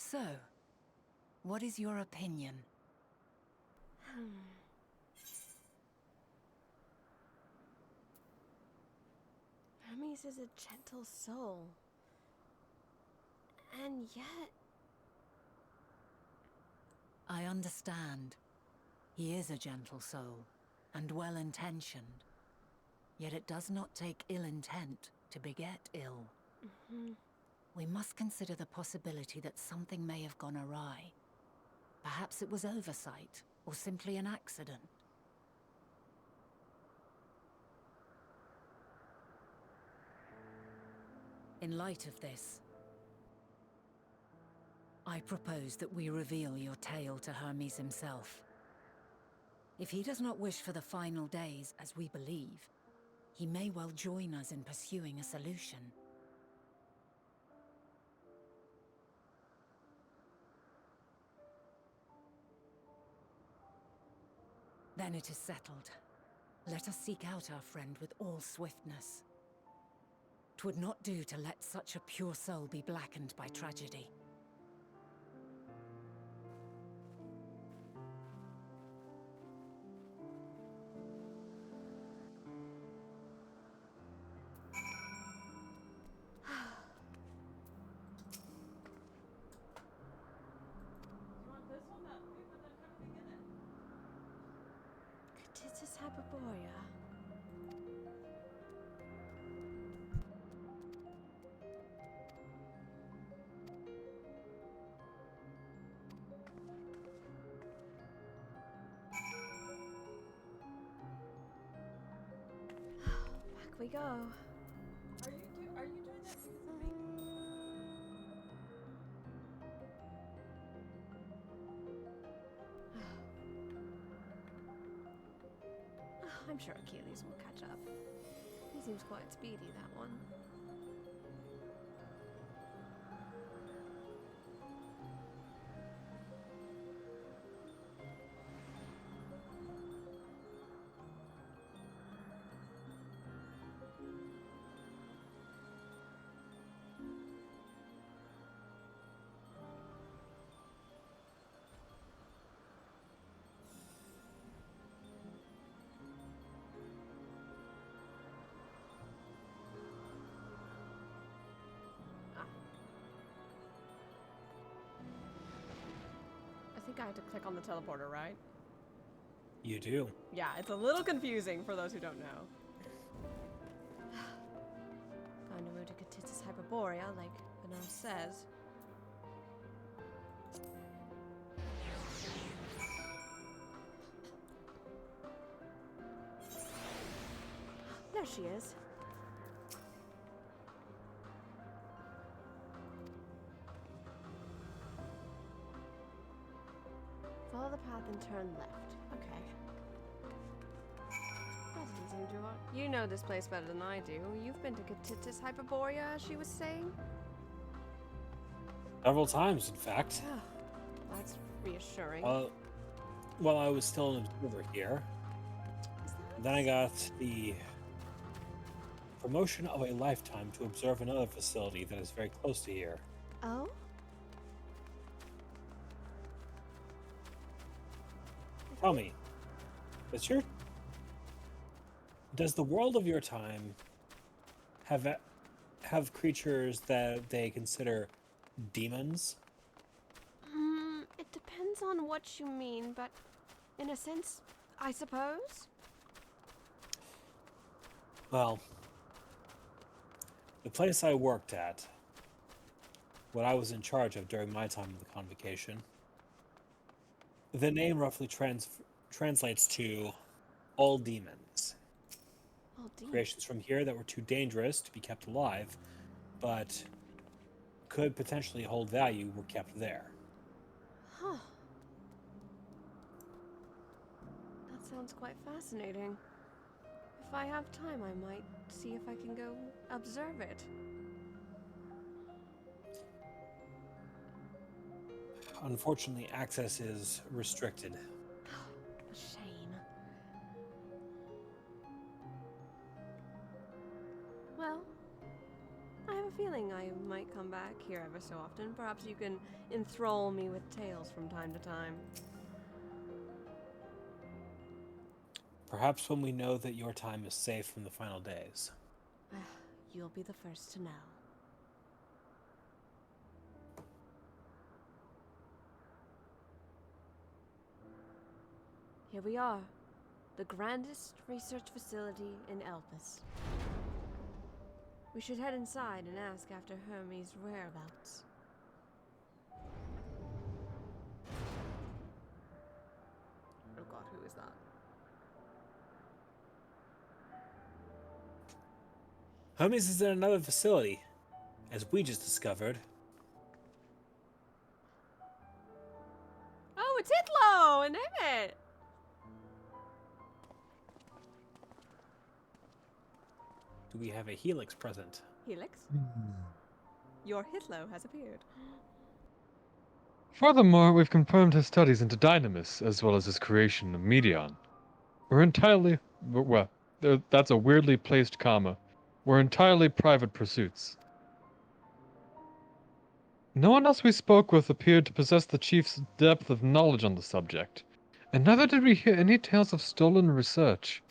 So, what is your opinion? Hermes is a gentle soul. And yet... I understand. He is a gentle soul, and well-intentioned. Yet it does not take ill intent to beget ill. We must consider the possibility that something may have gone awry. Perhaps it was oversight, or simply an accident. In light of this, I propose that we reveal your tale to Hermes himself. If he does not wish for the final days, as we believe, he may well join us in pursuing a solution. Then it is settled. Let us seek out our friend with all swiftness. 'Twould not do to let such a pure soul be blackened by tragedy. Catitis hyperborea. Back we go. Are you doing that because of me? I'm sure Achilles will catch up. He seems quite speedy, that one. I think I had to click on the teleporter, right? You do. Yeah, it's a little confusing for those who don't know. Going to move to Catitis hyperborea, like the nurse says. There she is. Follow the path and turn left. Okay. That doesn't seem too hard. You know this place better than I do. You've been to Catitis hyperborea, as she was saying? Several times, in fact. Oh, that's reassuring. While I was still an observer here, then I got the promotion of a lifetime to observe another facility that is very close to here. Oh? Tell me, does the world of your time have creatures that they consider demons? It depends on what you mean, but in a sense, I suppose. Well, the place I worked at, what I was in charge of during my time in the convocation, the name roughly translates to all demons. All demons. Creations from here that were too dangerous to be kept alive, but could potentially hold value were kept there. Huh. That sounds quite fascinating. If I have time, I might see if I can go observe it. Unfortunately, access is restricted. A shame. Well, I have a feeling I might come back here ever so often. Perhaps you can enthrall me with tales from time to time. Perhaps when we know that your time is safe from the final days. You'll be the first to know. Here we are, the grandest research facility in Elpis. We should head inside and ask after Hermes' whereabouts. Oh god, who is that? Hermes is in another facility, as we just discovered. Oh, it's Hitlo and Emmett! Do we have a Helix present? Helix? Your Hitlo has appeared. Furthermore, we've confirmed his studies into Dynamis, as well as his creation of Meteon. We're entirely... well, that's a weirdly placed comma. We're entirely private pursuits. No one else we spoke with appeared to possess the Chief's depth of knowledge on the subject, and neither did we hear any tales of stolen research.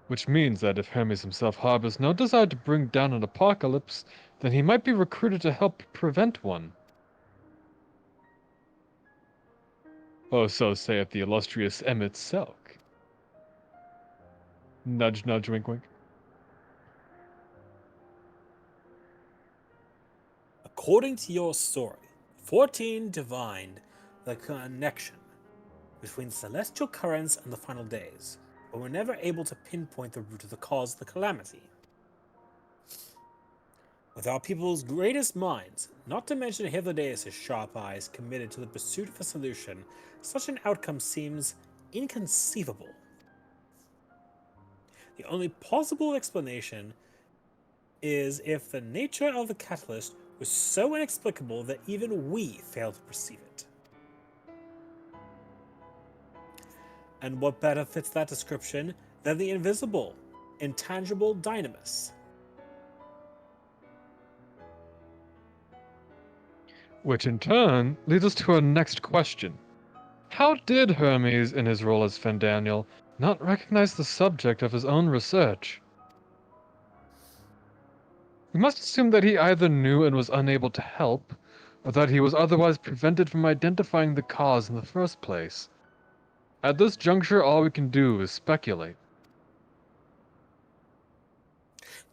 Which means that if Hermes himself harbors no desire to bring down an apocalypse, then he might be recruited to help prevent one. Oh, so saith the illustrious Emmett Selk. Nudge, nudge, wink, wink. According to your story, 14 divined the connection between celestial currents and the final days, but were never able to pinpoint the root of the cause of the calamity. With our people's greatest minds, not to mention Hythlodaeus' sharp eyes committed to the pursuit of a solution, such an outcome seems inconceivable. The only possible explanation is if the nature of the catalyst was so inexplicable that even we fail to perceive it. And what better fits that description than the invisible, intangible Dynamis? Which in turn leads us to our next question. How did Hermes, in his role as Fandaniel, not recognize the subject of his own research? We must assume that he either knew and was unable to help, or that he was otherwise prevented from identifying the cause in the first place. At this juncture, all we can do is speculate.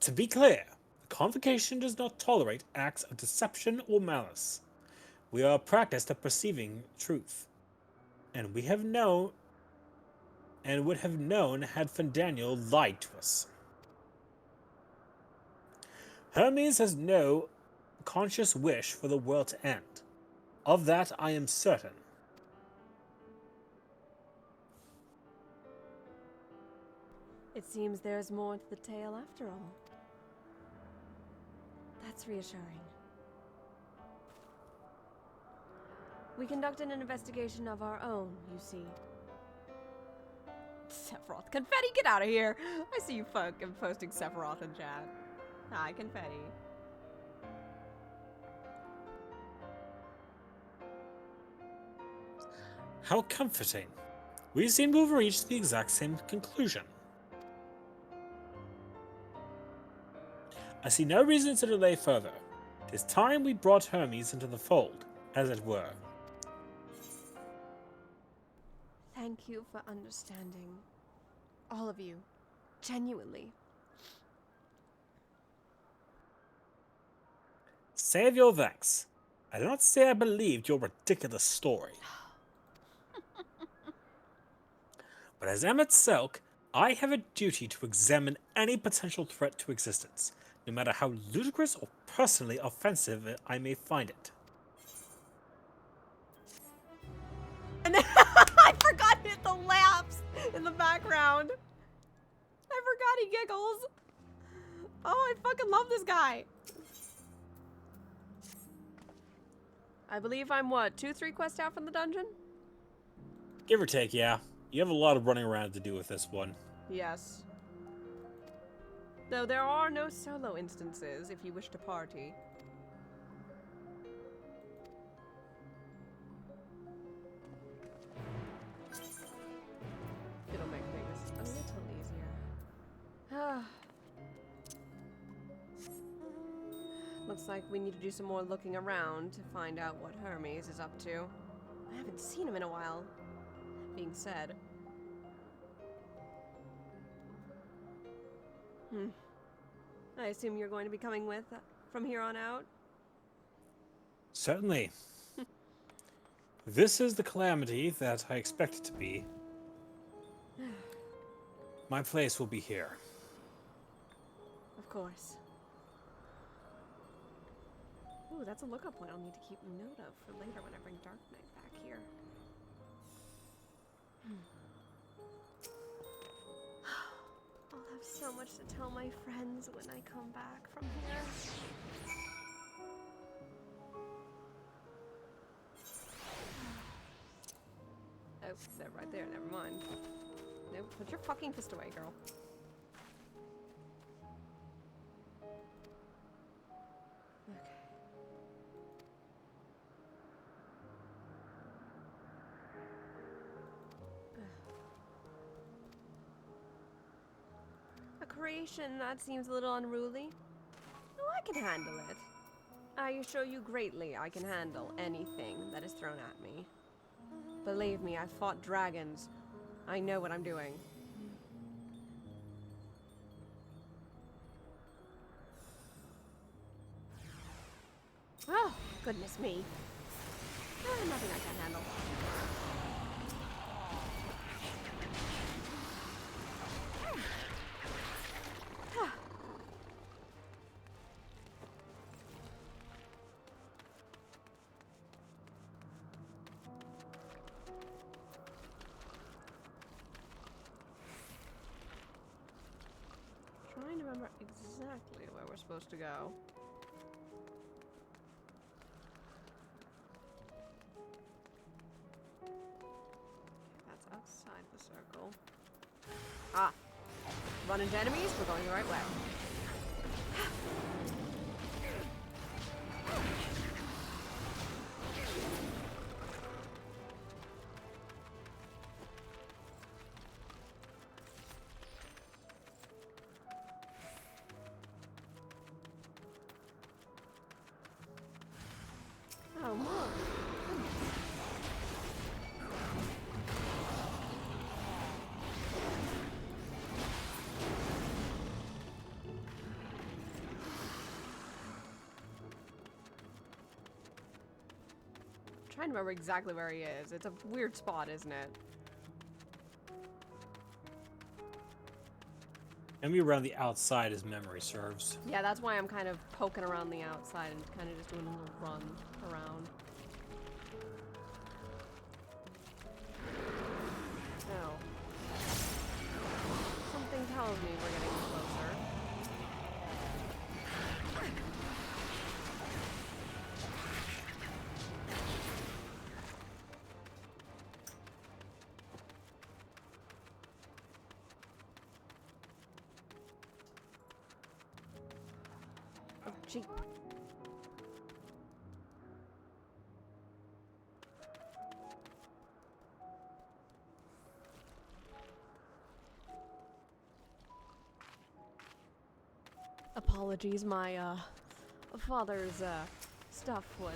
To be clear, the Convocation does not tolerate acts of deception or malice. We are practiced at perceiving truth, and we have known and would have known had Fandaniel lied to us. Hermes has no conscious wish for the world to end. Of that I am certain. It seems there's more to the tale after all. That's reassuring. We conducted an investigation of our own, you see. Sephiroth. Confetti, get out of here! I see you fucking posting Sephiroth in chat. Hi, Confetti. How comforting. We seem to have reached the exact same conclusion. I see no reason to delay further. It is time we brought Hermes into the fold, as it were. Thank you for understanding. All of you. Genuinely. Save your thanks. I do not say I believed your ridiculous story. But as Emmett Selk, I have a duty to examine any potential threat to existence, no matter how ludicrous or personally offensive I may find it. And then I forgot the laughs in the background. I forgot he giggles. Oh, I fucking love this guy. I believe I'm what, 2-3 quests out from the dungeon? Give or take, yeah. You have a lot of running around to do with this one. Yes. Though there are no solo instances if you wish to party. It'll make things a little easier. Looks like we need to do some more looking around to find out what Hermes is up to. I haven't seen him in a while. Being said. I assume you're going to be coming with from here on out? Certainly. This is the calamity that I expect it to be. My place will be here. Of course. Ooh, that's a lookup point I'll need to keep note of for later when I bring Dark Knight back here. I'll have so much to tell my friends when I come back from here. Oh, they're right there, never mind. Nope, put your fucking fist away, girl. Okay. A creation that seems a little unruly. Oh, I can handle it. I assure you greatly I can handle anything that is thrown at me. Believe me, I've fought dragons. I know what I'm doing. Oh, goodness me. Nothing I can't handle. Trying to remember exactly where we're supposed to go. That's outside the circle. Ah! Run into enemies, we're going the right way. Oh, look. Trying to remember exactly where he is. It's a weird spot, isn't it? And be around the outside as memory serves. Yeah, that's why I'm kind of poking around the outside and kind of just doing a little run around. Oh. Something tells me we're getting closer. Oh, gee. Apologies, my father's stuff was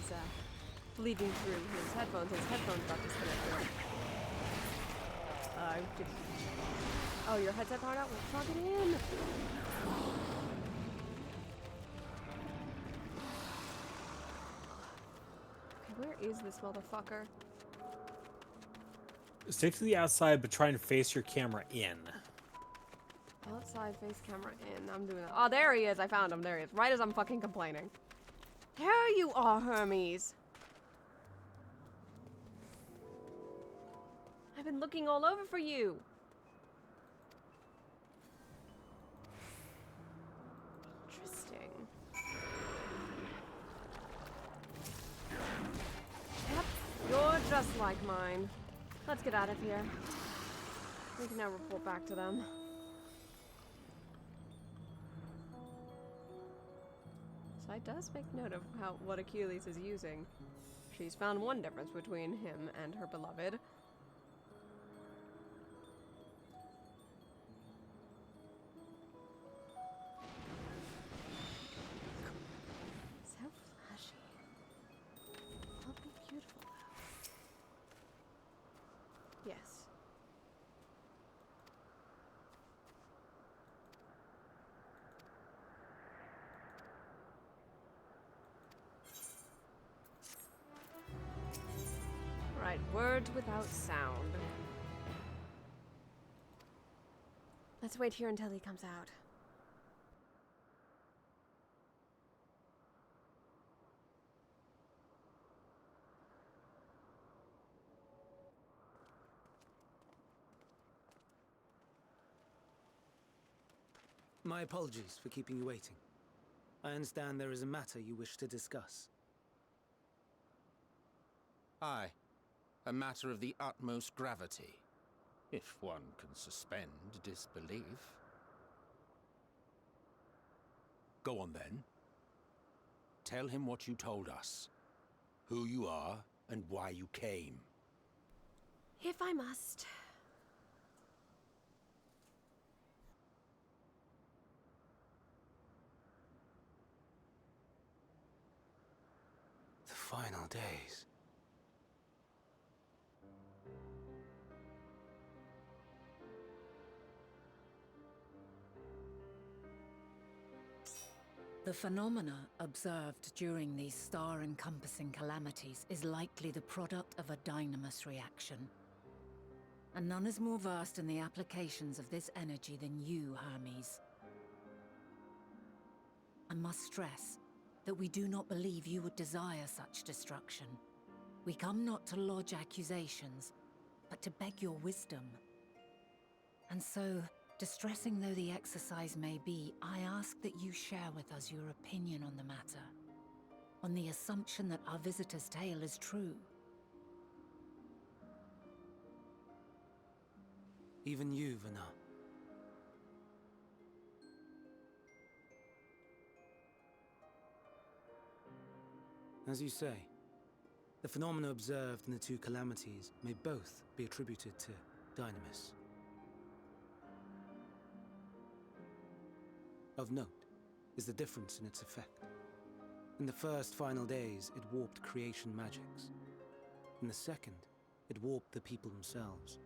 bleeding through his headphones. His headphones got disconnected. Oh, your headset powered out? Well, plug it in. Okay, where is this motherfucker? Stick to the outside, but try and face your camera in. Outside face camera in. I'm doing that. Oh, there he is. I found him. There he is. Right as I'm fucking complaining. There you are, Hermes. I've been looking all over for you. Interesting. Yep, you're just like mine. Let's get out of here. We can now report back to them. Side does make note of what Achilles is using. She's found one difference between him and her beloved. So flashy. They'll be beautiful though. Yes. Right, words without sound. Let's wait here until he comes out. My apologies for keeping you waiting. I understand there is a matter you wish to discuss. Aye. A matter of the utmost gravity, if one can suspend disbelief. Go on then. Tell him what you told us. Who you are, and why you came. If I must. The final days. The phenomena observed during these star-encompassing calamities is likely the product of a dynamis reaction. And none is more versed in the applications of this energy than you, Hermes. I must stress that we do not believe you would desire such destruction. We come not to lodge accusations, but to beg your wisdom. And so, distressing though the exercise may be, I ask that you share with us your opinion on the matter, on the assumption that our visitor's tale is true. Even you, Vana. As you say, the phenomena observed in the two calamities may both be attributed to dynamis. Of note is the difference in its effect. In the first final days, it warped creation magics. In the second, it warped the people themselves.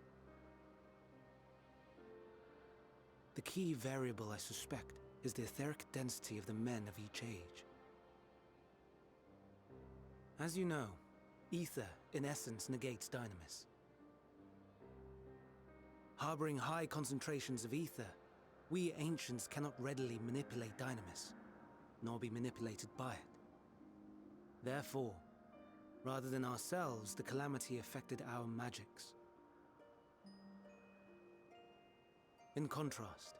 The key variable, I suspect, is the etheric density of the men of each age. As you know, ether, in essence, negates dynamis. Harboring high concentrations of ether, we ancients cannot readily manipulate dynamis, nor be manipulated by it. Therefore, rather than ourselves, the calamity affected our magics. In contrast,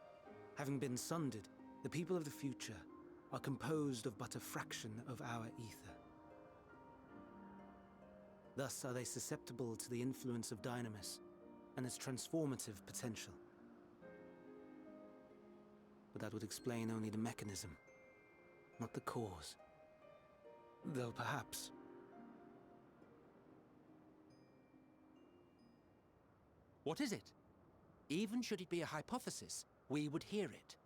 having been sundered, the people of the future are composed of but a fraction of our ether. Thus are they susceptible to the influence of dynamis and its transformative potential. But that would explain only the mechanism, not the cause. Though perhaps... What is it? Even should it be a hypothesis, we would hear it.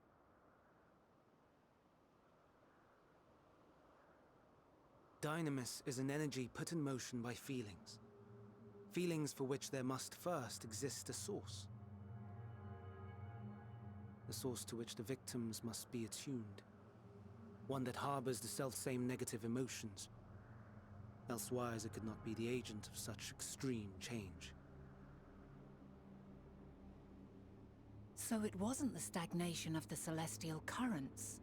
Dynamis is an energy put in motion by feelings. Feelings for which there must first exist a source. A source to which the victims must be attuned. One that harbors the selfsame negative emotions. Elsewise it could not be the agent of such extreme change. So it wasn't the stagnation of the celestial currents.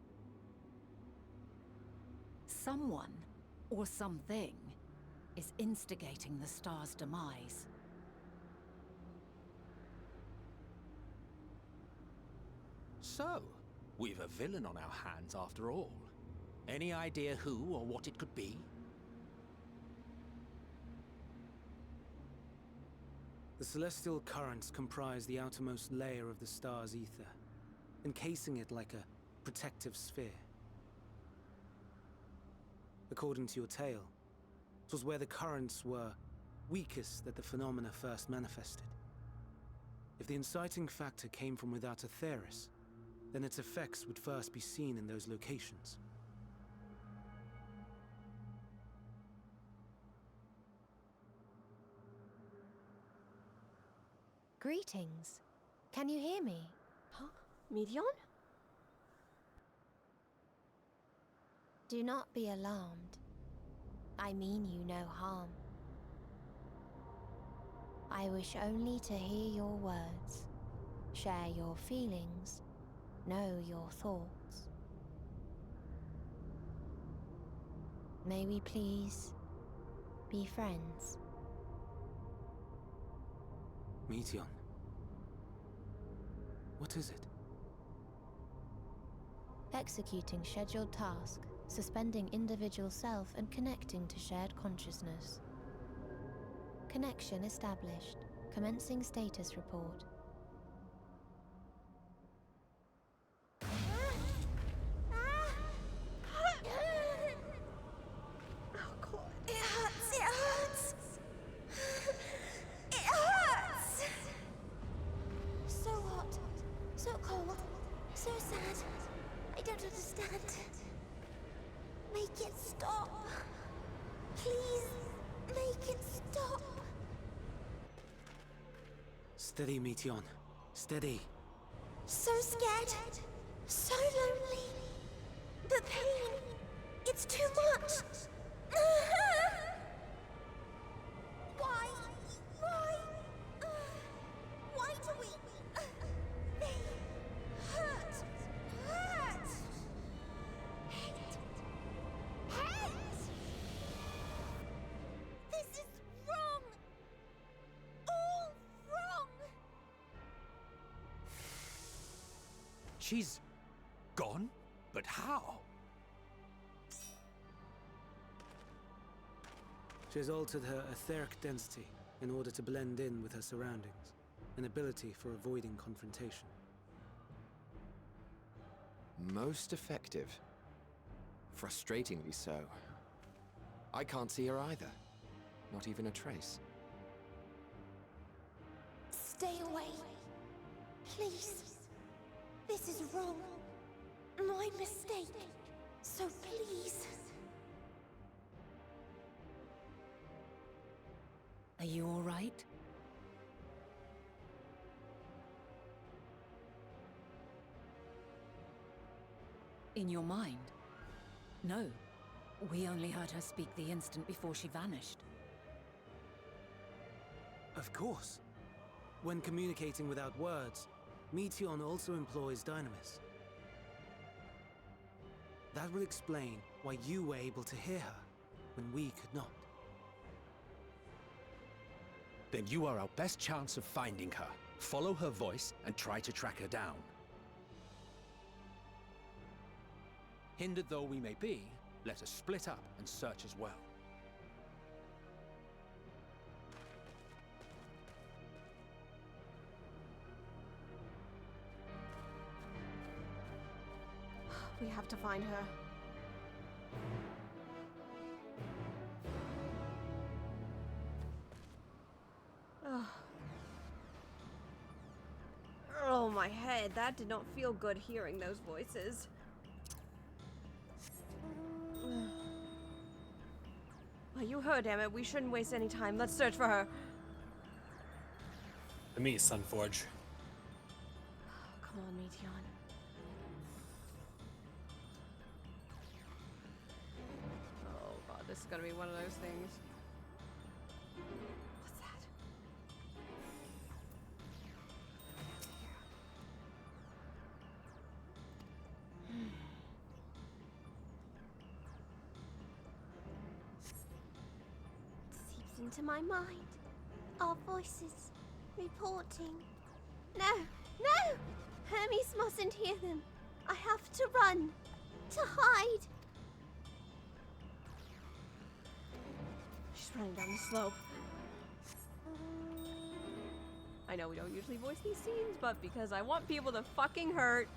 Someone, or something, is instigating the star's demise. So, we've a villain on our hands after all. Any idea who or what it could be? The celestial currents comprise the outermost layer of the star's ether, encasing it like a protective sphere. According to your tale, it was where the currents were weakest that the phenomena first manifested. If the inciting factor came from without Aetheris, then its effects would first be seen in those locations. Greetings. Can you hear me? Huh? Midian? Do not be alarmed. I mean you no harm. I wish only to hear your words, share your feelings, know your thoughts. May we please be friends? Meteion. What is it? Executing scheduled task, suspending individual self and connecting to shared consciousness. Connection established. Commencing status report. Oh, God. It hurts, it hurts! It hurts! So hot, so cold, so sad. I don't understand. Make it stop. Please, make it stop. Steady, Meteion. Steady. So scared, so lonely. The pain, it's too much. Why? Why do we? They hurt. Hate. This is wrong. All wrong. She's gone? But how? She has altered her etheric density in order to blend in with her surroundings, an ability for avoiding confrontation. Most effective. Frustratingly so. I can't see her either. Not even a trace. Stay away. Please. This is wrong. My mistake. So please. Are you all right? In your mind? No. We only heard her speak the instant before she vanished. Of course. When communicating without words, Meteion also employs Dynamis. That will explain why you were able to hear her, when we could not. Then you are our best chance of finding her. Follow her voice and try to track her down. Hindered though we may be, let us split up and search as well. We have to find her. Ugh. Oh, my head. That did not feel good hearing those voices. Well, you heard, Emmett. We shouldn't waste any time. Let's search for her. To me, Sunforge. Come on, Meteion. Oh, God. This is gonna be one of those things. What's that? Seeps into my mind. Our voices. Reporting. No! No! Hermes mustn't hear them. I have to run. To hide. She's running down the slope. I know we don't usually voice these scenes, but because I want people to fucking hurt.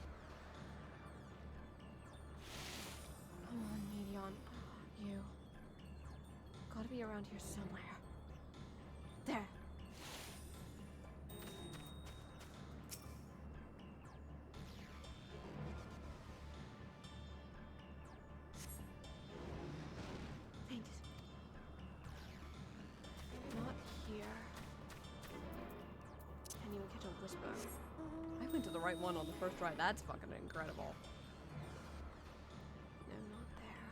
Come on, Meteion. You. be around here somewhere. There. Faint. Not here. Can't even catch a whisper. I went to the right one on the first try. That's fucking incredible. No, not there.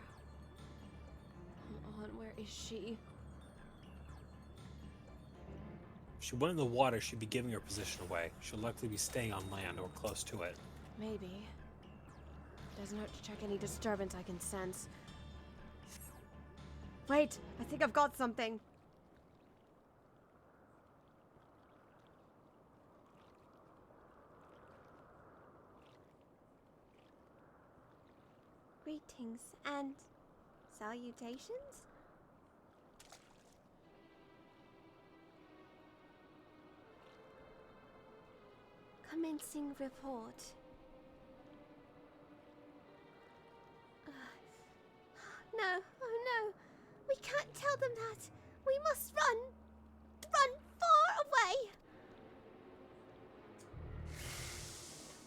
Come on, where is she? If she went in the water, she'd be giving her position away. She'll likely be staying on land or close to it. Maybe. Doesn't hurt to check any disturbance I can sense. Wait, I think I've got something. Greetings and salutations? Commencing report. No, oh no. We can't tell them that. We must run. Run far away.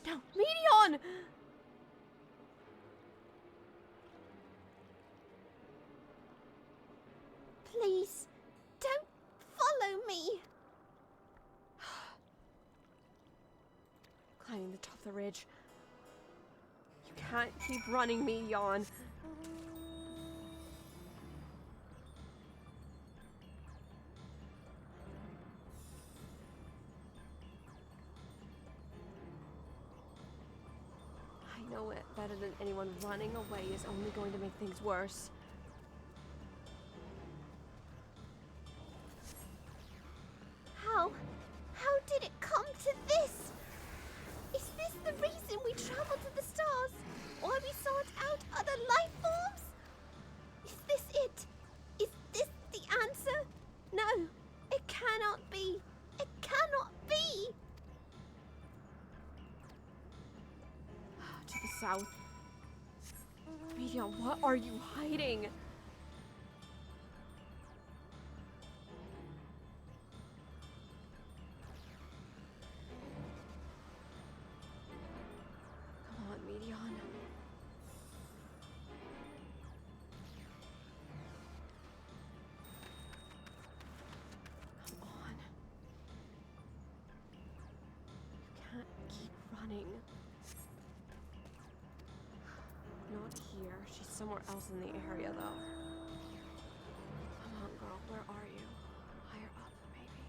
No, Medion! Please, don't follow me. Climbing the top of the ridge. You can't keep running, Medion. I know it better than anyone. Running away is only going to make things worse. How did it come to this? Is this the reason we traveled to the stars? Why we sought out other life forms? Is this it? Is this the answer? No, it cannot be. It cannot be. To the south. Medion, what are you hiding? Come on, Medion. Come on. You can't keep running. Not here. She's somewhere else in the area, though. Come on, girl. Where are you? Higher up, maybe.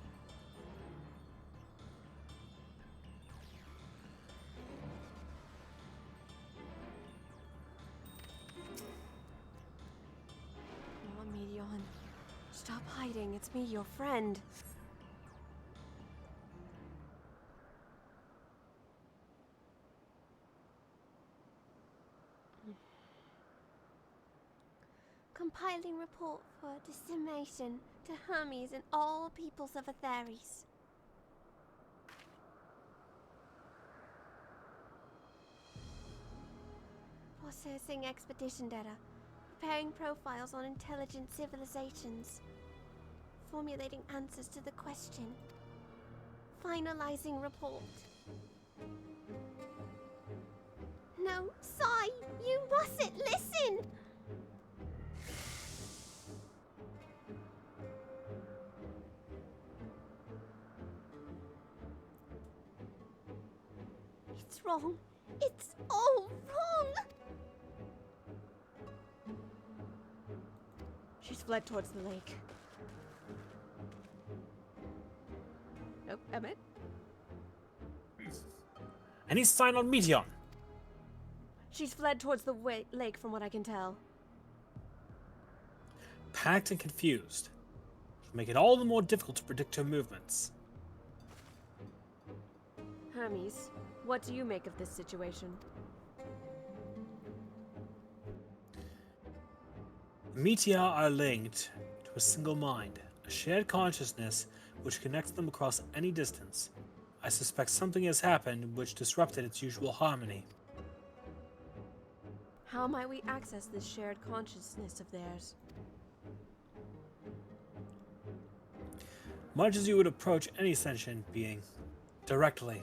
Come on, Medion. Stop hiding. It's me, your friend. Compiling report for dissemination to Hermes and all peoples of Atheres. Processing expedition data. Preparing profiles on intelligent civilizations. Formulating answers to the question. Finalizing report. No, Sai, you mustn't listen! It's wrong. It's all wrong! She's fled towards the lake. Nope, Emmett. Any sign on Meteon? She's fled towards the lake from what I can tell. Panicked and confused. It'll make it all the more difficult to predict her movements. Hermes, what do you make of this situation? Meteor are linked to a single mind, a shared consciousness which connects them across any distance. I suspect something has happened which disrupted its usual harmony. How might we access this shared consciousness of theirs? much as you would approach any sentient being, directly.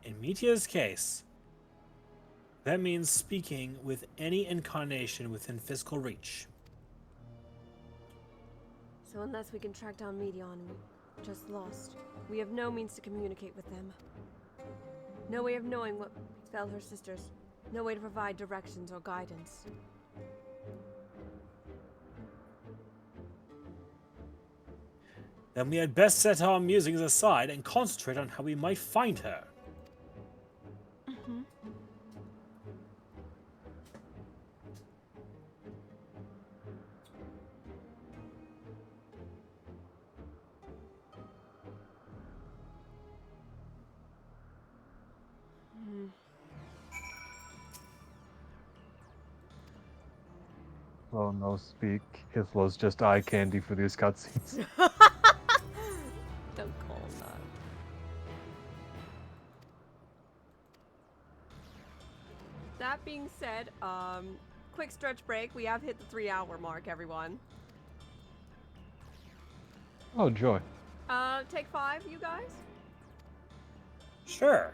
In Mitia's case, that means speaking with any incarnation within physical reach. So unless we can track down Medion, we're just lost. We have no means to communicate with them. No way of knowing what befell her sisters. No way to provide directions or guidance. Then we had best set our musings aside and concentrate on how we might find her. Mm-hmm. Oh, no speak. Hitler's just eye candy for these cutscenes. Don't call him that. That being said, quick stretch break. We have hit the 3-hour mark, everyone. Oh, joy. Take 5, you guys? Sure.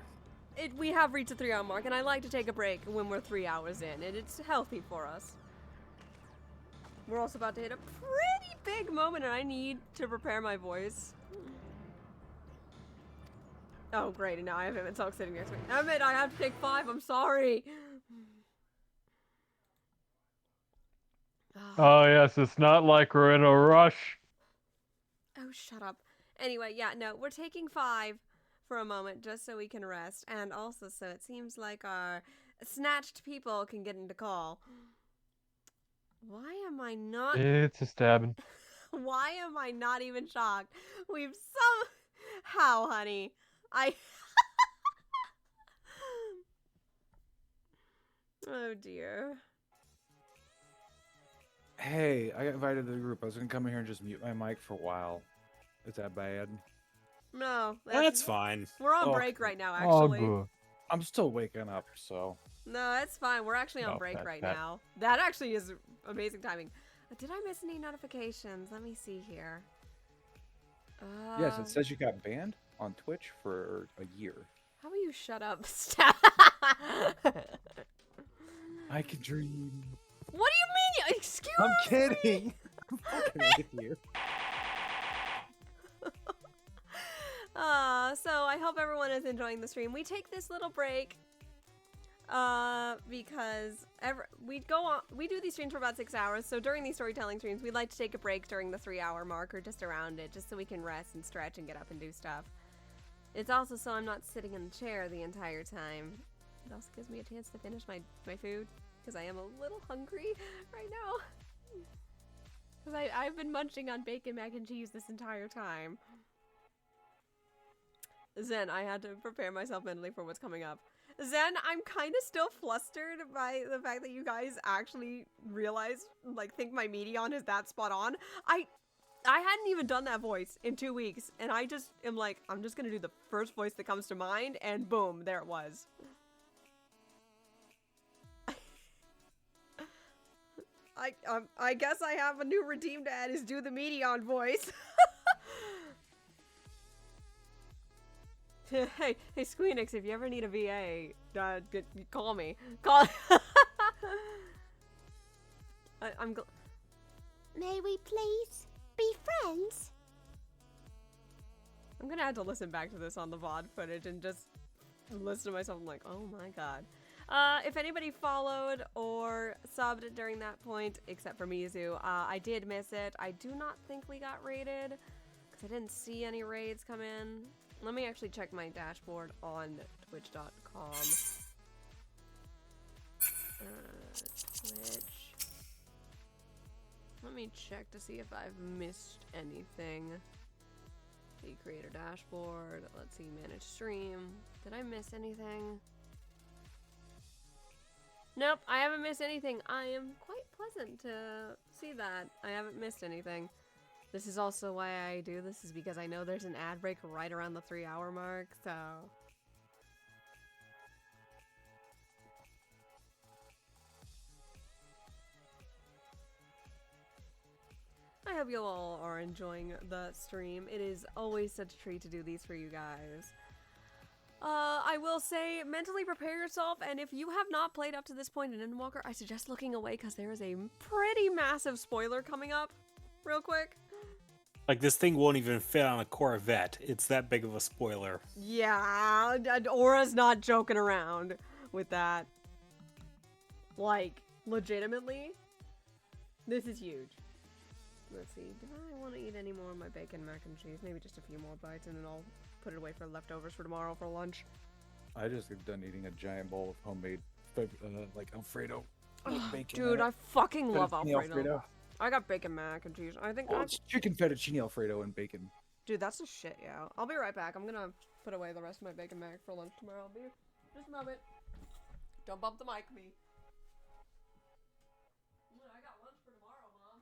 We have reached the 3-hour mark, and I like to take a break when we're 3 hours in, and it's healthy for us. We're also about to hit a pretty big moment, and I need to prepare my voice. Oh, great, and now I have Emmett Salk sitting next to me. Emmett, I have to take 5, I'm sorry. Oh, yes, it's not like we're in a rush. Oh, shut up. Anyway, yeah, no, we're taking 5 for a moment just so we can rest, and also so it seems like our snatched people can get into call. Why am I not... It's a stabbing. Why am I not even shocked? We've somehow, honey, Oh, dear. Hey, I got invited to the group. I was gonna come in here and just mute my mic for a while. Is that bad? No, That's fine. We're on Oh, break right now, Oh, actually. good. I'm still waking up, so. No, it's fine. We're actually on No, break that- right that- now. That actually is amazing timing. Did I miss any notifications? Let me see here. Yes, it says you got banned on Twitch for a year. How about you shut up? Stop. I can dream. What do you mean? Excuse I'm me? kidding. I'm fucking with you. So I hope everyone is enjoying the stream. We take this little break because we do these streams for about 6 hours. So during these storytelling streams, we'd like to take a break during the 3-hour mark or just around it, just so we can rest and stretch and get up and do stuff. It's also so I'm not sitting in the chair the entire time. It also gives me a chance to finish my food because I am a little hungry right now. Because I've been munching on bacon, mac, and cheese this entire time. Zen, I had to prepare myself mentally for what's coming up. Zen, I'm kind of still flustered by the fact that you guys actually realize, like, think my Medion is that spot on. I hadn't even done that voice in 2 weeks, and I just am like, I'm just gonna do the first voice that comes to mind, and boom, there it was. I guess I have a new redeem to add is do the Medion voice. Hey, Squeenix, if you ever need a VA, call me. Call. I'm. May we please be friends? I'm gonna have to listen back to this on the VOD footage and just listen to myself. I'm like, oh my god. If anybody followed or subbed during that point, except for Mizu, I did miss it. I do not think we got raided because I didn't see any raids come in. Let me actually check my dashboard on twitch.com. Twitch. Let me check to see if I've missed anything. The creator dashboard. Let's see, manage stream. Did I miss anything? Nope, I haven't missed anything. I am quite pleasant to see that. I haven't missed anything. This is also why I do this, is because I know there's an ad break right around the 3-hour mark, so... I hope you all are enjoying the stream. It is always such a treat to do these for you guys. I will say, mentally prepare yourself, and if you have not played up to this point in Endwalker, I suggest looking away because there is a pretty massive spoiler coming up real quick. Like, this thing won't even fit on a Corvette. It's that big of a spoiler. Yeah, Aura's not joking around with that. Like, legitimately, this is huge. Let's see, do I want to eat any more of my bacon mac and cheese? Maybe just a few more bites, and then I'll put it away for leftovers for tomorrow for lunch. I just got done eating a giant bowl of homemade, like Alfredo. With bacon Dude, in it. I fucking love Fettuccine Alfredo. I got bacon mac and cheese. I think it's chicken fettuccine Alfredo and bacon. Dude, that's the shit, yeah. I'll be right back. I'm gonna put away the rest of my bacon mac for lunch tomorrow. I'll be just a moment. Don't bump the mic, me. I got lunch for tomorrow, Mom.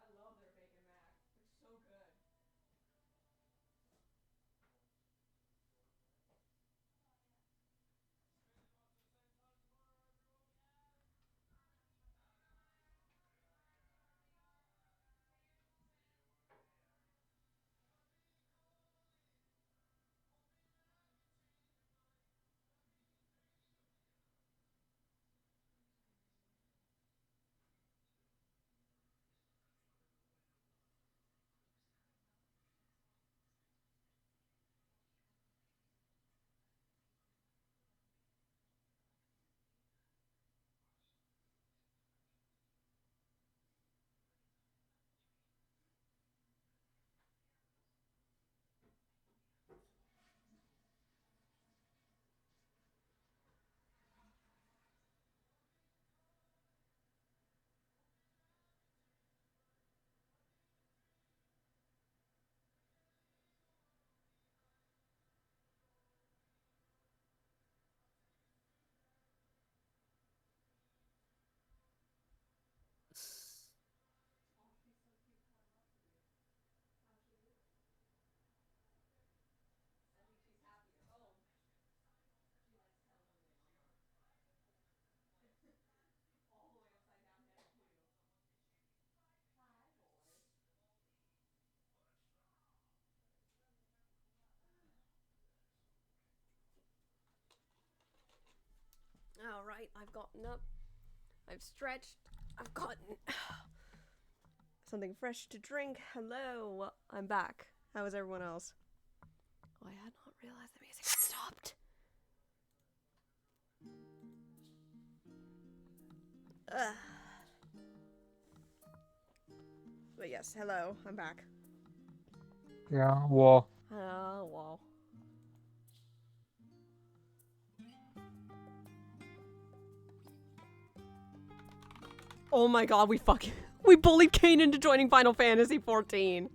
I love their bacon mac. It's so good. Alright, I've gotten up. I've stretched. I've gotten something fresh to drink. Hello, I'm back. How is everyone else? Oh, I had not realized the music had stopped. Ugh. But yes, hello, I'm back. Yeah, well. Oh, wow. Oh my god, we bullied Kane into joining Final Fantasy 14.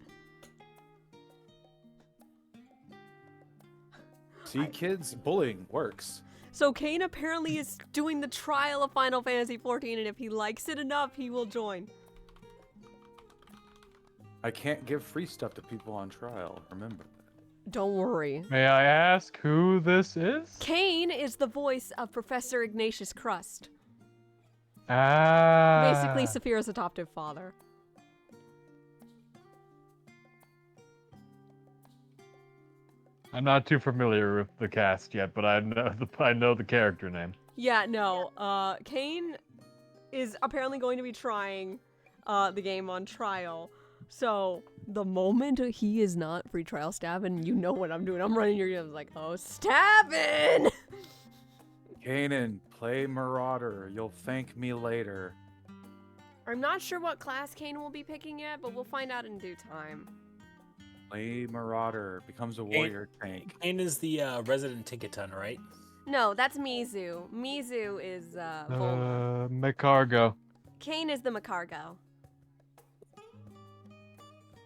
See, kids, bullying works. So Kane apparently is doing the trial of Final Fantasy 14, and if he likes it enough, he will join. I can't give free stuff to people on trial, remember that. Don't worry. May I ask who this is? Kane is the voice of Professor Ignatius Crust. Ah. Basically, Saphira's adoptive father. I'm not too familiar with the cast yet, but I know the character name. Yeah, no. Kane is apparently going to be trying the game on trial. So the moment he is not free trial stabbing, you know what I'm doing. I'm running your ears like, oh, stabbing! Kanan, play Marauder. You'll thank me later. I'm not sure what class Kane will be picking yet, but we'll find out in due time. Play Marauder. Becomes a warrior tank. Kane is the resident Tinkaton, right? No, that's Mizu. Mizu is Volna. Macargo. Kane is the Macargo.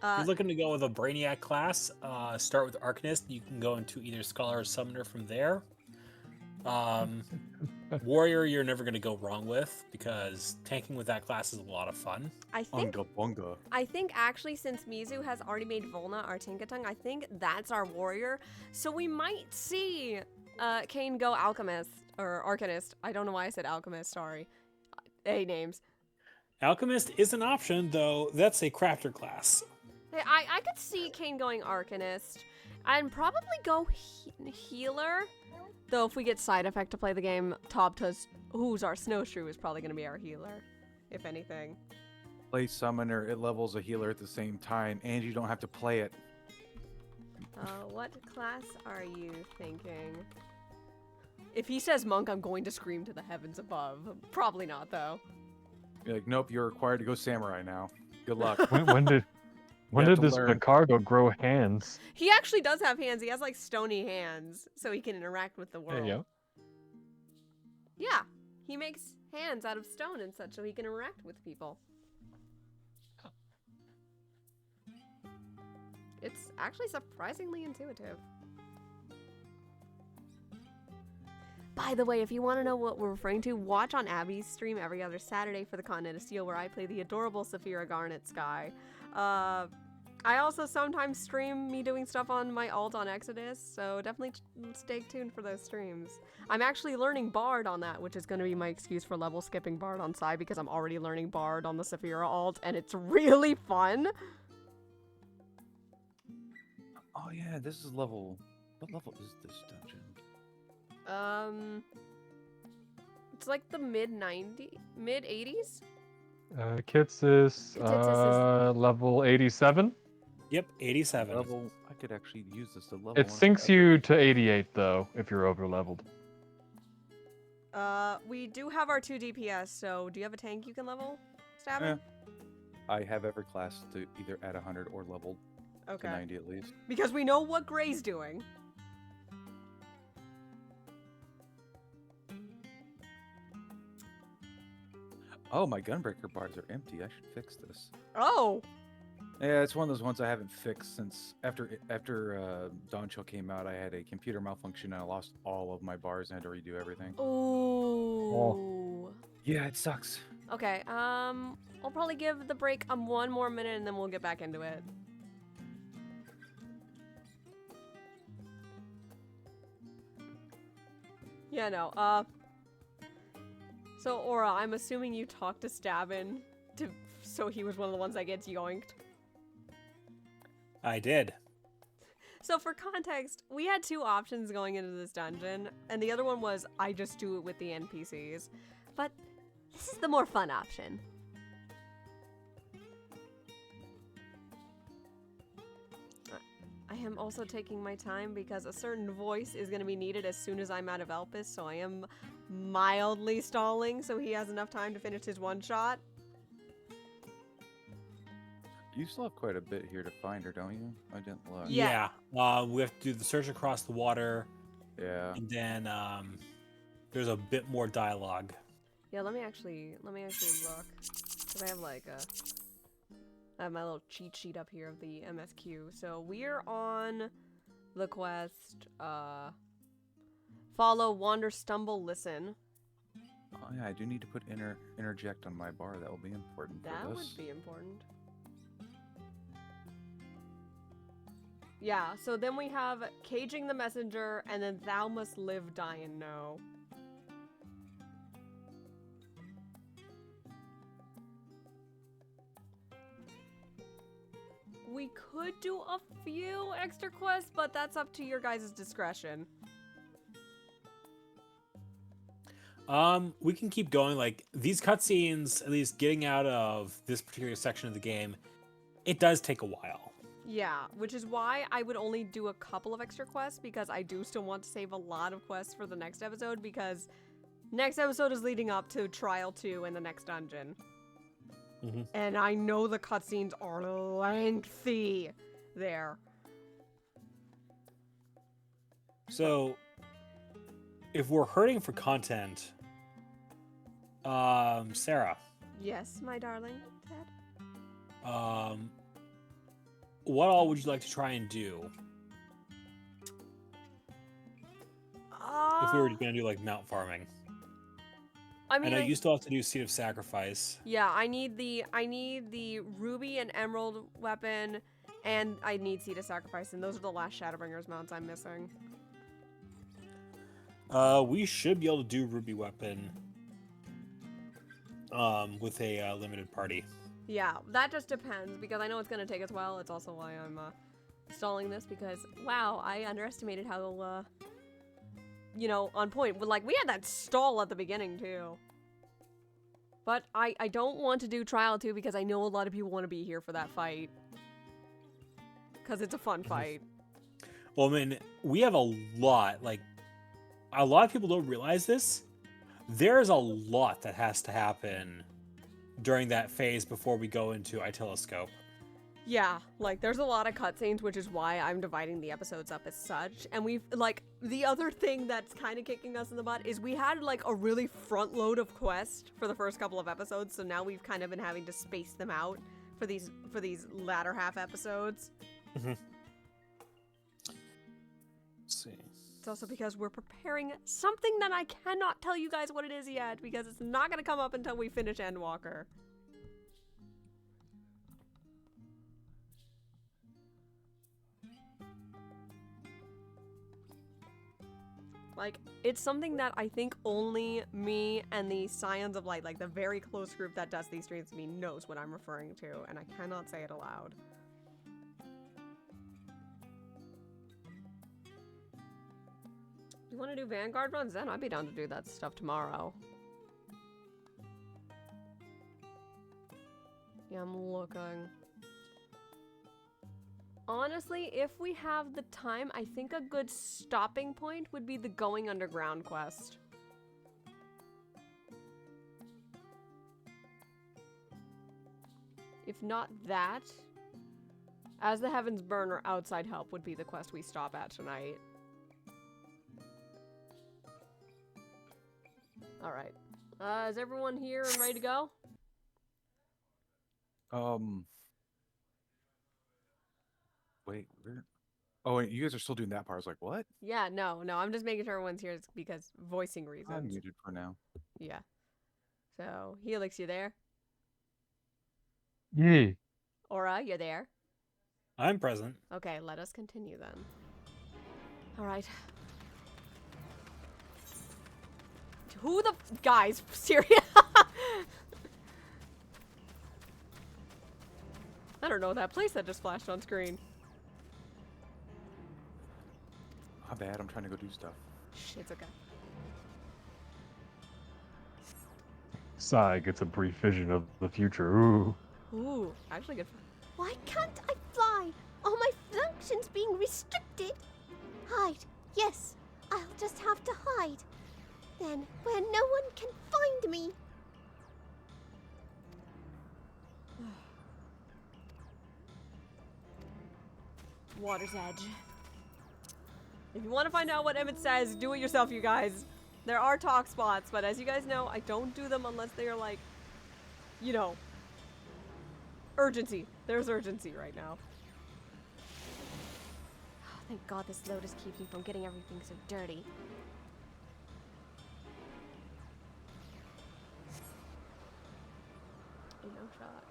If you're looking to go with a Brainiac class, start with Arcanist. You can go into either Scholar or Summoner from there. Warrior, you're never going to go wrong with, because tanking with that class is a lot of fun. I think Bunga bunga. I think actually, since Mizu has already made Volna our Tinkaton, I think that's our warrior. So we might see Kane go Alchemist or Arcanist. I don't know why I said Alchemist. Sorry, A names. Alchemist is an option, though. That's a crafter class. Hey, I could see Kane going Arcanist. I'd probably go healer. Though if we get side effect to play the game, who's our snowshoe, is probably going to be our healer, if anything. Play summoner, it levels a healer at the same time, and you don't have to play it. What class are you thinking? If he says monk, I'm going to scream to the heavens above. Probably not, though. You're like, nope, you're required to go samurai now. Good luck. When did this Picardo grow hands? He actually does have hands. He has like stony hands, so he can interact with the world. There you go. Yeah, he makes hands out of stone and such, so he can interact with people. It's actually surprisingly intuitive. By the way, if you want to know what we're referring to, watch on Abby's stream every other Saturday for the Continent of Steel, where I play the adorable Saphira Garnet Sky. I also sometimes stream me doing stuff on my alt on Exodus, so definitely stay tuned for those streams. I'm actually learning Bard on that, which is going to be my excuse for level skipping Bard on Psy, because I'm already learning Bard on the Saphira alt, and it's really fun. Oh yeah, this is level... What level is this dungeon? It's like the mid-80s? Kits is level 87. Yep, 87. Level... I could actually use this to level. It sinks you to 88 though if you're over leveled. We do have our 2 DPS, so do you have a tank you can level, Stabin? I have every class to either at 100 or leveled to 90 at least. Because we know what Gray's doing. Oh, my gunbreaker bars are empty. I should fix this. Oh! Yeah, it's one of those ones I haven't fixed since after Dawn Chill came out. I had a computer malfunction and I lost all of my bars and had to redo everything. Ooh. Oh. Yeah, it sucks. Okay, I'll probably give the break one more minute and then we'll get back into it. Yeah, no, so Aura, I'm assuming you talked to Stabin so he was one of the ones that gets yoinked. I did. So for context, we had 2 options going into this dungeon, and the other one was I just do it with the NPCs. But this is the more fun option. I am also taking my time because a certain voice is going to be needed as soon as I'm out of Elpis, so I am mildly stalling so he has enough time to finish his one-shot. You still have quite a bit here to find her, don't you? I didn't look. Yeah. We have to do the search across the water. Yeah. And then there's a bit more dialogue. Yeah, let me actually look, because I have like I have my little cheat sheet up here of the MSQ. So we're on the quest, follow, wander, stumble, listen. Oh yeah, I do need to put interject on my bar. That will be important for this. That would be important. Yeah, so then we have caging the messenger, and then thou must live, die, and know. We could do a few extra quests, but that's up to your guys' discretion. We can keep going. Like, these cutscenes, at least getting out of this particular section of the game, it does take a while. Yeah, which is why I would only do a couple of extra quests, because I do still want to save a lot of quests for the next episode, because next episode is leading up to Trial 2 and the next dungeon. Mm-hmm. And I know the cutscenes are lengthy there. So, if we're hurting for content, Sarah. Yes, my darling Ted. What all would you like to try and do? If we were going to do like mount farming. I mean, I know you still have to do Seed of Sacrifice. Yeah, I need the ruby and emerald weapon, and I need Seed of Sacrifice, and those are the last Shadowbringers mounts I'm missing. We should be able to do ruby weapon. with a limited party. Yeah, that just depends because I know it's gonna take us a while. It's also why I'm stalling this because wow, I underestimated how on point. But like we had that stall at the beginning too. But I don't want to do trial 2 because I know a lot of people want to be here for that fight. Because it's a fun fight. Well, I mean, we have a lot. Like, a lot of people don't realize this. There's a lot that has to happen during that phase before we go into Iteloscope. Yeah, like there's a lot of cutscenes, which is why I'm dividing the episodes up as such. And we've like the other thing that's kind of kicking us in the butt is we had like a really front load of quests for the first couple of episodes, so now we've kind of been having to space them out for these latter half episodes. Mm-hmm. Let's see. It's also because we're preparing something that I cannot tell you guys what it is yet because it's not going to come up until we finish Endwalker. Like, it's something that I think only me and the Scions of Light, like the very close group that does these streams to me, knows what I'm referring to, and I cannot say it aloud. You want to do Vanguard runs then? I'd be down to do that stuff tomorrow. Yeah, I'm looking. Honestly, if we have the time, I think a good stopping point would be the Going Underground quest. If not that, As the Heavens Burn or Outside Help would be the quest we stop at tonight. Alright. Is everyone here and ready to go? Wait, where? Oh, wait, you guys are still doing that part. I was like, what? Yeah, no, I'm just making sure everyone's here because voicing reasons. I'm muted for now. Yeah. So, Helix, you there? Yeah. Aura, you there? I'm present. Okay, let us continue then. Alright. Who the guys? Serious? I don't know that place that just flashed on screen. My bad, I'm trying to go do stuff. It's okay. Sai gets a brief vision of the future. Ooh. Ooh, actually good. Why can't I fly? Are my functions being restricted? Hide. Yes, I'll just have to hide. Then, where no one can find me. Water's Edge. If you want to find out what Emmett says, do it yourself, you guys. There are talk spots, but as you guys know, I don't do them unless they are like, you know, urgency. There's urgency right now. Oh, thank God this lotus keeps me from getting everything so dirty. No shot.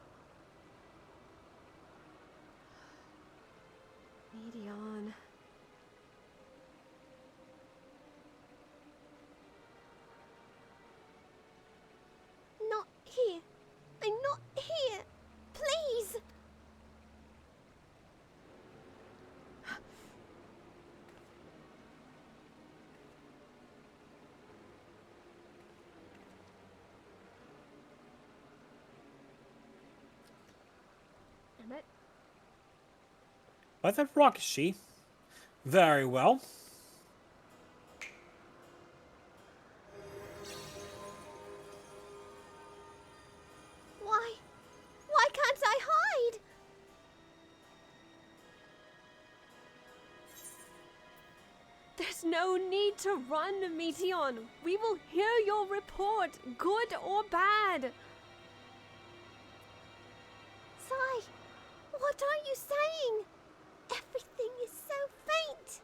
Medion. Not here. I'm not here. Please. Emmett? By that rock is she? Very well. Why can't I hide? There's no need to run, Meteon. We will hear your report, good or bad. Sai, what are you saying? Everything is so faint.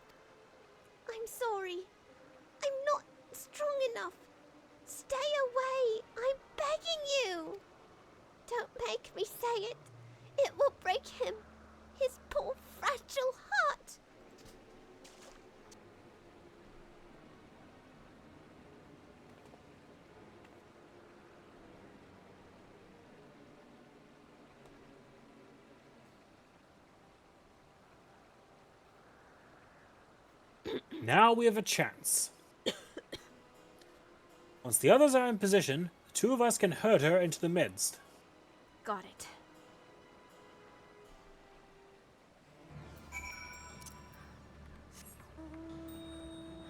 I'm sorry. I'm not strong enough. Stay away. I'm begging you. Don't make me say it. It will break him. His poor fragile heart. Now we have a chance. Once the others are in position, the two of us can herd her into the midst. Got it.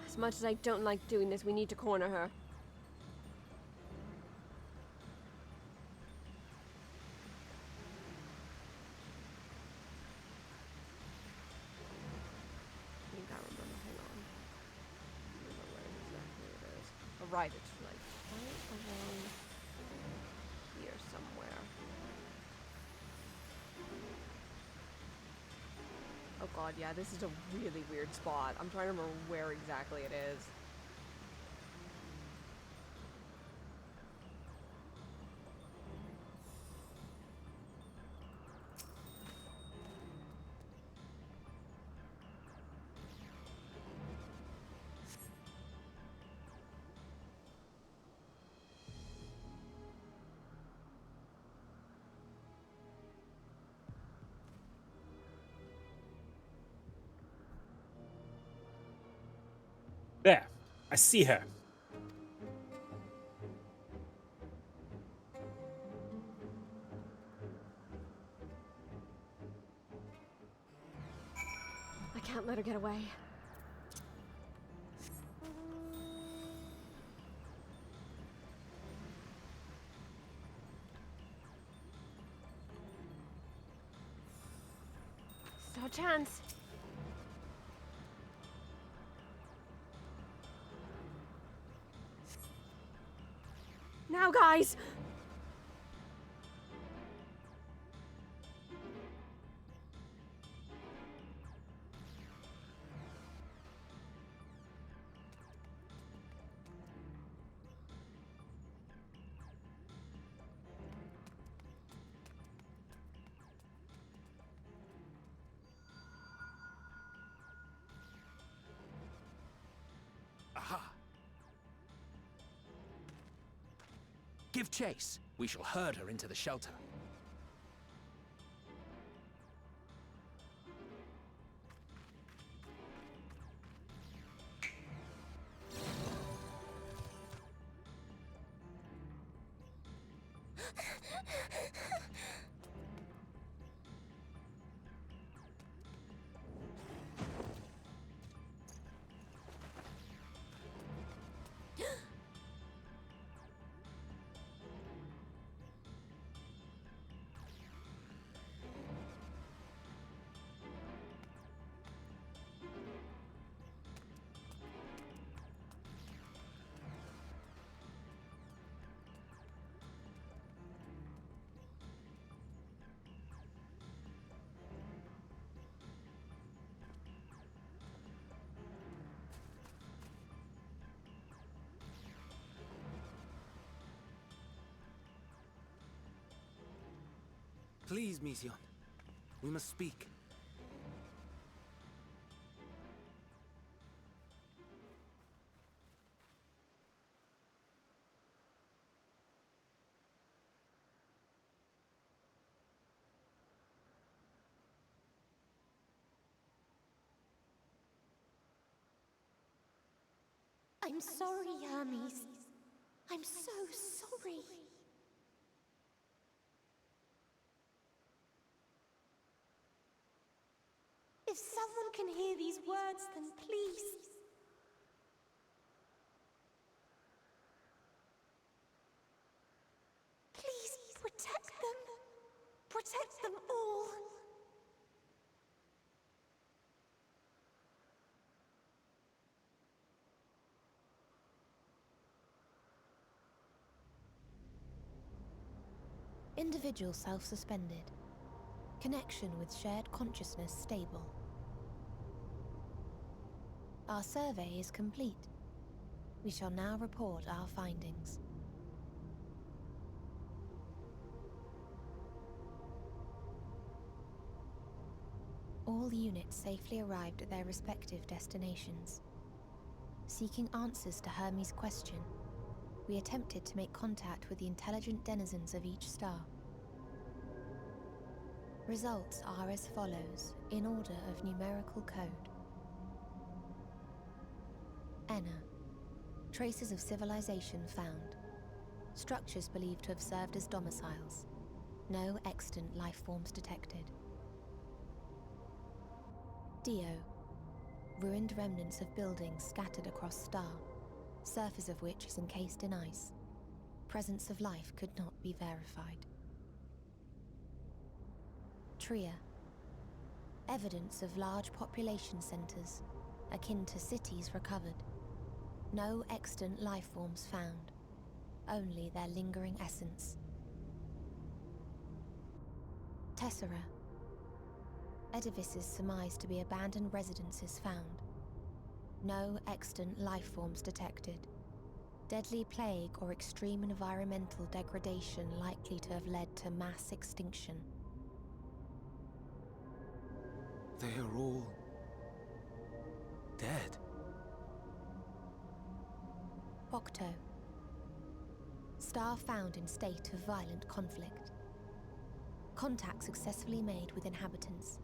As much as I don't like doing this, we need to corner her. I think I remember. Hang on. I don't know where exactly it is. Oh, right, it's like right along here somewhere. Oh god, yeah, this is a really weird spot. I'm trying to remember where exactly it is. There, I see her. I can't let her get away. It's our chance. Now, guys! Aha! Give chase. We shall herd her into the shelter. Please, Mission. We must speak. I'm sorry, Hermes. I'm so sorry. If someone can hear these words, then please. Please protect them. Protect them all. Individual self-suspended. Connection with shared consciousness stable. Our survey is complete. We shall now report our findings. All units safely arrived at their respective destinations. Seeking answers to Hermes' question, we attempted to make contact with the intelligent denizens of each star. Results are as follows, in order of numerical code. Enna. Traces of civilization found. Structures believed to have served as domiciles. No extant life forms detected. Dio. Ruined remnants of buildings scattered across Star, surface of which is encased in ice. Presence of life could not be verified. Tria. Evidence of large population centers, akin to cities recovered. No extant life forms found, only their lingering essence. Tessera. Edifices surmised to be abandoned residences found. No extant life forms detected. Deadly plague or extreme environmental degradation likely to have led to mass extinction. They are all dead. Octo. Star found in state of violent conflict. Contact successfully made with inhabitants,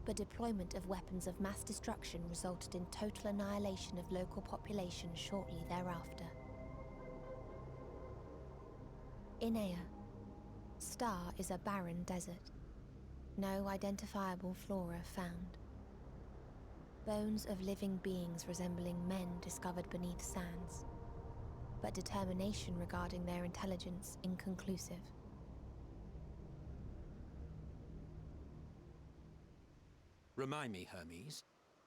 but deployment of weapons of mass destruction resulted in total annihilation of local population shortly thereafter. Inea. Star is a barren desert. No identifiable flora found. Bones of living beings resembling men discovered beneath sands, but determination regarding their intelligence inconclusive. Remind me, Hermes,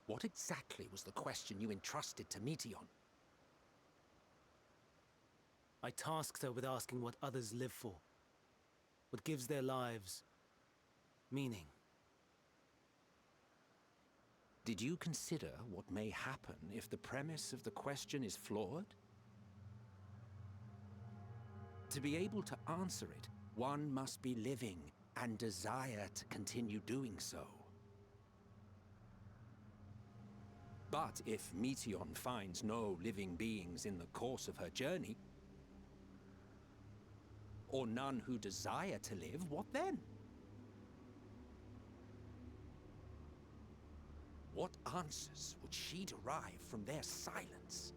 what exactly was the question you entrusted to Meteion? I tasked her with asking what others live for. What gives their lives meaning. Did you consider what may happen if the premise of the question is flawed? To be able to answer it, one must be living and desire to continue doing so. But if Meteion finds no living beings in the course of her journey, or none who desire to live, what then? What answers would she derive from their silence?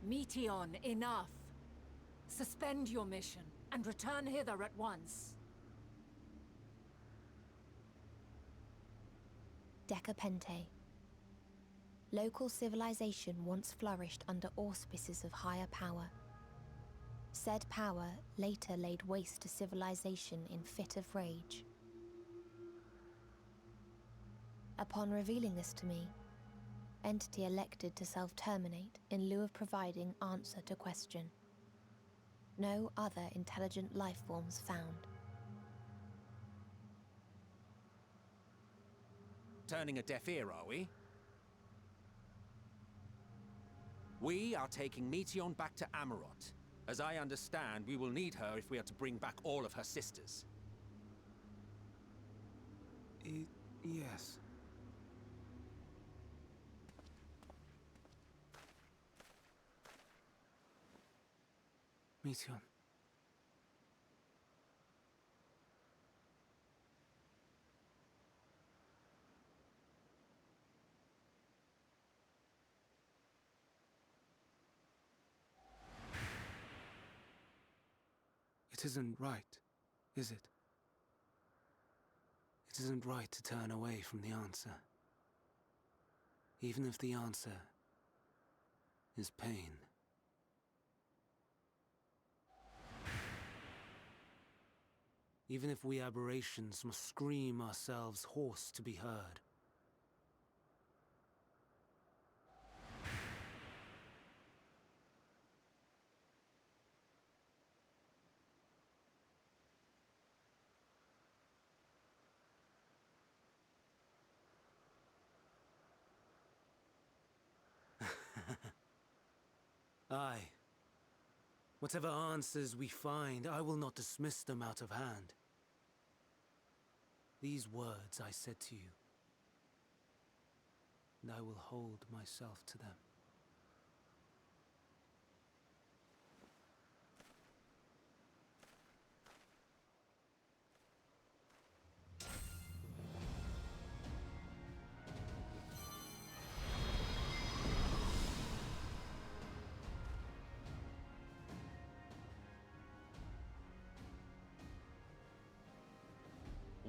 Meteion, enough! Suspend your mission and return hither at once. Decapente. Local civilization once flourished under auspices of higher power. Said power later laid waste to civilization in fit of rage. Upon revealing this to me, entity elected to self-terminate in lieu of providing answer to question. No other intelligent life forms found. Turning a deaf ear, are we? We are taking Meteion back to Amarot. As I understand, we will need her if we are to bring back all of her sisters. Yes. Meteion. It isn't right, is it? It isn't right to turn away from the answer. Even if the answer is pain. Even if we aberrations must scream ourselves hoarse to be heard. Aye. Whatever answers we find, I will not dismiss them out of hand. These words I said to you, and I will hold myself to them.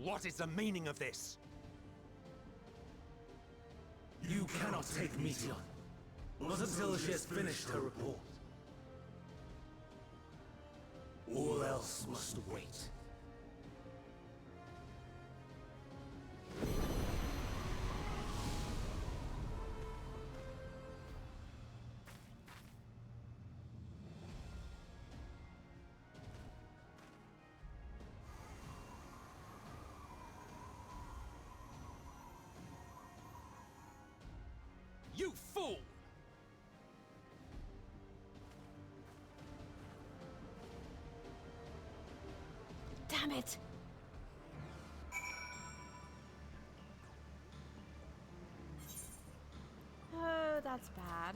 What is the meaning of this? You cannot take Meteon. Not until she has finished her report. All else must wait. You fool! Damn it! Oh, that's bad.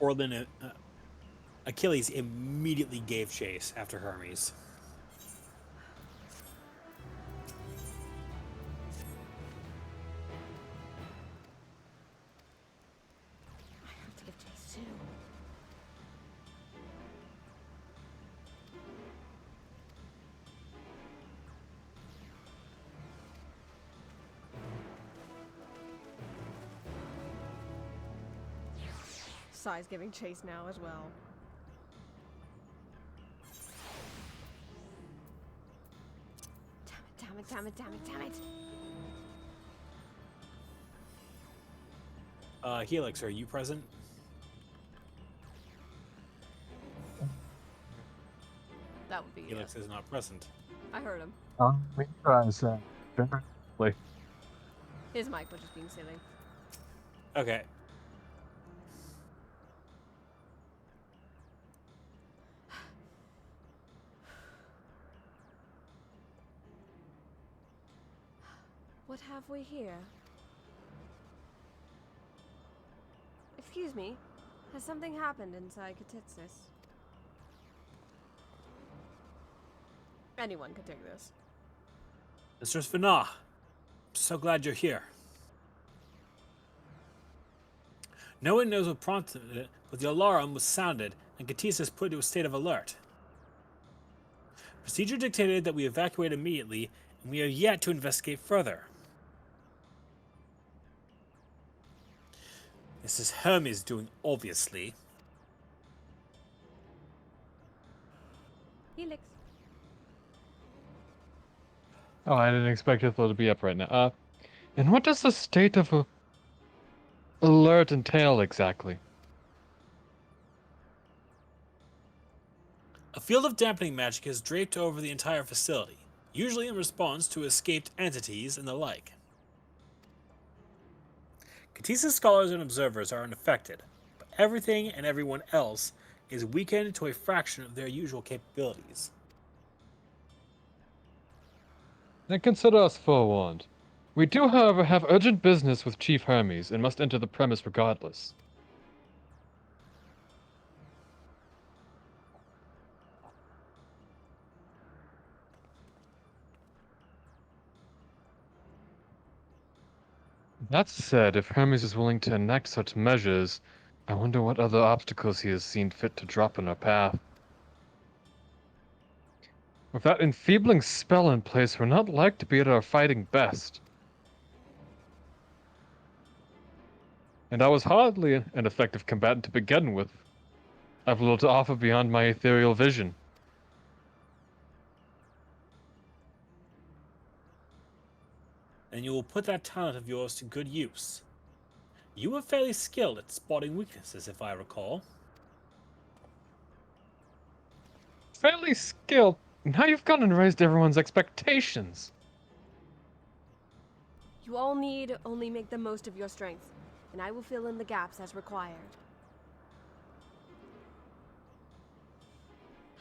Orlin, Achilles immediately gave chase after Hermes. I have to give chase too. Sai's giving chase now as well. Damn it, damn it, damn it, damn it! Helix, are you present? That would be Helix is not present. I heard him. We try to generally. His mic was just being silly. Okay. What have we here? Excuse me, has something happened inside Katitsis? Anyone could take this. Mistress Vana, so glad you're here. No one knows what prompted it, but the alarm was sounded, and Katitsis put into a state of alert. Procedure dictated that we evacuate immediately, and we have yet to investigate further. This is Hermes doing, obviously. Helix. Oh, I didn't expect Ithel to be up right now. And what does the state of alert entail exactly? A field of dampening magic is draped over the entire facility, usually in response to escaped entities and the like. Katisa scholars and observers are unaffected, but everything and everyone else is weakened to a fraction of their usual capabilities. Then consider us forewarned. We do, however, have urgent business with Chief Hermes and must enter the premise regardless. That said, if Hermes is willing to enact such measures, I wonder what other obstacles he has seen fit to drop in our path. With that enfeebling spell in place, we're not like to be at our fighting best. And I was hardly an effective combatant to begin with. I've little to offer beyond my ethereal vision. And you will put that talent of yours to good use. You were fairly skilled at spotting weaknesses, if I recall. Fairly skilled. Now you've gone and raised everyone's expectations. You all need only make the most of your strength, and I will fill in the gaps as required.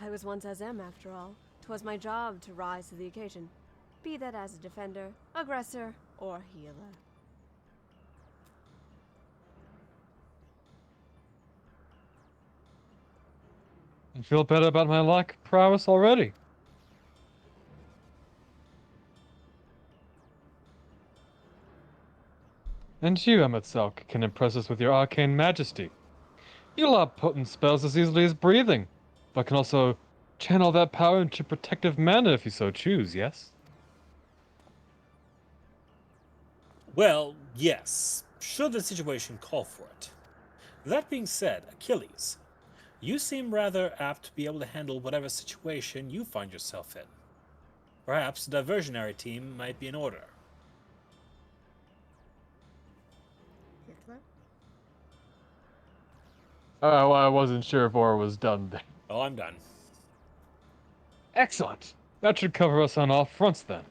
I was once SM, after all. 'Twas my job to rise to the occasion, be that as a defender, aggressor, or healer. I feel better about my lack of prowess already. And you, Emetzelk, can impress us with your arcane majesty. You lob potent spells as easily as breathing, but can also channel that power into protective mana if you so choose, yes? Well, yes, should the situation call for it. That being said, Achilles, you seem rather apt to be able to handle whatever situation you find yourself in. Perhaps the diversionary team might be in order. Well, I wasn't sure if Aura was done there. Oh, I'm done. Excellent. That should cover us on all fronts then.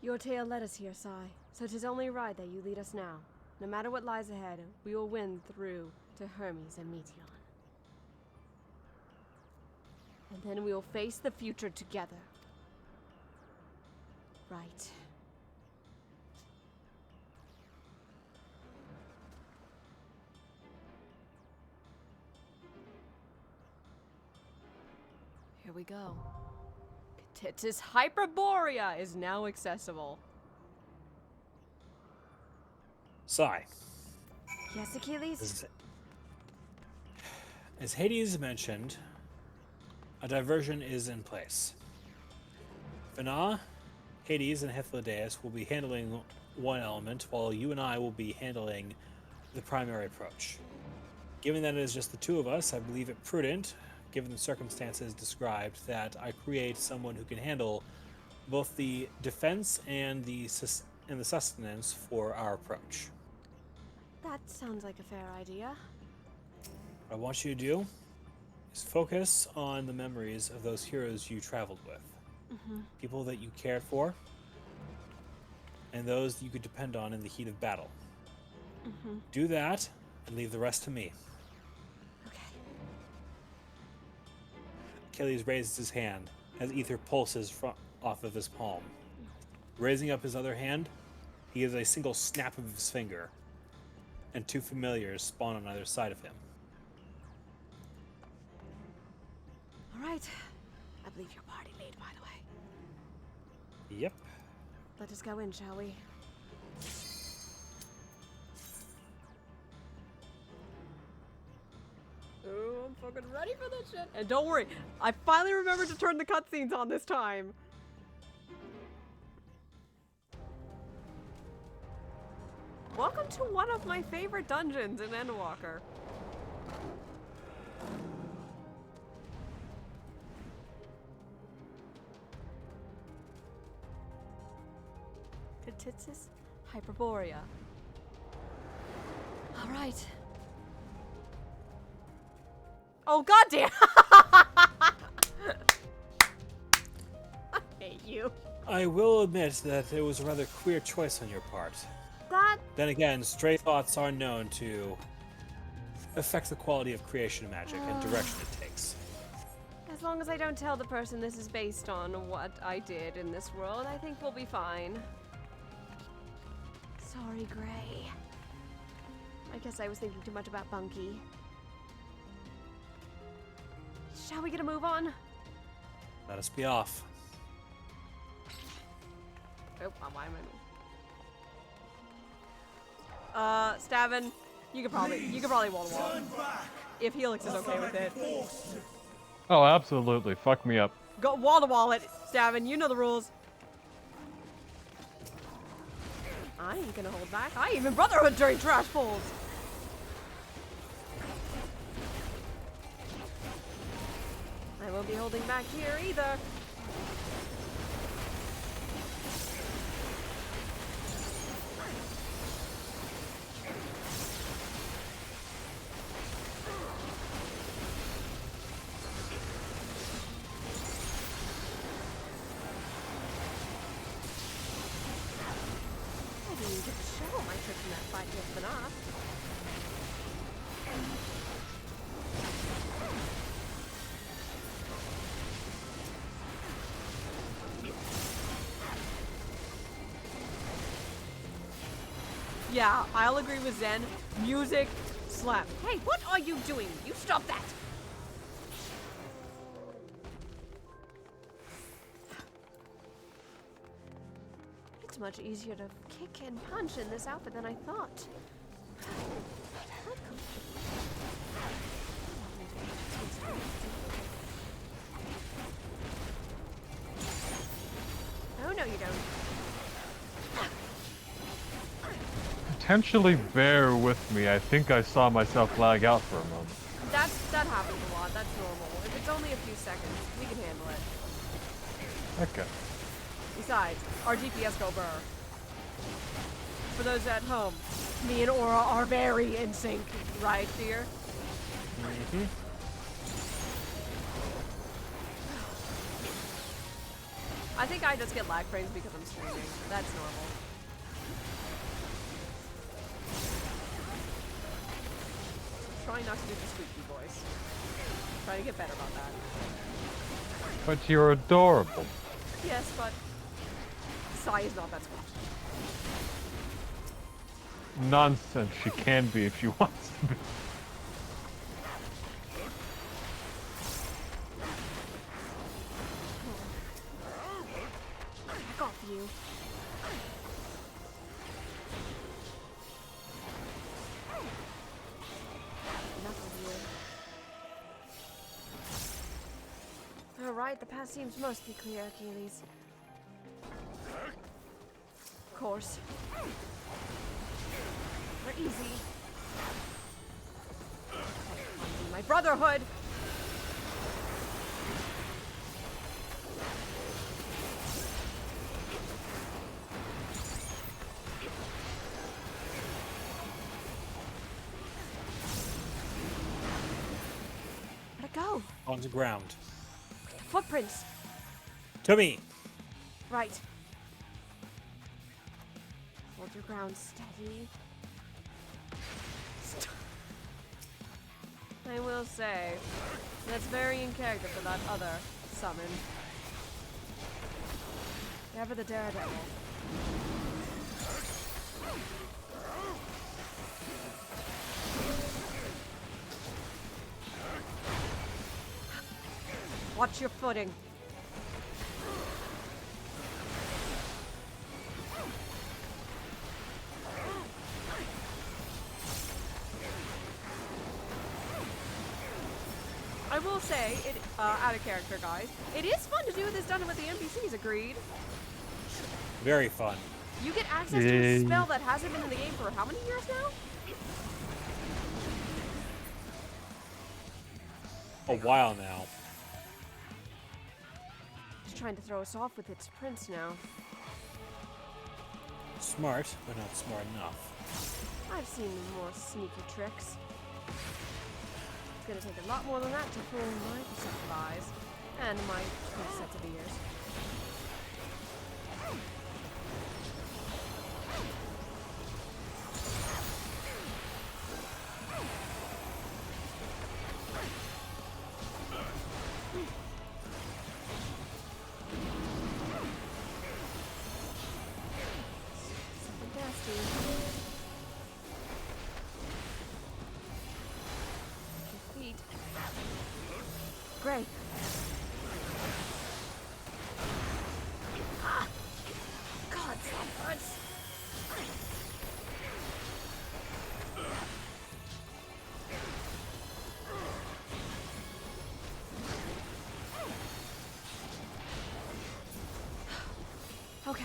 Your tale led us here, Sai, so 'tis only right that you lead us now. No matter what lies ahead, we will win through to Hermes and Meteon. And then we will face the future together. Right. Here we go. Katitz's Hyperborea is now accessible. Sai. Yes, Achilles? As Hades mentioned, a diversion is in place. Vana, Hades, and Hythlodaeus will be handling one element, while you and I will be handling the primary approach. Given that it is just the two of us, I believe it prudent, given the circumstances described, that I create someone who can handle both the defense and the sustenance for our approach. That sounds like a fair idea. What I want you to do is focus on the memories of those heroes you traveled with. People that you cared for, and those you could depend on in the heat of battle. Do that, and leave the rest to me. Achilles raises his hand as ether pulses off of his palm. Raising up his other hand, he gives a single snap of his finger, and two familiars spawn on either side of him. All right. I believe your party lead, by the way. Yep. Let us go in, shall we? Oh, I'm fucking ready for this shit. And don't worry, I finally remembered to turn the cutscenes on this time. Welcome to one of my favorite dungeons in Endwalker. Katitz's Hyperborea. All right. Oh, goddamn! I hate you. I will admit that it was a rather queer choice on your part. That... Then again, stray thoughts are known to affect the quality of creation magic and direction it takes. As long as I don't tell the person this is based on what I did in this world, I think we'll be fine. Sorry, Gray. I guess I was thinking too much about Bunky. Shall we get a move on? Let us be off. Oh, why am I moving? Stavin, you could probably wall to wall. If Helix is okay with it. Oh, absolutely. Fuck me up. Go wall to wall it, Stavin. You know the rules. I ain't gonna hold back. I even Brotherhood during trash pulls. I won't be holding back here either. I didn't even get to show all my tricks in that fight with Banat. Yeah, I'll agree with Zen. Music slap. Hey, what are you doing? You stop that! It's much easier to kick and punch in this outfit than I thought. know you don't. Potentially bear with me. I think I saw myself lag out for a moment. That happens a lot. That's normal. If it's only a few seconds, we can handle it. Okay. Besides, our DPS go burr. For those at home, me and Aura are very in sync, right, dear? Mm-hmm. I think I just get lag frames because I'm streaming. That's normal. Trying not to do the squeaky voice. Trying to get better about that. But you're adorable. Yes, but Sai is not that sweet. Nonsense. She can be if she wants to be. Back off you. Enough of you. Alright, the path seems mostly clear, Achilles. Of course. They're easy. My brotherhood! Where'd it go? On the ground. Footprints! To me! Right. Hold your ground steady. I will say, that's very in character for that other summon. Never the Daredevil. Watch your footing. I will say, out of character, guys, it is fun to do this done with the NPCs, agreed? Very fun. You get access to a spell that hasn't been in the game for how many years now? A while now. It's trying to throw us off with its prince now. Smart, but not smart enough. I've seen more sneaky tricks. It's gonna take a lot more than that to fool my perceptive eyes and my 2 sets of ears. Something nasty. Feet. Great. Ah! God, that hurts. Okay.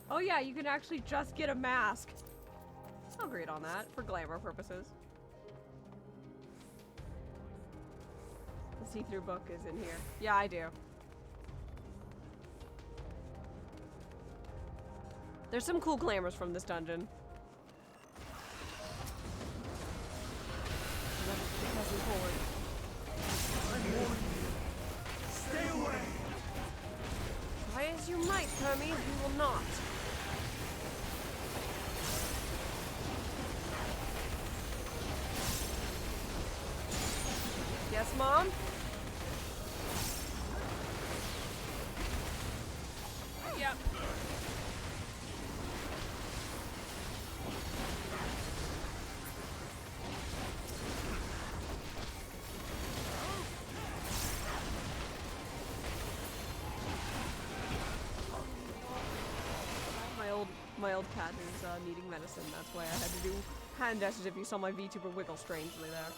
Oh yeah, you can actually just get a mask. I'll agree on that, for glamour purposes. The see-through book is in here. Yeah, I do. There's some cool glamours from this dungeon. Pressing forward. Stay away! Try as you might, Hermes, you will not. Yes, Mom? Yep. My old cat is needing medicine. That's why I had to do hand dashes if you saw my VTuber wiggle strangely there.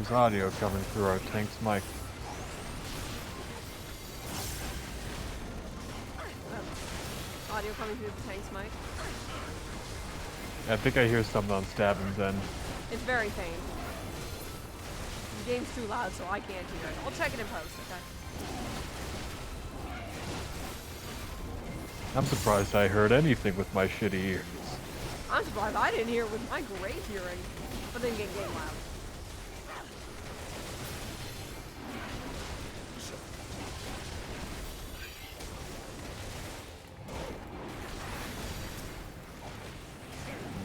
There's audio coming through our tank's mic. Audio coming through the tank's mic. I think I hear something on Stabbing's end. It's very faint. The game's too loud, so I can't hear it. I'll check it in post, okay? I'm surprised I heard anything with my shitty ears. I'm surprised I didn't hear it with my great hearing, but then get game loud.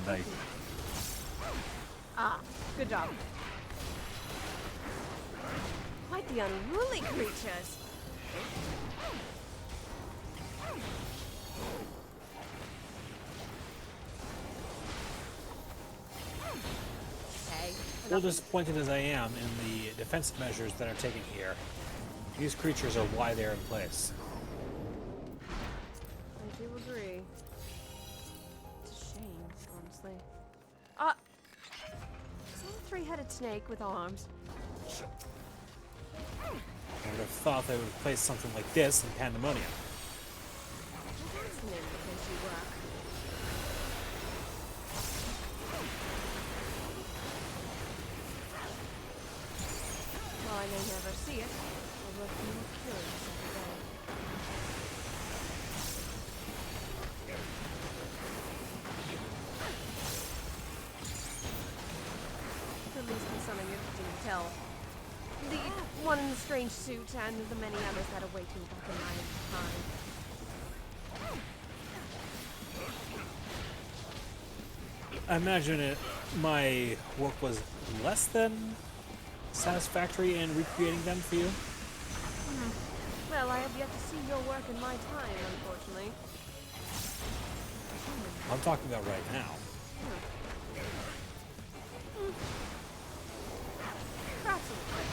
Nice. Ah, good job. Quite the unruly creatures. Okay. Well, disappointed as I am in the defensive measures that are taken here, these creatures are why they're in place. I do agree. It's a shame, honestly. Is that a three-headed snake with arms? I would have thought they would have placed something like this in Pandemonium. That's an indication you work. While I may never see it, I will be more curious every day. At least there's something interesting to tell. The one in the strange suit and the many others that await me back in my time. I imagine my work was less than satisfactory in recreating them for you. Well, I have yet to see your work in my time, unfortunately. I'm talking about right now. Absolutely.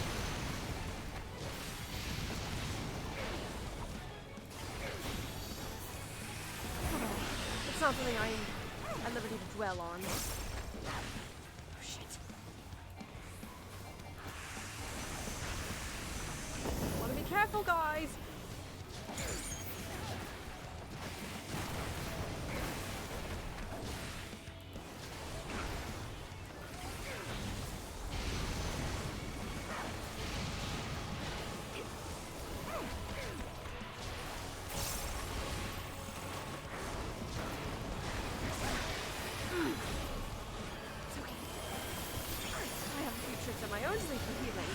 It's not something I'm at liberty to dwell on. Oh, shit. Want to be careful, guys! I have a few tricks of my own to leave for healing.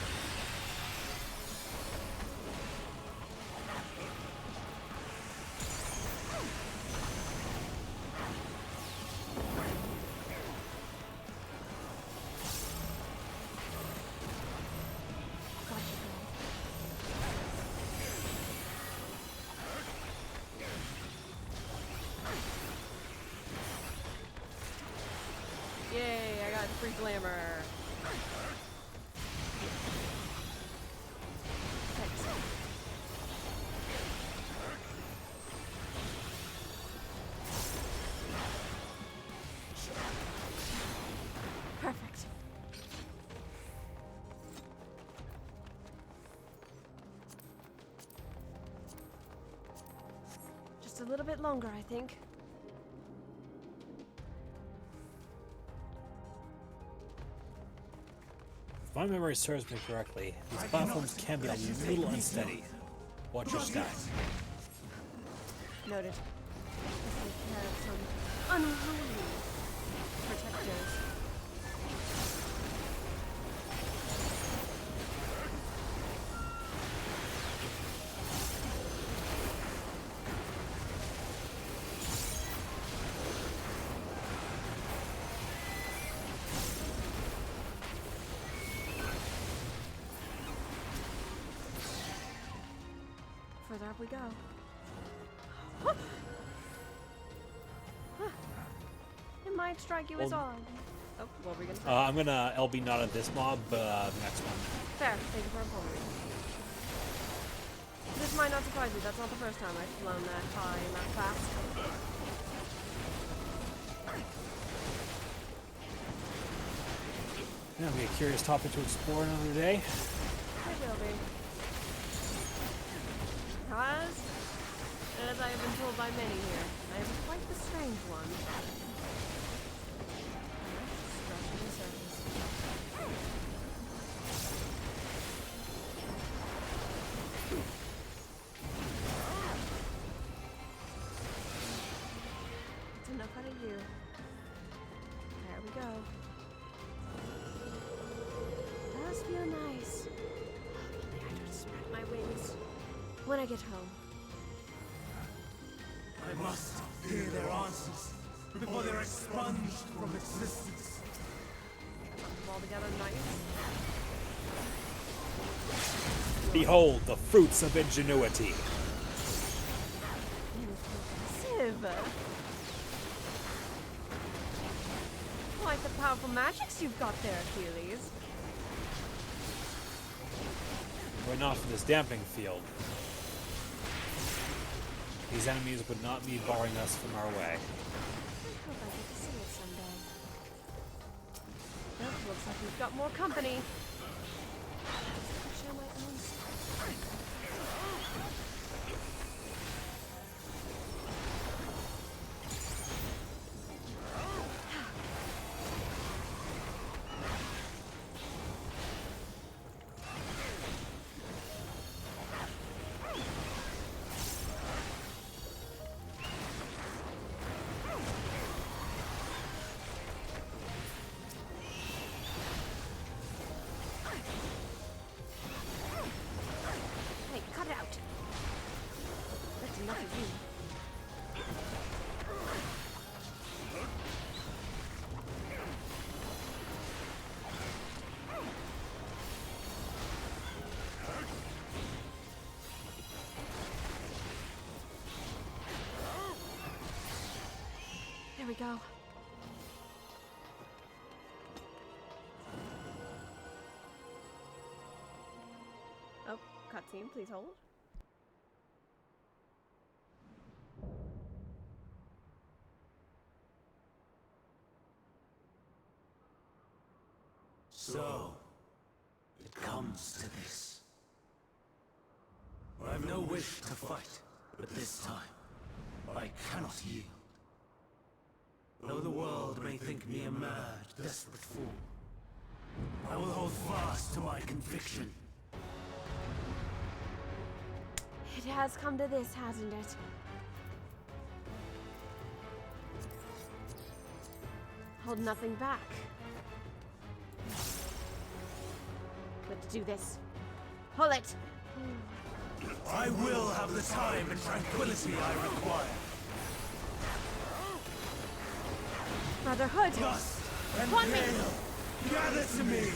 Yay, I got free glamour. Thanks. Perfect. Just a little bit longer, I think. If my memory serves me correctly, these platforms can be a little unsteady. Watch your step. Noted. Let's take care of some unruly protectors. Further up we go. It might strike you as odd. Oh, what were we gonna say? I'm gonna LB not at this mob, but next one. Fair. Thank you for informing me. This might not surprise you. That's not the first time I've flown that high and that fast. That'll be a curious topic to explore another day. It will be. Because, as I have been told by many here, I am quite the strange one. Scratching the surface. It's enough out of you. There we go. Does feel nice. Hopefully I can spread my wings when I get home. I must hear their answers before they're expunged from existence. Put them all together nice. Behold the fruits of ingenuity. Impressive. Quite the powerful magics you've got there, Achilles. Were it not for this damping field, these enemies would not be barring us from our way. I hope I get to see it someday. Well, looks like we've got more company. Show my own stuff. Hey, cut it out. That's enough of you. There we go. Oh, cutscene, please hold. So, it comes to this. I have no wish to fight, but this time, I cannot yield. Though the world may think me a mad, desperate fool, I will hold fast to my conviction. It has come to this, hasn't it? Hold nothing back. Let's do this. Pull it! I will have the time and tranquility I require. Brotherhood! Dust and Want me? hail, gather to me!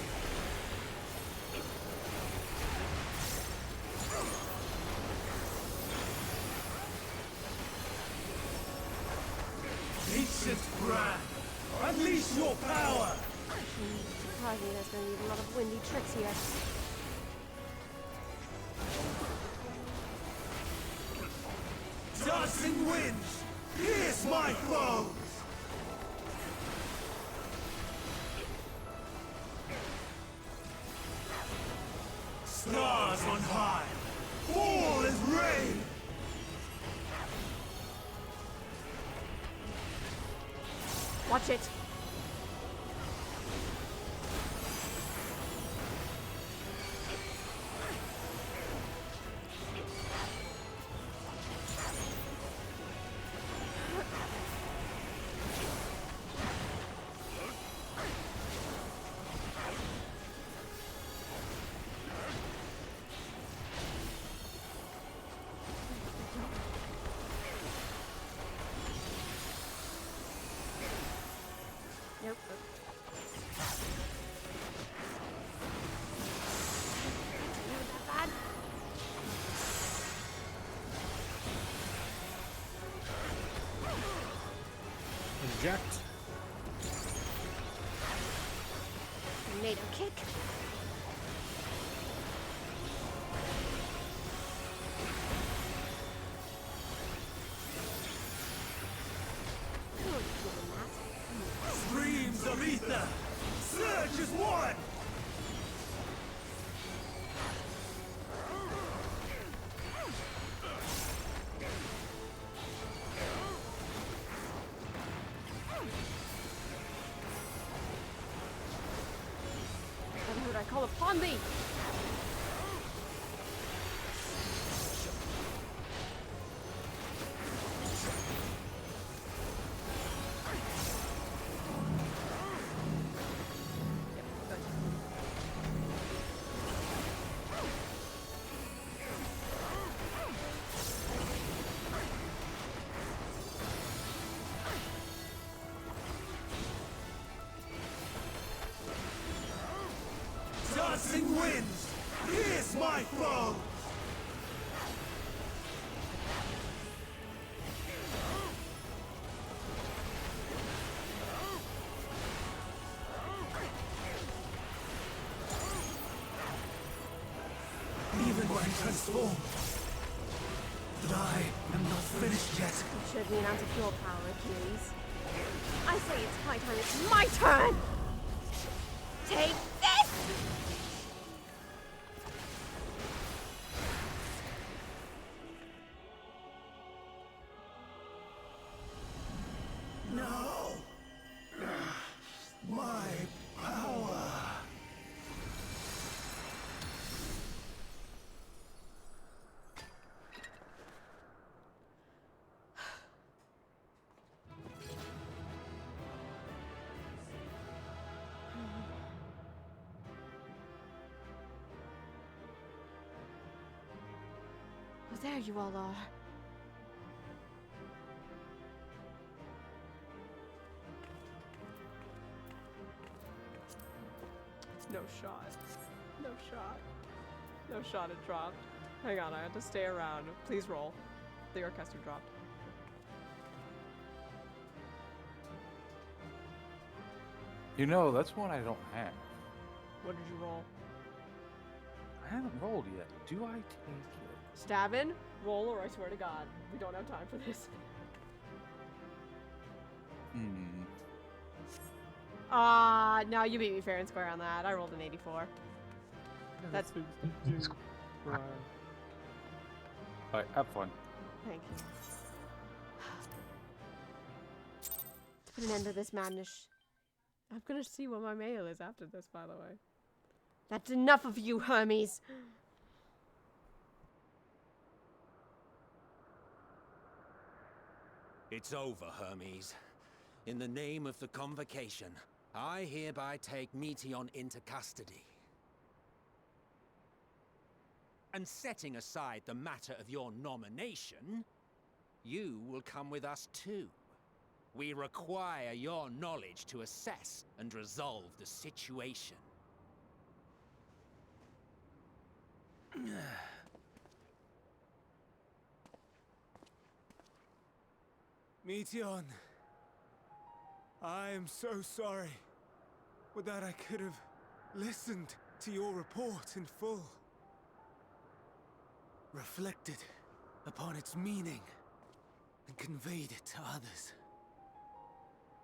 Ancient brand, unleash your power! Surprisingly, there's going to be a lot of windy tricks here. Dancing winds, pierce my foes! Stars on high, fall as rain! Watch it! Nope. Bad. Inject. Tornado kick. Streams of ether, surge Just one! Brotherhood, I call upon thee! Dancing winds! Here's my foe! Even when transformed. But I am not finished yet. You showed me an ounce of your power, Achilles. I say it's high time it's my turn! Take this! No! My power! Oh, there you all are. No shot. No shot. No shot, it dropped. Hang on, I had to stay around. Please roll. The orchestra dropped. You know, that's one I don't have. What did you roll? I haven't rolled yet. Do I take it? Stabbin'? Roll or I swear to God, we don't have time for this. No, you beat me fair and square on that. I rolled an 84. That's... Alright, have fun. Thank you. To put an end to this madness. I'm gonna see what my mail is after this, by the way. That's enough of you, Hermes! It's over, Hermes. In the name of the Convocation, I hereby take Meteon into custody. And setting aside the matter of your nomination, you will come with us too. We require your knowledge to assess and resolve the situation. Meteon, I am so sorry. Would that I could have listened to your report in full. Reflected upon its meaning and conveyed it to others.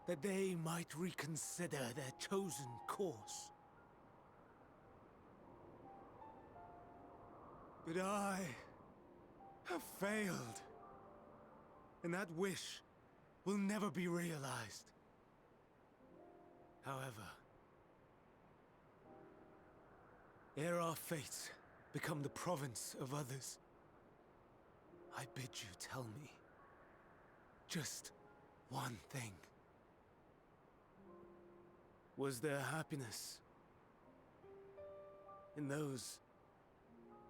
That they might reconsider their chosen course. But I have failed. And that wish will never be realized. However, ere our fates become the province of others, I bid you tell me just one thing. Was there happiness in those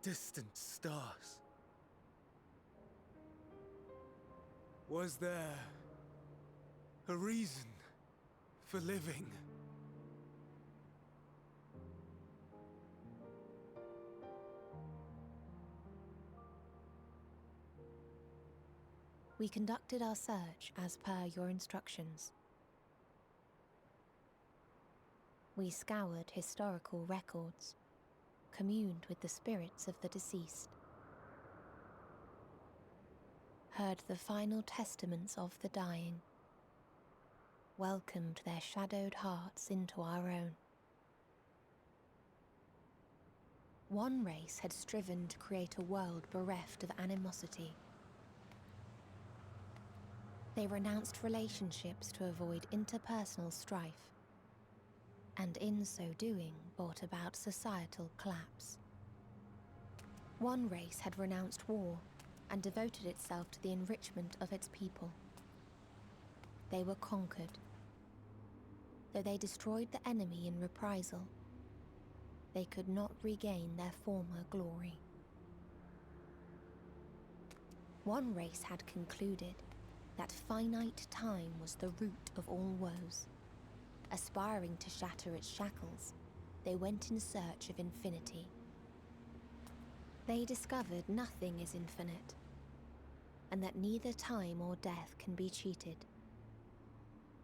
distant stars? Was there a reason for living? We conducted our search as per your instructions. We scoured historical records, communed with the spirits of the deceased, heard the final testaments of the dying, welcomed their shadowed hearts into our own. One race had striven to create a world bereft of animosity. They renounced relationships to avoid interpersonal strife, and in so doing brought about societal collapse. One race had renounced war and devoted itself to the enrichment of its people. They were conquered. Though they destroyed the enemy in reprisal, they could not regain their former glory. One race had concluded that finite time was the root of all woes. Aspiring to shatter its shackles, they went in search of infinity. They discovered nothing is infinite, and that neither time or death can be cheated.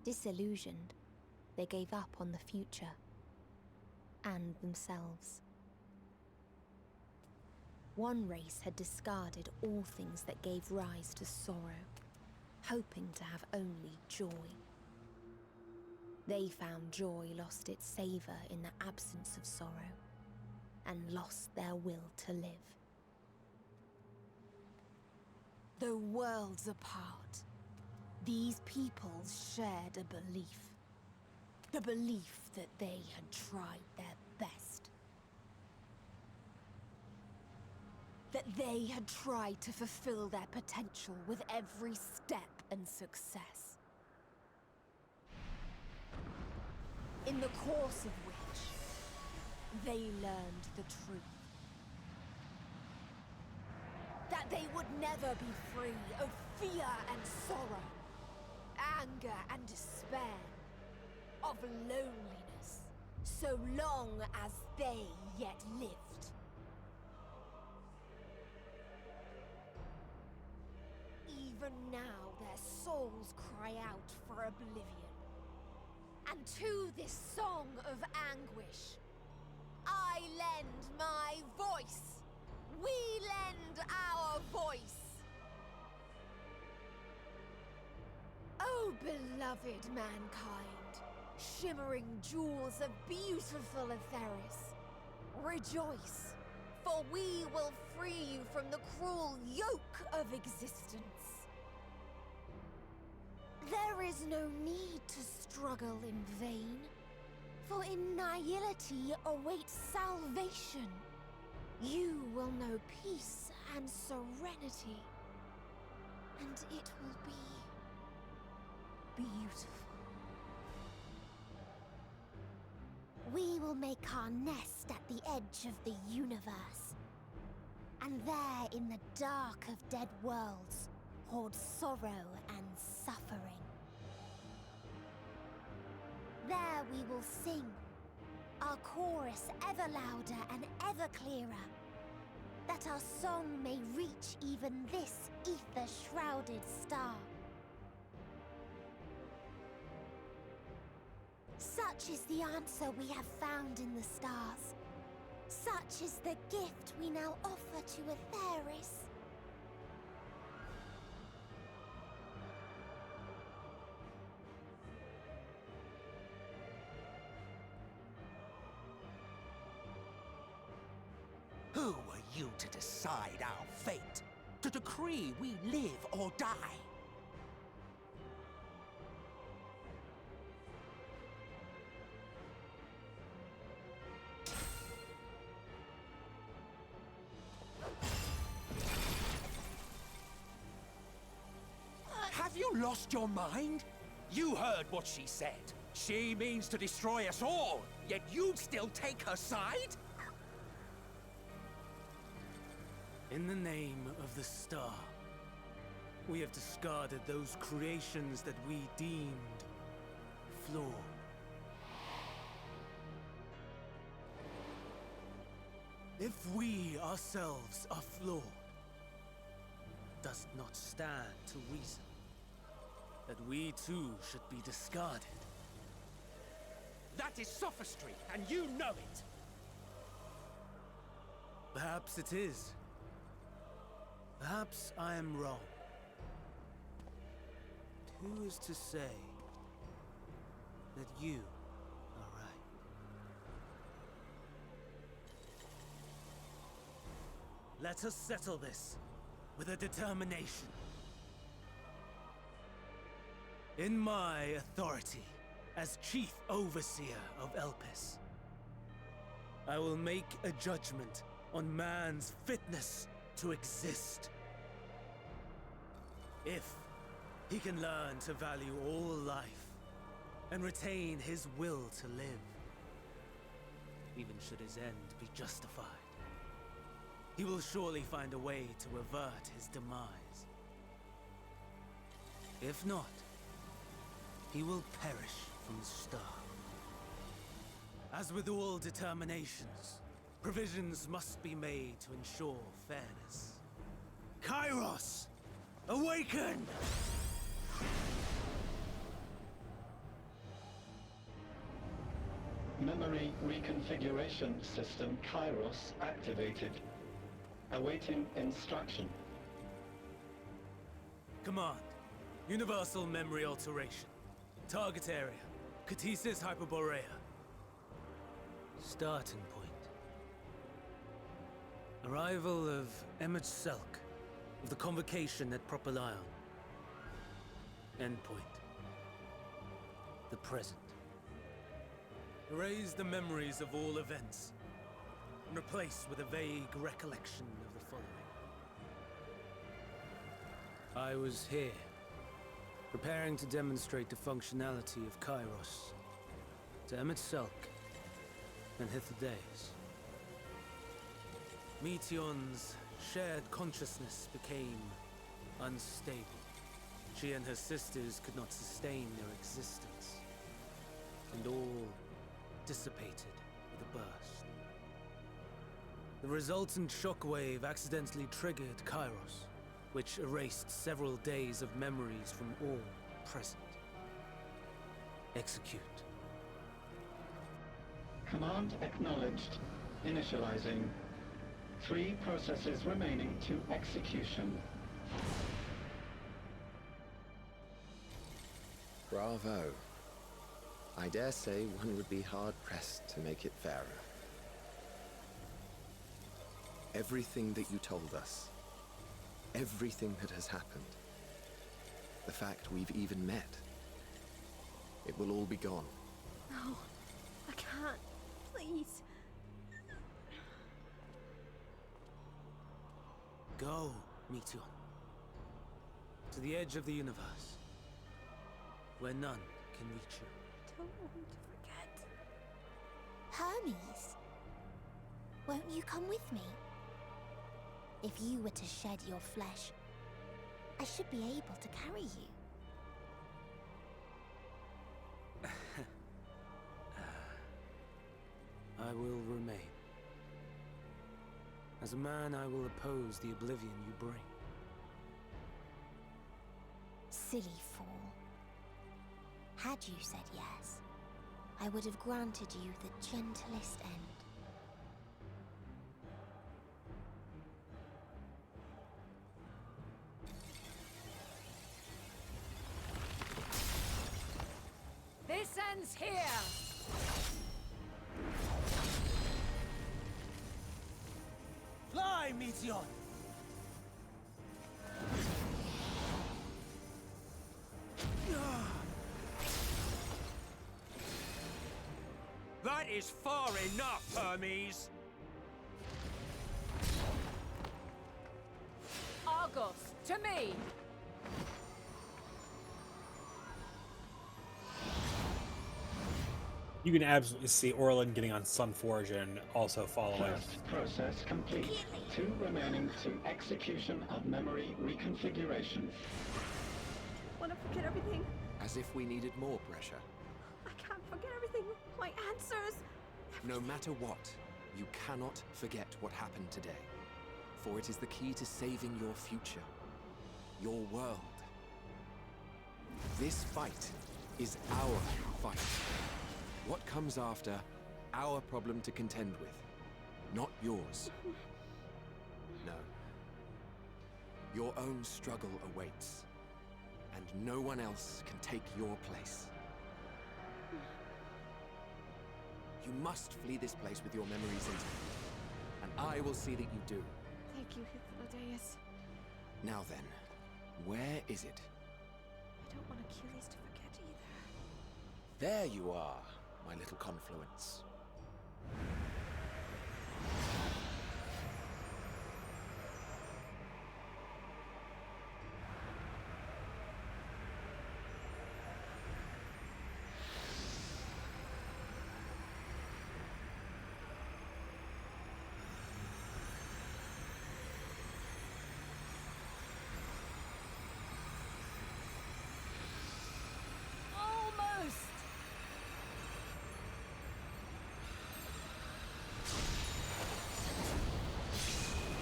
Disillusioned, they gave up on the future and themselves. One race had discarded all things that gave rise to sorrow, hoping to have only joy. They found joy lost its savor in the absence of sorrow, and lost their will to live. Though worlds apart, these peoples shared a belief. The belief that they had tried their best. That they had tried to fulfill their potential with every step and success. In the course of which, they learned the truth. That they would never be free of fear and sorrow, anger and despair, of loneliness, so long as they yet lived. Even now their souls cry out for oblivion. And to this song of anguish, I lend my voice. We lend our voice. Oh, beloved mankind, shimmering jewels of beautiful Etheris, rejoice, for we will free you from the cruel yoke of existence. There is no need to struggle in vain, for in nihility awaits salvation. You will know peace and serenity, and it will be beautiful. We will make our nest at the edge of the universe, and there in the dark of dead worlds hoard sorrow and suffering. There we will sing, our chorus ever louder and ever clearer, that our song may reach even this ether-shrouded star. Such is the answer we have found in the stars. Such is the gift we now offer to Etheris. Who were you to decide our fate? To decree we live or die? Have you lost your mind? You heard what she said. She means to destroy us all, yet you'd still take her side? In the name of the star, we have discarded those creations that we deemed flawed. If we ourselves are flawed, does not stand to reason that we too should be discarded. That is sophistry, and you know it! Perhaps it is. Perhaps I am wrong. Who is to say that you are right? let us settle this with a determination. In my authority as Chief Overseer of Elpis, I will make a judgment on man's fitness to exist. If he can learn to value all life and retain his will to live, even should his end be justified, he will surely find a way to avert his demise. If not, he will perish from the start. As with all determinations, provisions must be made to ensure fairness. Kairos, awaken! Memory reconfiguration system Kairos activated. Awaiting instruction. Command, universal memory alteration. Target area, Catesis Hyperborea. Starting point. Arrival of Emmett Selk of the Convocation at Propylion. Endpoint. The present. Erase the memories of all events and replace with a vague recollection of the following. I was here, preparing to demonstrate the functionality of Kairos to Emmett Selk and Hythlodaeus. Meteon's shared consciousness became unstable. She and her sisters could not sustain their existence, and all dissipated with a burst. The resultant shockwave accidentally triggered Kairos, which erased several days of memories from all present. Execute. Command acknowledged. Initializing. 3 processes remaining to execution. Bravo. I dare say one would be hard-pressed to make it fairer. Everything that you told us, everything that has happened, the fact we've even met, it will all be gone. No, I can't. Please. Go, Meteon. To the edge of the universe, where none can reach you. I don't want to forget. Hermes, won't you come with me? If you were to shed your flesh, I should be able to carry you. I will remain. As a man, I will oppose the oblivion you bring. Silly fool. Had you said yes, I would have granted you the gentlest end. This ends here! Fly, Meteon! That is far enough, Hermes! Argos, to me! You can absolutely see Orlin getting on Sunforge and also following. First process complete. 2 remaining to execution of memory reconfiguration. I want to forget everything. As if we needed more pressure. I can't forget everything. My answers. No matter what, you cannot forget what happened today. For it is the key to saving your future. Your world. This fight is our fight. What comes after, our problem to contend with, not yours. No. Your own struggle awaits, and no one else can take your place. You must flee this place with your memories intact, and I will see that you do. Thank you, Hythlodaeus. Now then, where is it? I don't want Achilles to forget either. There you are, my little confluence. Almost!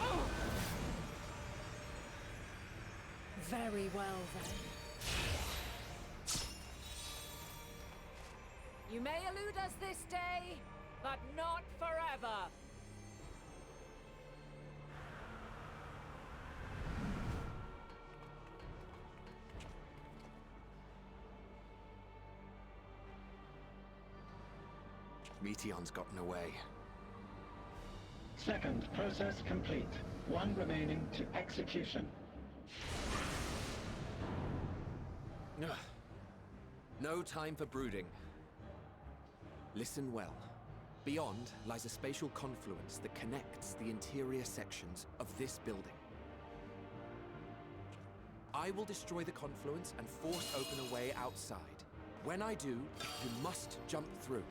Oh. Very well, then. You may elude us this day, but not forever. Meteon's gotten away. Second process complete. One remaining to execution. Ugh. No time for brooding. Listen well. Beyond lies a spatial confluence that connects the interior sections of this building. I will destroy the confluence and force open a way outside. When I do, you must jump through.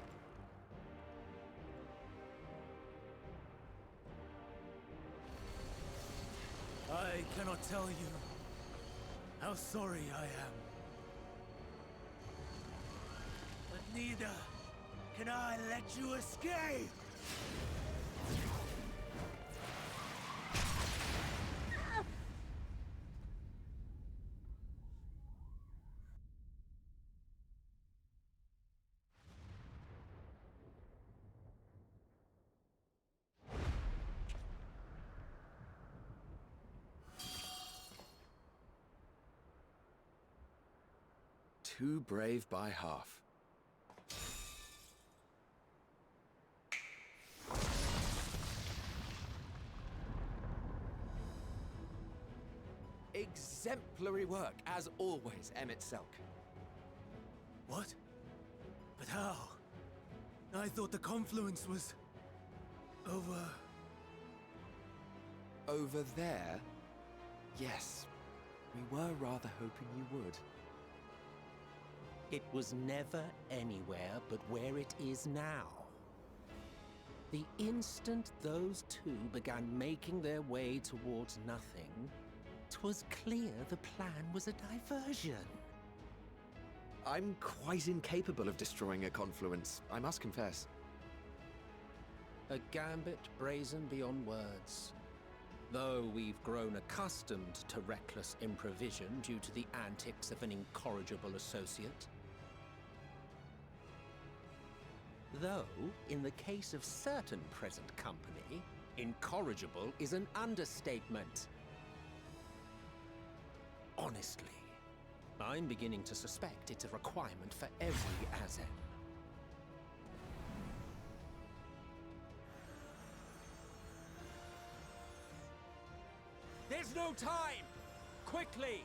I cannot tell you how sorry I am. But neither can I let you escape! Too brave by half. Exemplary work, as always, Emmett Selk. What? But how? I thought the confluence was... over... Over there? Yes. We were rather hoping you would. It was never anywhere but where it is now. The instant those two began making their way towards nothing, 'twas clear the plan was a diversion. I'm quite incapable of destroying a confluence, I must confess. A gambit brazen beyond words. Though we've grown accustomed to reckless improvision due to the antics of an incorrigible associate. Though, in the case of certain present company, incorrigible is an understatement. Honestly, I'm beginning to suspect it's a requirement for every Azen. There's no time! Quickly!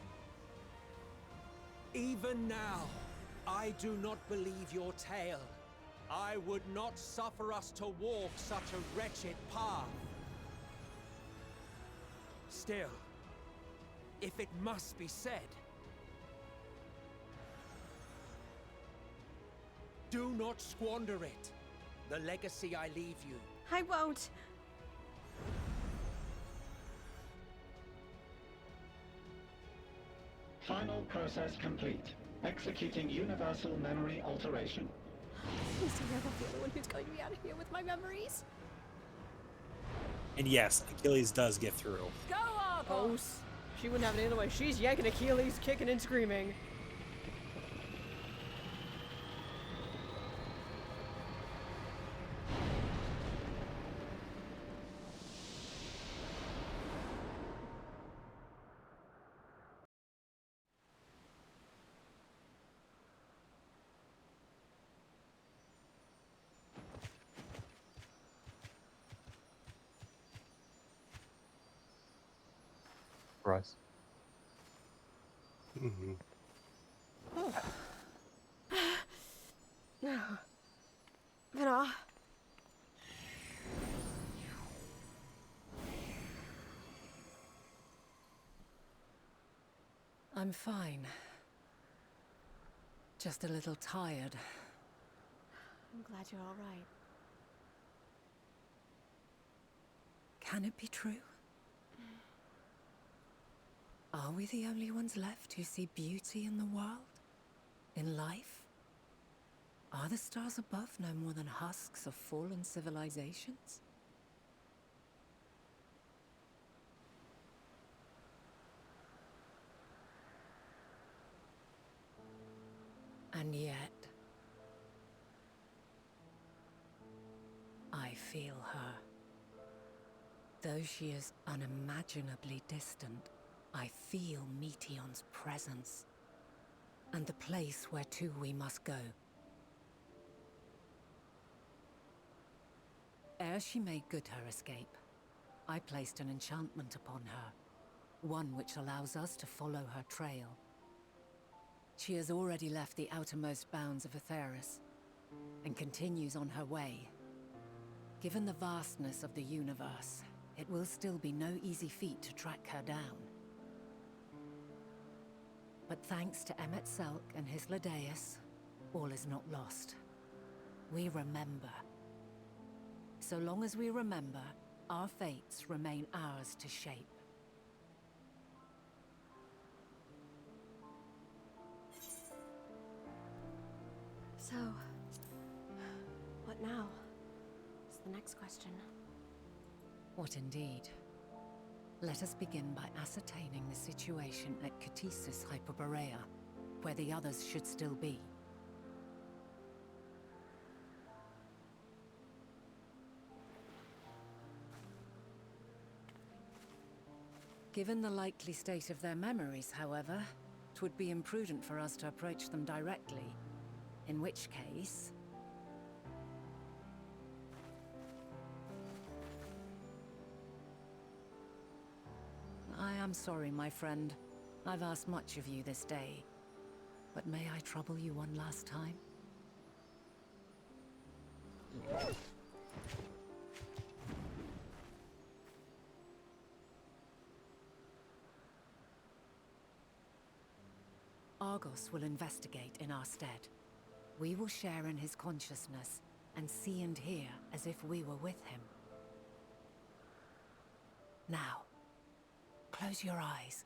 Even now, I do not believe your tale. I would not suffer us to walk such a wretched path. Still, if it must be said, do not squander it. The legacy I leave you. I won't. Final process complete. Executing universal memory alteration. Please tell me I'm not the only one who's going to be out of here with my memories. And yes, Achilles does get through. Go on! Oh, she wouldn't have it either way. She's yanking Achilles, kicking and screaming. price. Mm-hmm. Venna. I'm fine. Just a little tired. I'm glad you're all right. Can it be true? Are we the only ones left who see beauty in the world? In life? Are the stars above no more than husks of fallen civilizations? And yet, I feel her. Though she is unimaginably distant, I feel Meteion's presence, and the place where to we must go. Ere she made good her escape, I placed an enchantment upon her, one which allows us to follow her trail. She has already left the outermost bounds of Aetheris, and continues on her way. Given the vastness of the universe, it will still be no easy feat to track her down. But thanks to Emmet Selk and his Ladeus, all is not lost. We remember. So long as we remember, our fates remain ours to shape. So, what now? Is the next question. What indeed? Let us begin by ascertaining the situation at Catesis Hyperborea, where the others should still be. Given the likely state of their memories, however, it would be imprudent for us to approach them directly. In which case... I am sorry, my friend. I've asked much of you this day. But may I trouble you one last time? Argos will investigate in our stead. We will share in his consciousness and see and hear as if we were with him. Now, close your eyes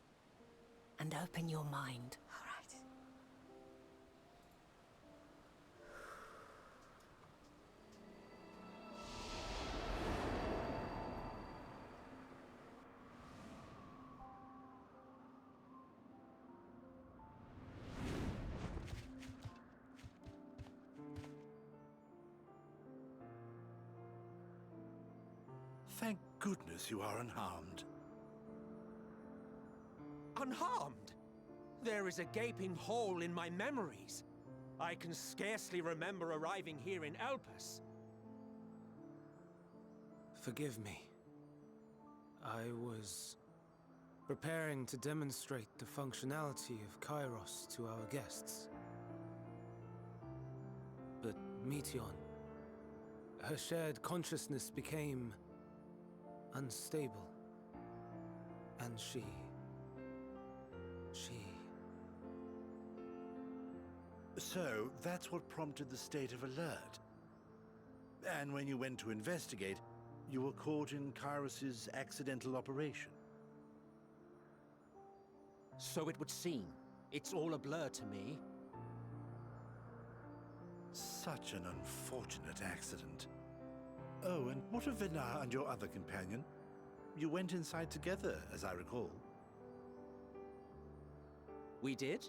and open your mind. All right. Thank goodness you are unharmed. Unharmed? There is a gaping hole in my memories. I can scarcely remember arriving here in Elpis. Forgive me. I was preparing to demonstrate the functionality of Kairos to our guests. But Meteion, her shared consciousness became unstable. And she... So, that's what prompted the state of alert. And when you went to investigate, you were caught in Kairos's accidental operation. So it would seem. It's all a blur to me. Such an unfortunate accident. Oh, and what of Venna and your other companion? You went inside together, as I recall. We did?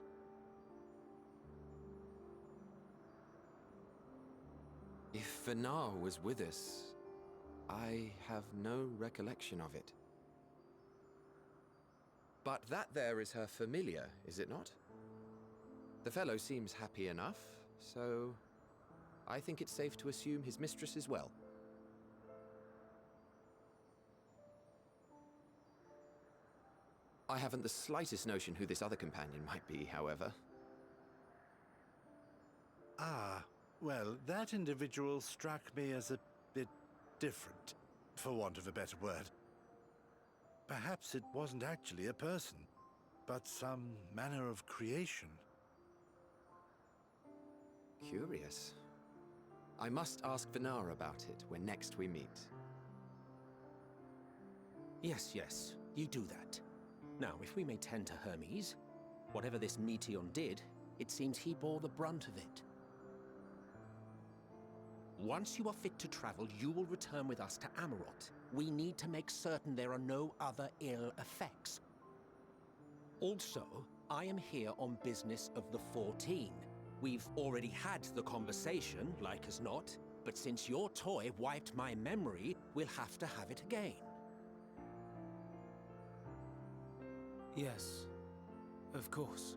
If Venna was with us, I have no recollection of it. But that there is her familiar, is it not? The fellow seems happy enough, so I think it's safe to assume his mistress is well. I haven't the slightest notion who this other companion might be, however. Ah, well, that individual struck me as a bit different, for want of a better word. Perhaps it wasn't actually a person, but some manner of creation. Curious. I must ask Vinara about it when next we meet. Yes, yes, you do that. Now, if we may tend to Hermes, whatever this Meteon did, it seems he bore the brunt of it. Once you are fit to travel, you will return with us to Amarot. We need to make certain there are no other ill effects. Also, I am here on business of the 14. We've already had the conversation, like as not, but since your toy wiped my memory, we'll have to have it again. Yes, of course.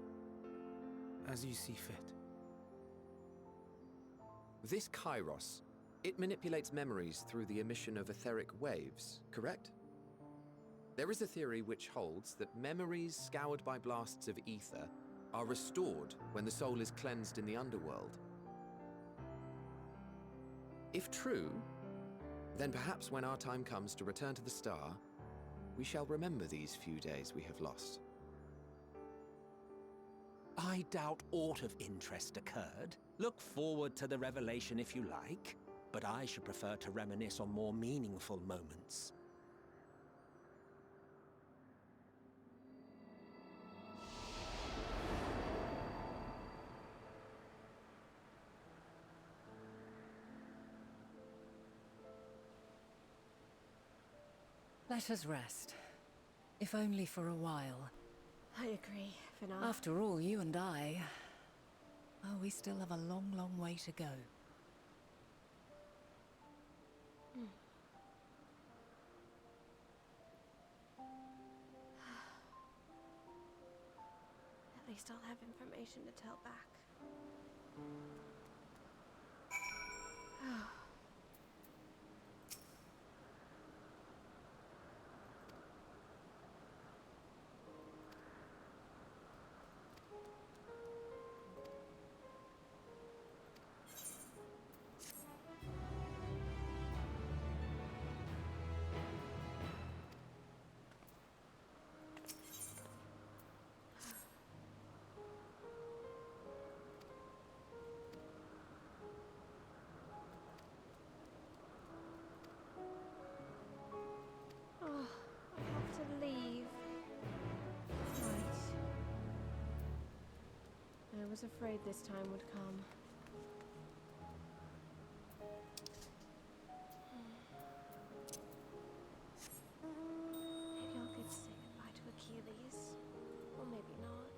As you see fit. This Kairos, it manipulates memories through the emission of etheric waves, correct? There is a theory which holds that memories scoured by blasts of ether are restored when the soul is cleansed in the underworld. If true, then perhaps when our time comes to return to the star, we shall remember these few days we have lost. I doubt aught of interest occurred. Look forward to the revelation if you like, but I should prefer to reminisce on more meaningful moments. Let us rest. If only for a while. I agree, Vinara. After all, you and I... Oh, we still have a long, long way to go. At least I'll have information to tell back. I was afraid this time would come. Maybe I'll get to say goodbye to Achilles. Or maybe not.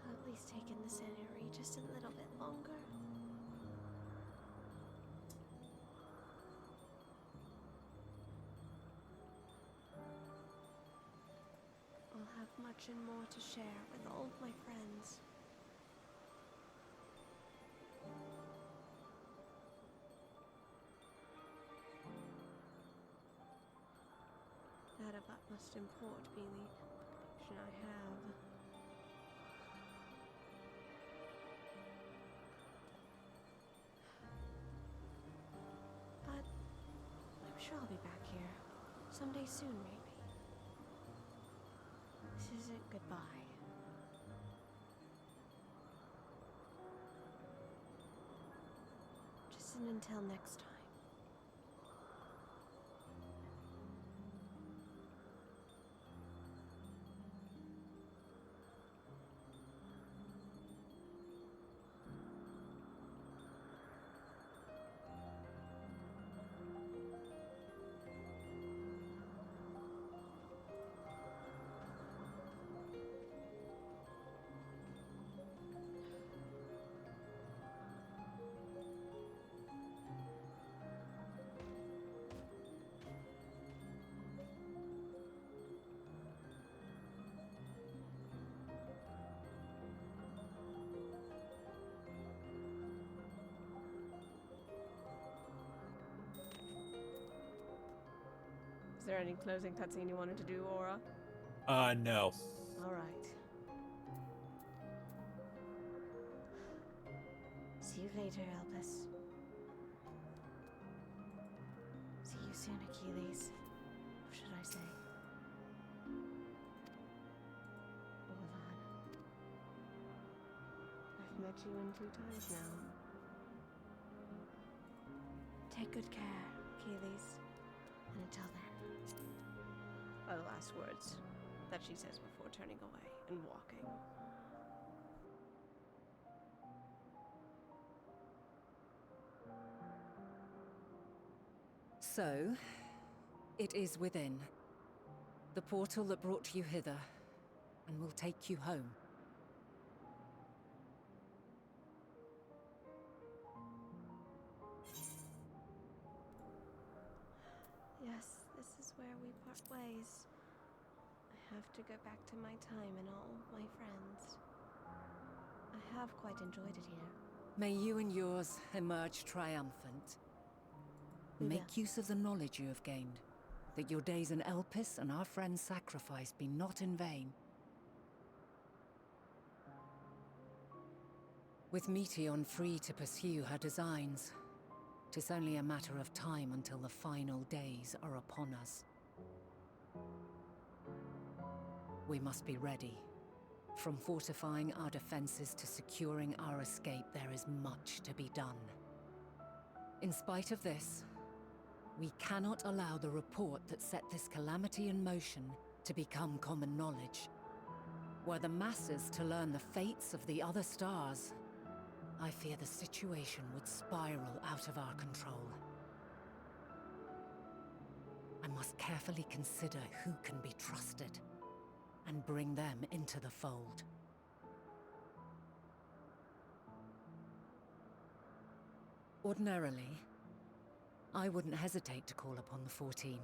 I'll at least take in the scenery just a little bit longer. I'll have much and more to share with all of my friends. That of utmost import being the conviction I have. But I'm sure I'll be back here someday soon, maybe. This isn't goodbye. Just an until next time. there any closing cutscene you wanted to do, Aura? No. All right. See you later, Elpis. See you soon, Achilles. Or should I say? Ulan. I've met you in 2 times now. Take good care, Achilles. And until then. Are the last words that she says before turning away and walking. So, it is within. The portal that brought you hither, and will take you home. Yes, this is where we part ways. I have to go back to my time and all my friends. I have quite enjoyed it here. May you and yours emerge triumphant. We Make use of the knowledge you have gained, that your days in Elpis and our friends' sacrifice be not in vain. With Meteon free to pursue her designs, 'tis only a matter of time until the final days are upon us. We must be ready. From fortifying our defenses to securing our escape, there is much to be done. In spite of this, we cannot allow the report that set this calamity in motion to become common knowledge. Were the masses to learn the fates of the other stars, I fear the situation would spiral out of our control. I must carefully consider who can be trusted and bring them into the fold. Ordinarily, I wouldn't hesitate to call upon the 14.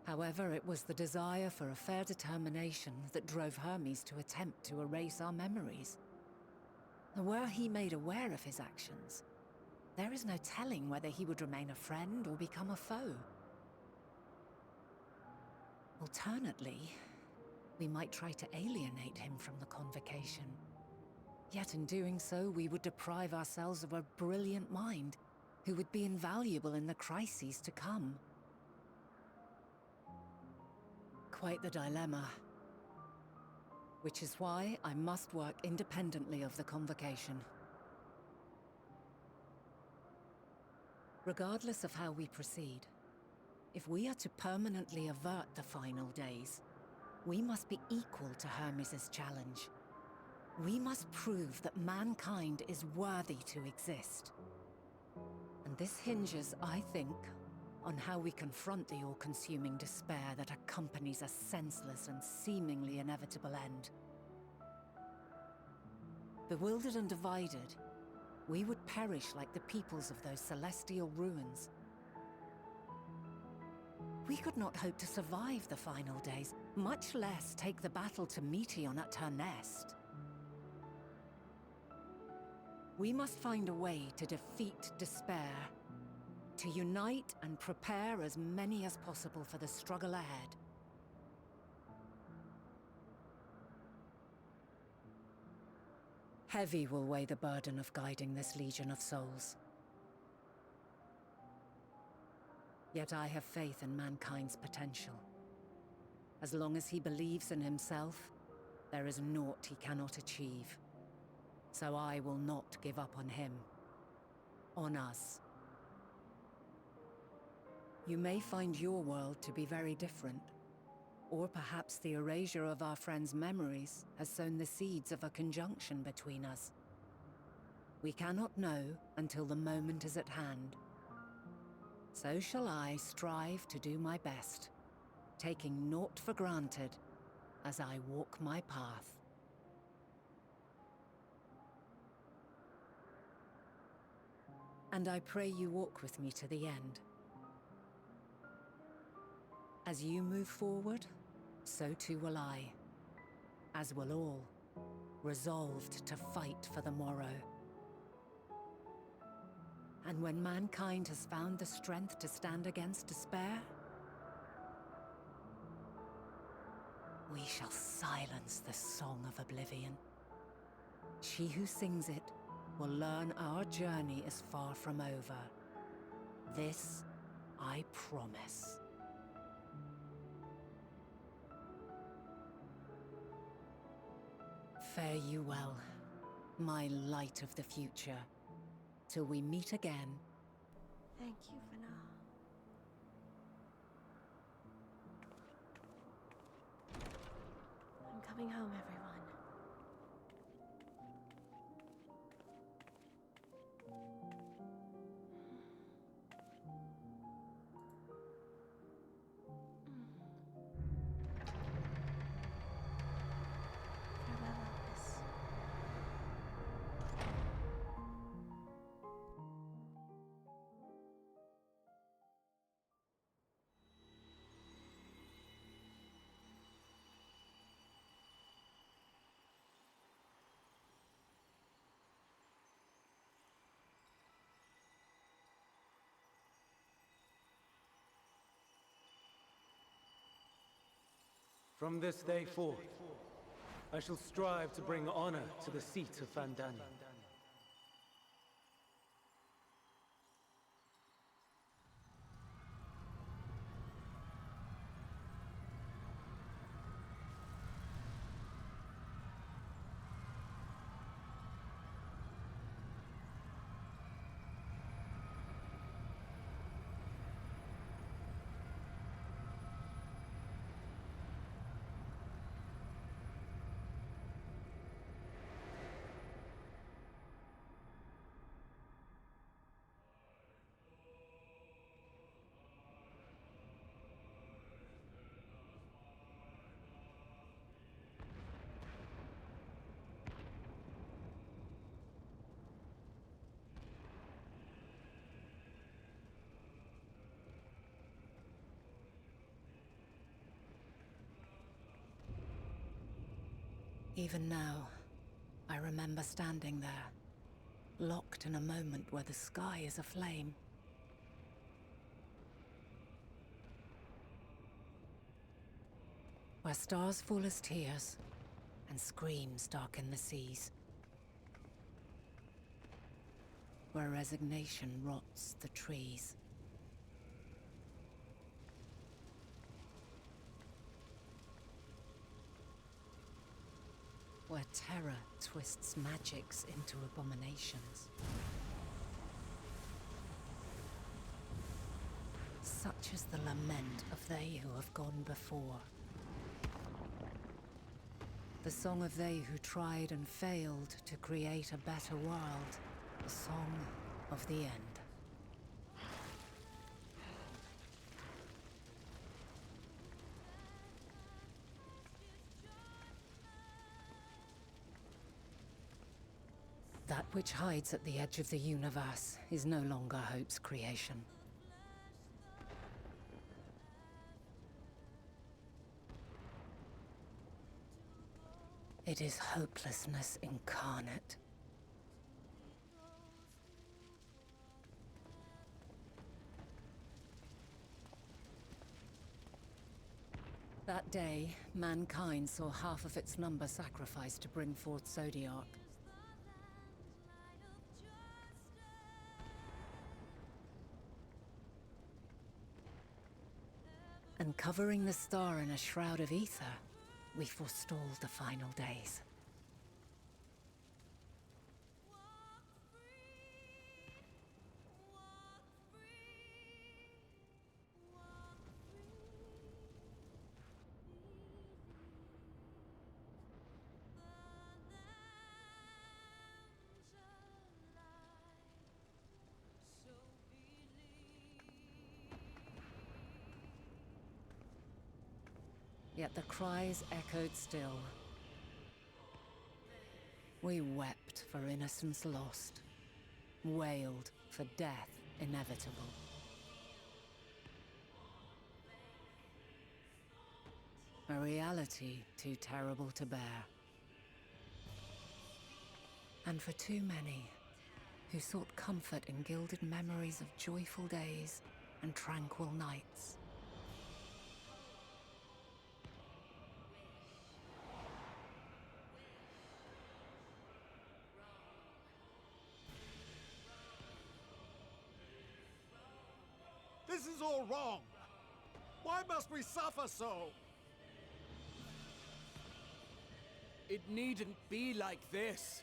However, it was the desire for a fair determination that drove Hermes to attempt to erase our memories. Were he made aware of his actions, there is no telling whether he would remain a friend or become a foe. Alternately, we might try to alienate him from the convocation. Yet in doing so, we would deprive ourselves of a brilliant mind who would be invaluable in the crises to come. Quite the dilemma. Which is why I must work independently of the convocation. Regardless of how we proceed, if we are to permanently avert the final days, we must be equal to Hermes' challenge. We must prove that mankind is worthy to exist. And this hinges, I think, on how we confront the all-consuming despair that accompanies a senseless and seemingly inevitable end. Bewildered and divided, we would perish like the peoples of those celestial ruins. We could not hope to survive the final days, much less take the battle to Meteon at her nest. We must find a way to defeat despair, to unite and prepare as many as possible for the struggle ahead. Heavy will weigh the burden of guiding this legion of souls. Yet I have faith in mankind's potential. As long as he believes in himself, there is naught he cannot achieve. So I will not give up on him. On us. You may find your world to be very different. Or perhaps the erasure of our friends' memories has sown the seeds of a conjunction between us. We cannot know until the moment is at hand. So shall I strive to do my best, taking naught for granted as I walk my path. And I pray you walk with me to the end. As you move forward, so too will I, as will all, resolved to fight for the morrow. And when mankind has found the strength to stand against despair, We shall silence the Song of Oblivion. She who sings it will learn our journey is far from over. This I promise. Fare you well, my light of the future, till we meet again. Thank you for now. I'm coming home, everyone. Farewell, Elvis. From this day forth, I shall strive to bring honor to the seat of Vandania. Even now, I remember standing there, locked in a moment where the sky is aflame. Where stars fall as tears, and screams darken the seas. Where resignation rots the trees. Where terror twists magics into abominations. Such is the lament of they who have gone before. The song of they who tried and failed to create a better world. The song of the end. That which hides at the edge of the universe is no longer Hope's creation. It is hopelessness incarnate. That day, mankind saw half of its number sacrificed to bring forth Zodiark. And covering the star in a shroud of ether, we forestalled the final days. Yet the cries echoed still. We wept for innocence lost, wailed for death inevitable. A reality too terrible to bear. And for too many who sought comfort in gilded memories of joyful days and tranquil nights. is all wrong? Why must we suffer so? It needn't be like this.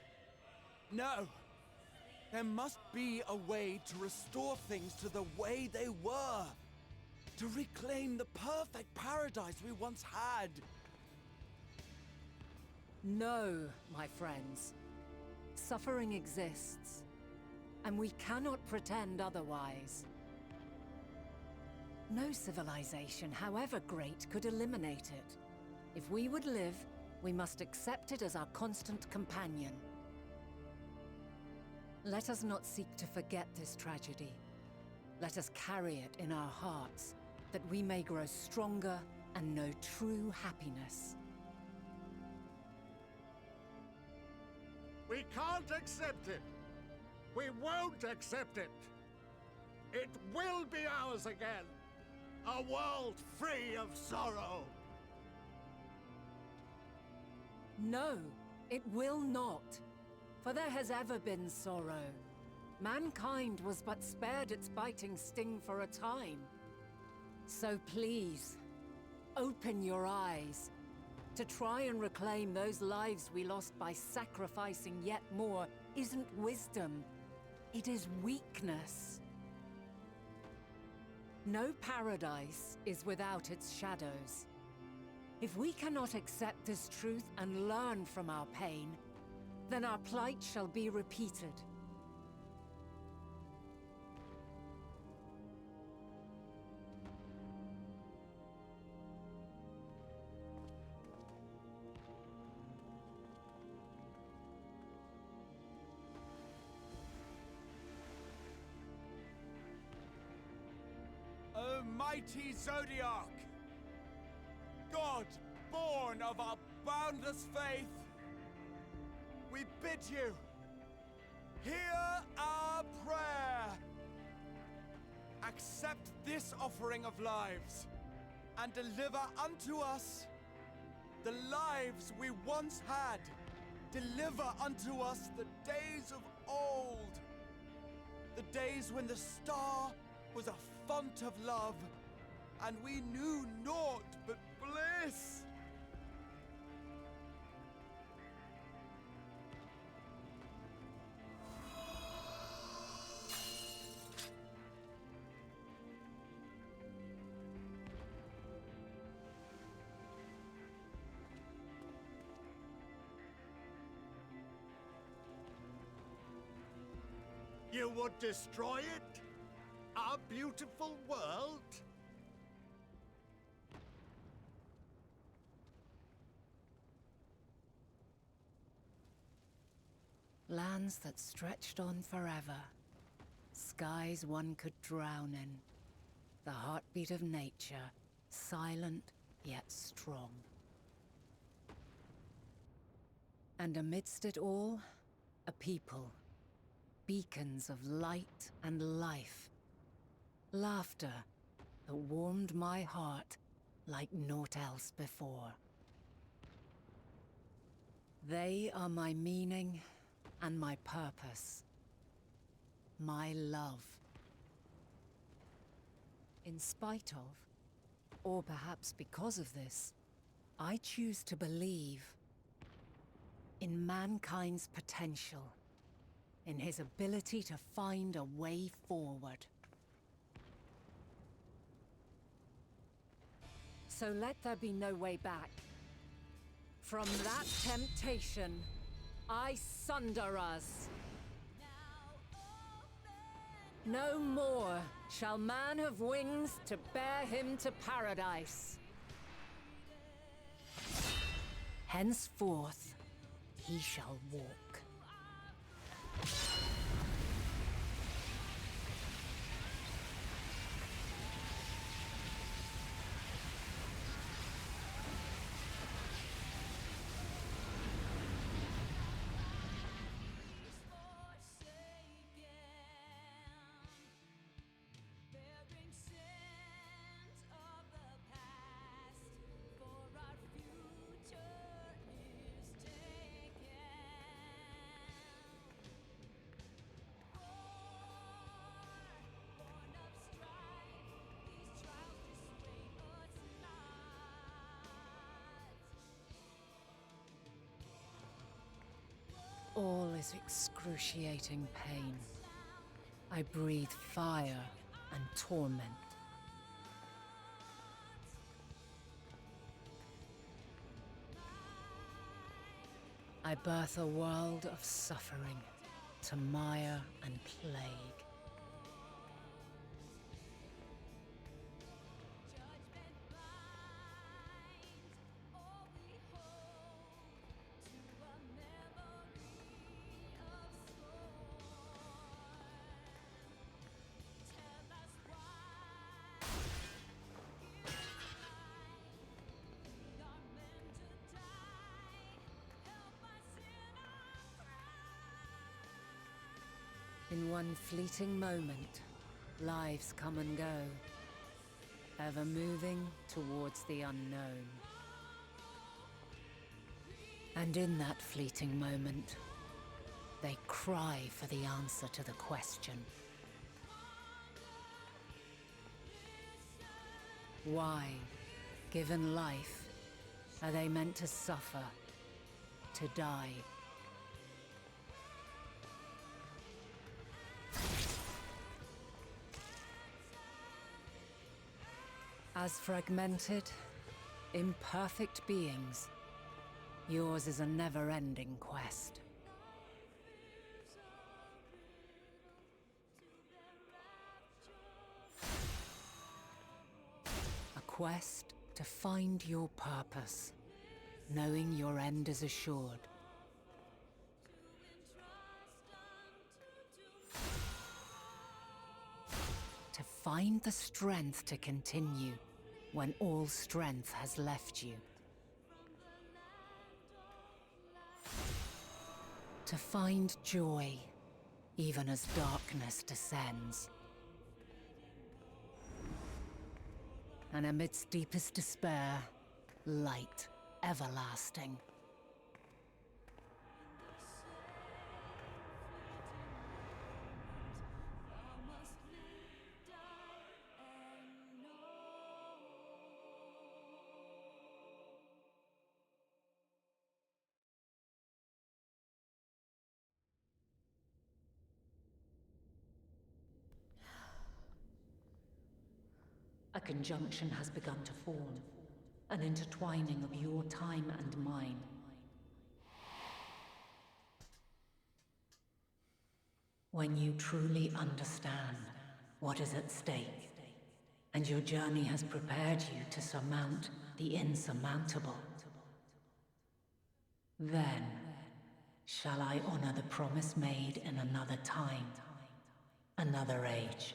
No. There must be a way to restore things to the way they were. To reclaim the perfect paradise we once had. No, my friends. Suffering exists, and we cannot pretend otherwise. No civilization, however great, could eliminate it. If we would live, we must accept it as our constant companion. Let us not seek to forget this tragedy. Let us carry it in our hearts, that we may grow stronger and know true happiness. We can't accept it. We won't accept it. It will be ours again. A world free of sorrow. No, it will not. For there has ever been sorrow. Mankind was but spared its biting sting for a time. So please, open your eyes. To try and reclaim those lives we lost by sacrificing yet more isn't wisdom. It is weakness. No paradise is without its shadows. If we cannot accept this truth and learn from our pain, then our plight shall be repeated. O mighty Zodiac! God, born of our boundless faith, we bid you, hear our prayer. Accept this offering of lives, and deliver unto us the lives we once had. Deliver unto us the days of old, the days when the star was a font of love, and we knew naught but bliss. You would destroy it? Our beautiful world? Lands that stretched on forever. Skies one could drown in. The heartbeat of nature, silent yet strong. And amidst it all, a people. Beacons of light and life. Laughter that warmed my heart like naught else before. They are my meaning and my purpose. My love. In spite of, or perhaps because of this, I choose to believe in mankind's potential, in his ability to find a way forward. So let there be no way back. From that temptation, I sunder us. No more shall man have wings to bear him to paradise. Henceforth, he shall walk. All is excruciating pain. I breathe fire and torment. I birth a world of suffering to mire and plague. In one fleeting moment, lives come and go, ever moving towards the unknown. And in that fleeting moment, they cry for the answer to the question. Why, given life, are they meant to suffer, to die? As fragmented, imperfect beings, yours is a never-ending quest. A quest to find your purpose, knowing your end is assured. To find the strength to continue when all strength has left you. To find joy, even as darkness descends. And amidst deepest despair, light everlasting. A conjunction has begun to form, an intertwining of your time and mine. When you truly understand what is at stake, and your journey has prepared you to surmount the insurmountable, then shall I honor the promise made in another time, another age.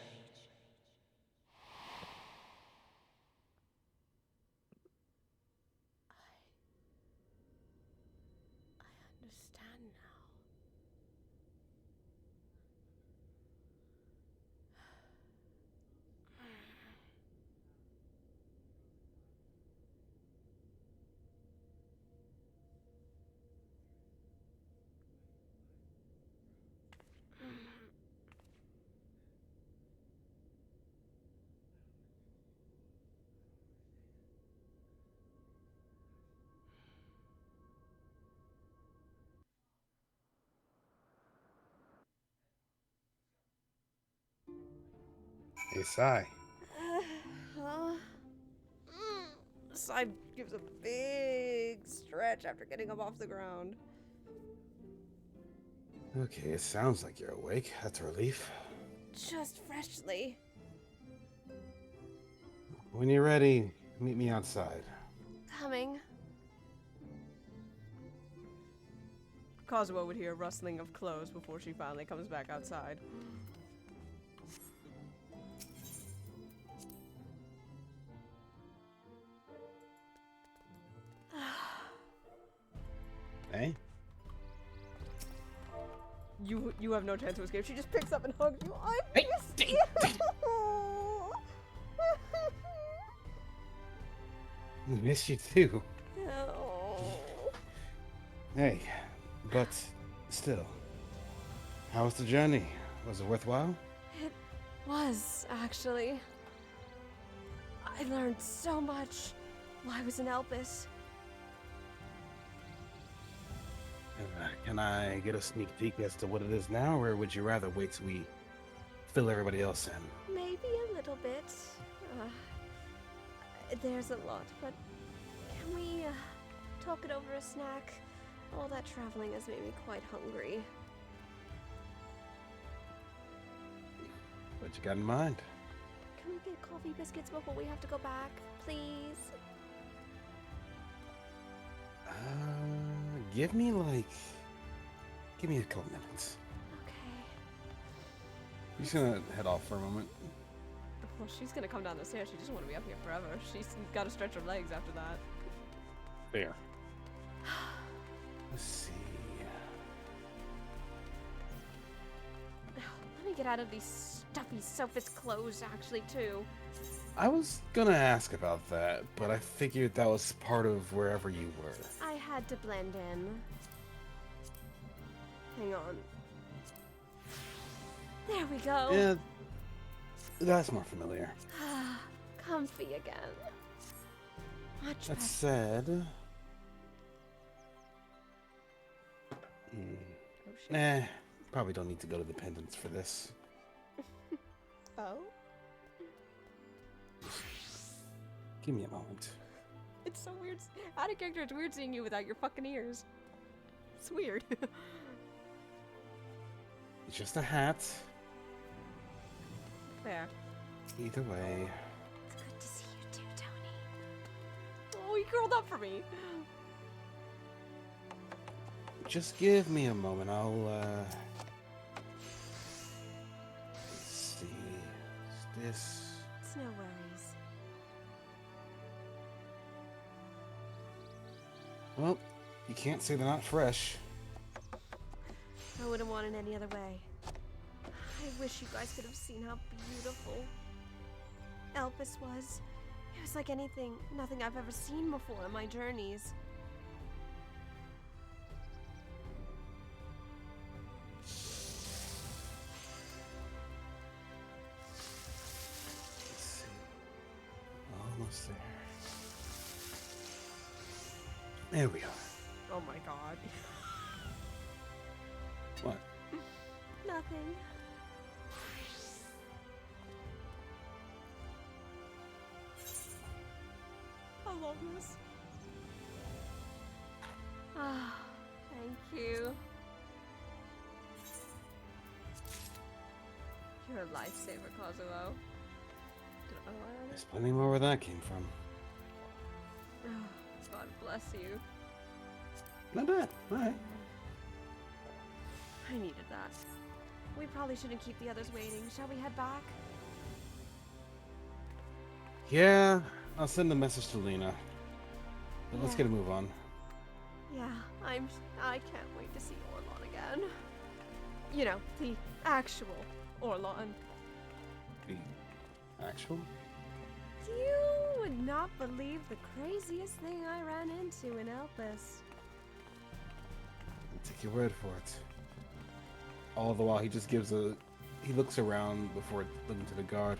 Understand now. Hey, Sai. Sai gives a big stretch after getting up off the ground. Okay, it sounds like you're awake. That's a relief. Just freshly. When you're ready, meet me outside. Coming. Kazuo would hear a rustling of clothes before she finally comes back outside. Hey? You have no chance to escape. She just picks up and hugs you. I miss you. I miss you too. Oh. Hey, but still, how was the journey? Was it worthwhile? It was, actually. I learned so much while I was in Elpis. Can I get a sneak peek as to what it is now, or would you rather wait till we fill everybody else in? Maybe a little bit. There's a lot, but can we talk it over a snack? All that traveling has made me quite hungry. What you got in mind? Can we get coffee biscuits before we have to go back, please? Give me a couple minutes. Okay. I'm just gonna head off for a moment. Well, she's gonna come down the stairs. She doesn't want to be up here forever. She's got to stretch her legs after that. There. Let's see. Let me get out of these stuffy sophist clothes, actually, too. I was gonna ask about that, but I figured that was part of wherever you were. I had to blend in. Hang on. There we go. Yeah, that's more familiar. Comfy again. Much That better. said, probably don't need to go to the pendants for this. Oh? Give me a moment. It's so weird. Out of character, it's weird seeing you without your fucking ears. It's weird. It's just a hat. There. Either way. It's good to see you too, Tony. Oh, you curled up for me. Just give me a moment. I'll, let's see. Is this? It's no worries. Well, you can't say they're not fresh. I wouldn't want it any other way. I wish you guys could have seen how beautiful Elpis was. It was like nothing I've ever seen before in my journeys. Let's see. Almost there. There we are. Oh my god. What? Nothing. I love this. Ah, thank you. You're a lifesaver, Kazuo. There's plenty more where that came from. Oh, God bless you. Not bad. Alright. I needed that. We probably shouldn't keep the others waiting. Shall we head back? Yeah, I'll send a message to Lena. But let's Yeah. get a move on. Yeah, I can't wait to see Orlon again. You know, the actual Orlon. The actual? You would not believe the craziest thing I ran into in Elpis. I'll take your word for it. All the while, he just gives a... He looks around before looking to the guard.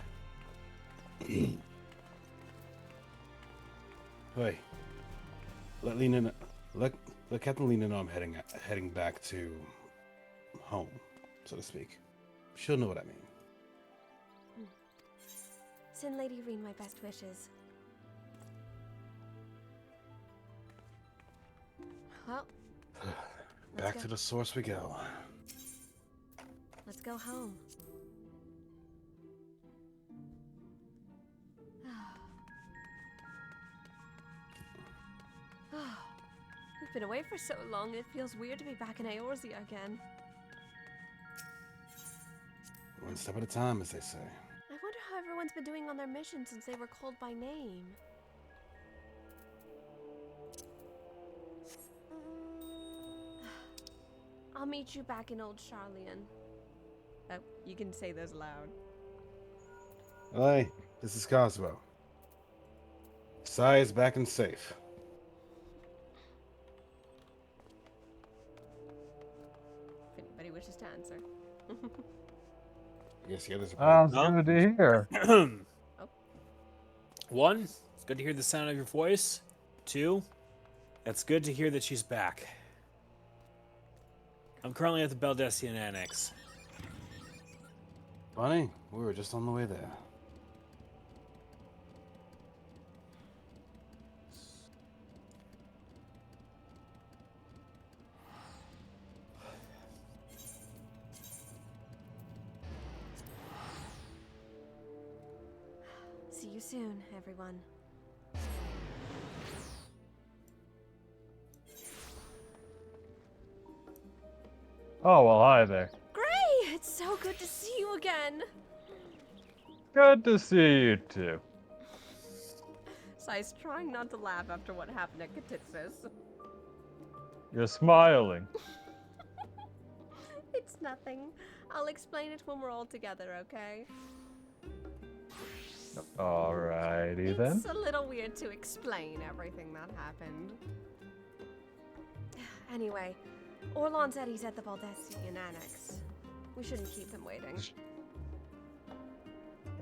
Hey, let Lena know, let Captain Lena know I'm heading back to home, so to speak. She'll know what I mean. Send Lady Reen my best wishes. Well, Back to the source we go. let's go home. We've been away for so long, it feels weird to be back in Eorzea again. One step at a time, as they say. I wonder how everyone's been doing on their mission since they were called by name. I'll meet you back in Old Charlian. Oh, you can say those loud. Hi, this is Cosmo. Sai is back and safe. If anybody wishes to answer. I guess the others Sounds good to hear. One, it's good to hear the sound of your voice. Two, it's good to hear that she's back. I'm currently at the Baldessian Annex. Funny, we were just on the way there. See you soon, everyone. Oh, well, hi there. Gray! It's so good to see you again! Good to see you too. Sai's trying not to laugh after what happened at Katitsis. You're smiling. It's nothing. I'll explain it when we're all together, okay? Alrighty then. It's a little weird to explain everything that happened. Anyway, Orlon said he's at the Baldessian Annex. We shouldn't keep him waiting.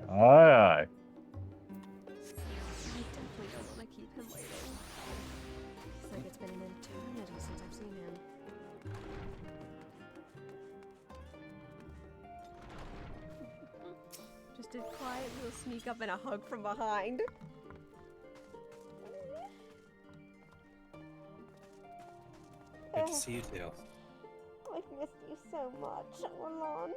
Aye, aye. I definitely don't want to keep him waiting. Feels like it's been an eternity since I've seen him. Just a quiet little sneak up and a hug from behind. Good to see you too. I've missed you so much, Orlon.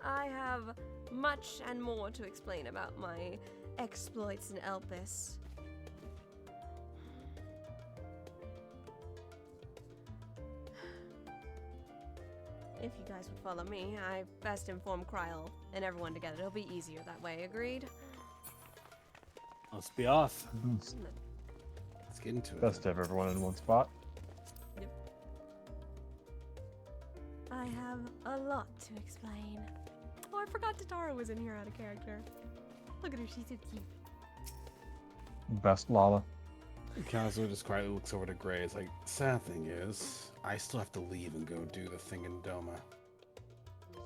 I have much and more to explain about my exploits in Elpis. If you guys would follow me, I best inform Kryl and everyone together. It'll be easier that way, agreed? Let's be off. Let's get into it. Best to have everyone in one spot. I have a lot to explain. Oh, I forgot Tatara was in here out of character. Look at her, she's so cute. Best Lala. Kazuo just quietly looks over to Gray. It's like, sad thing is, I still have to leave and go do the thing in Doma.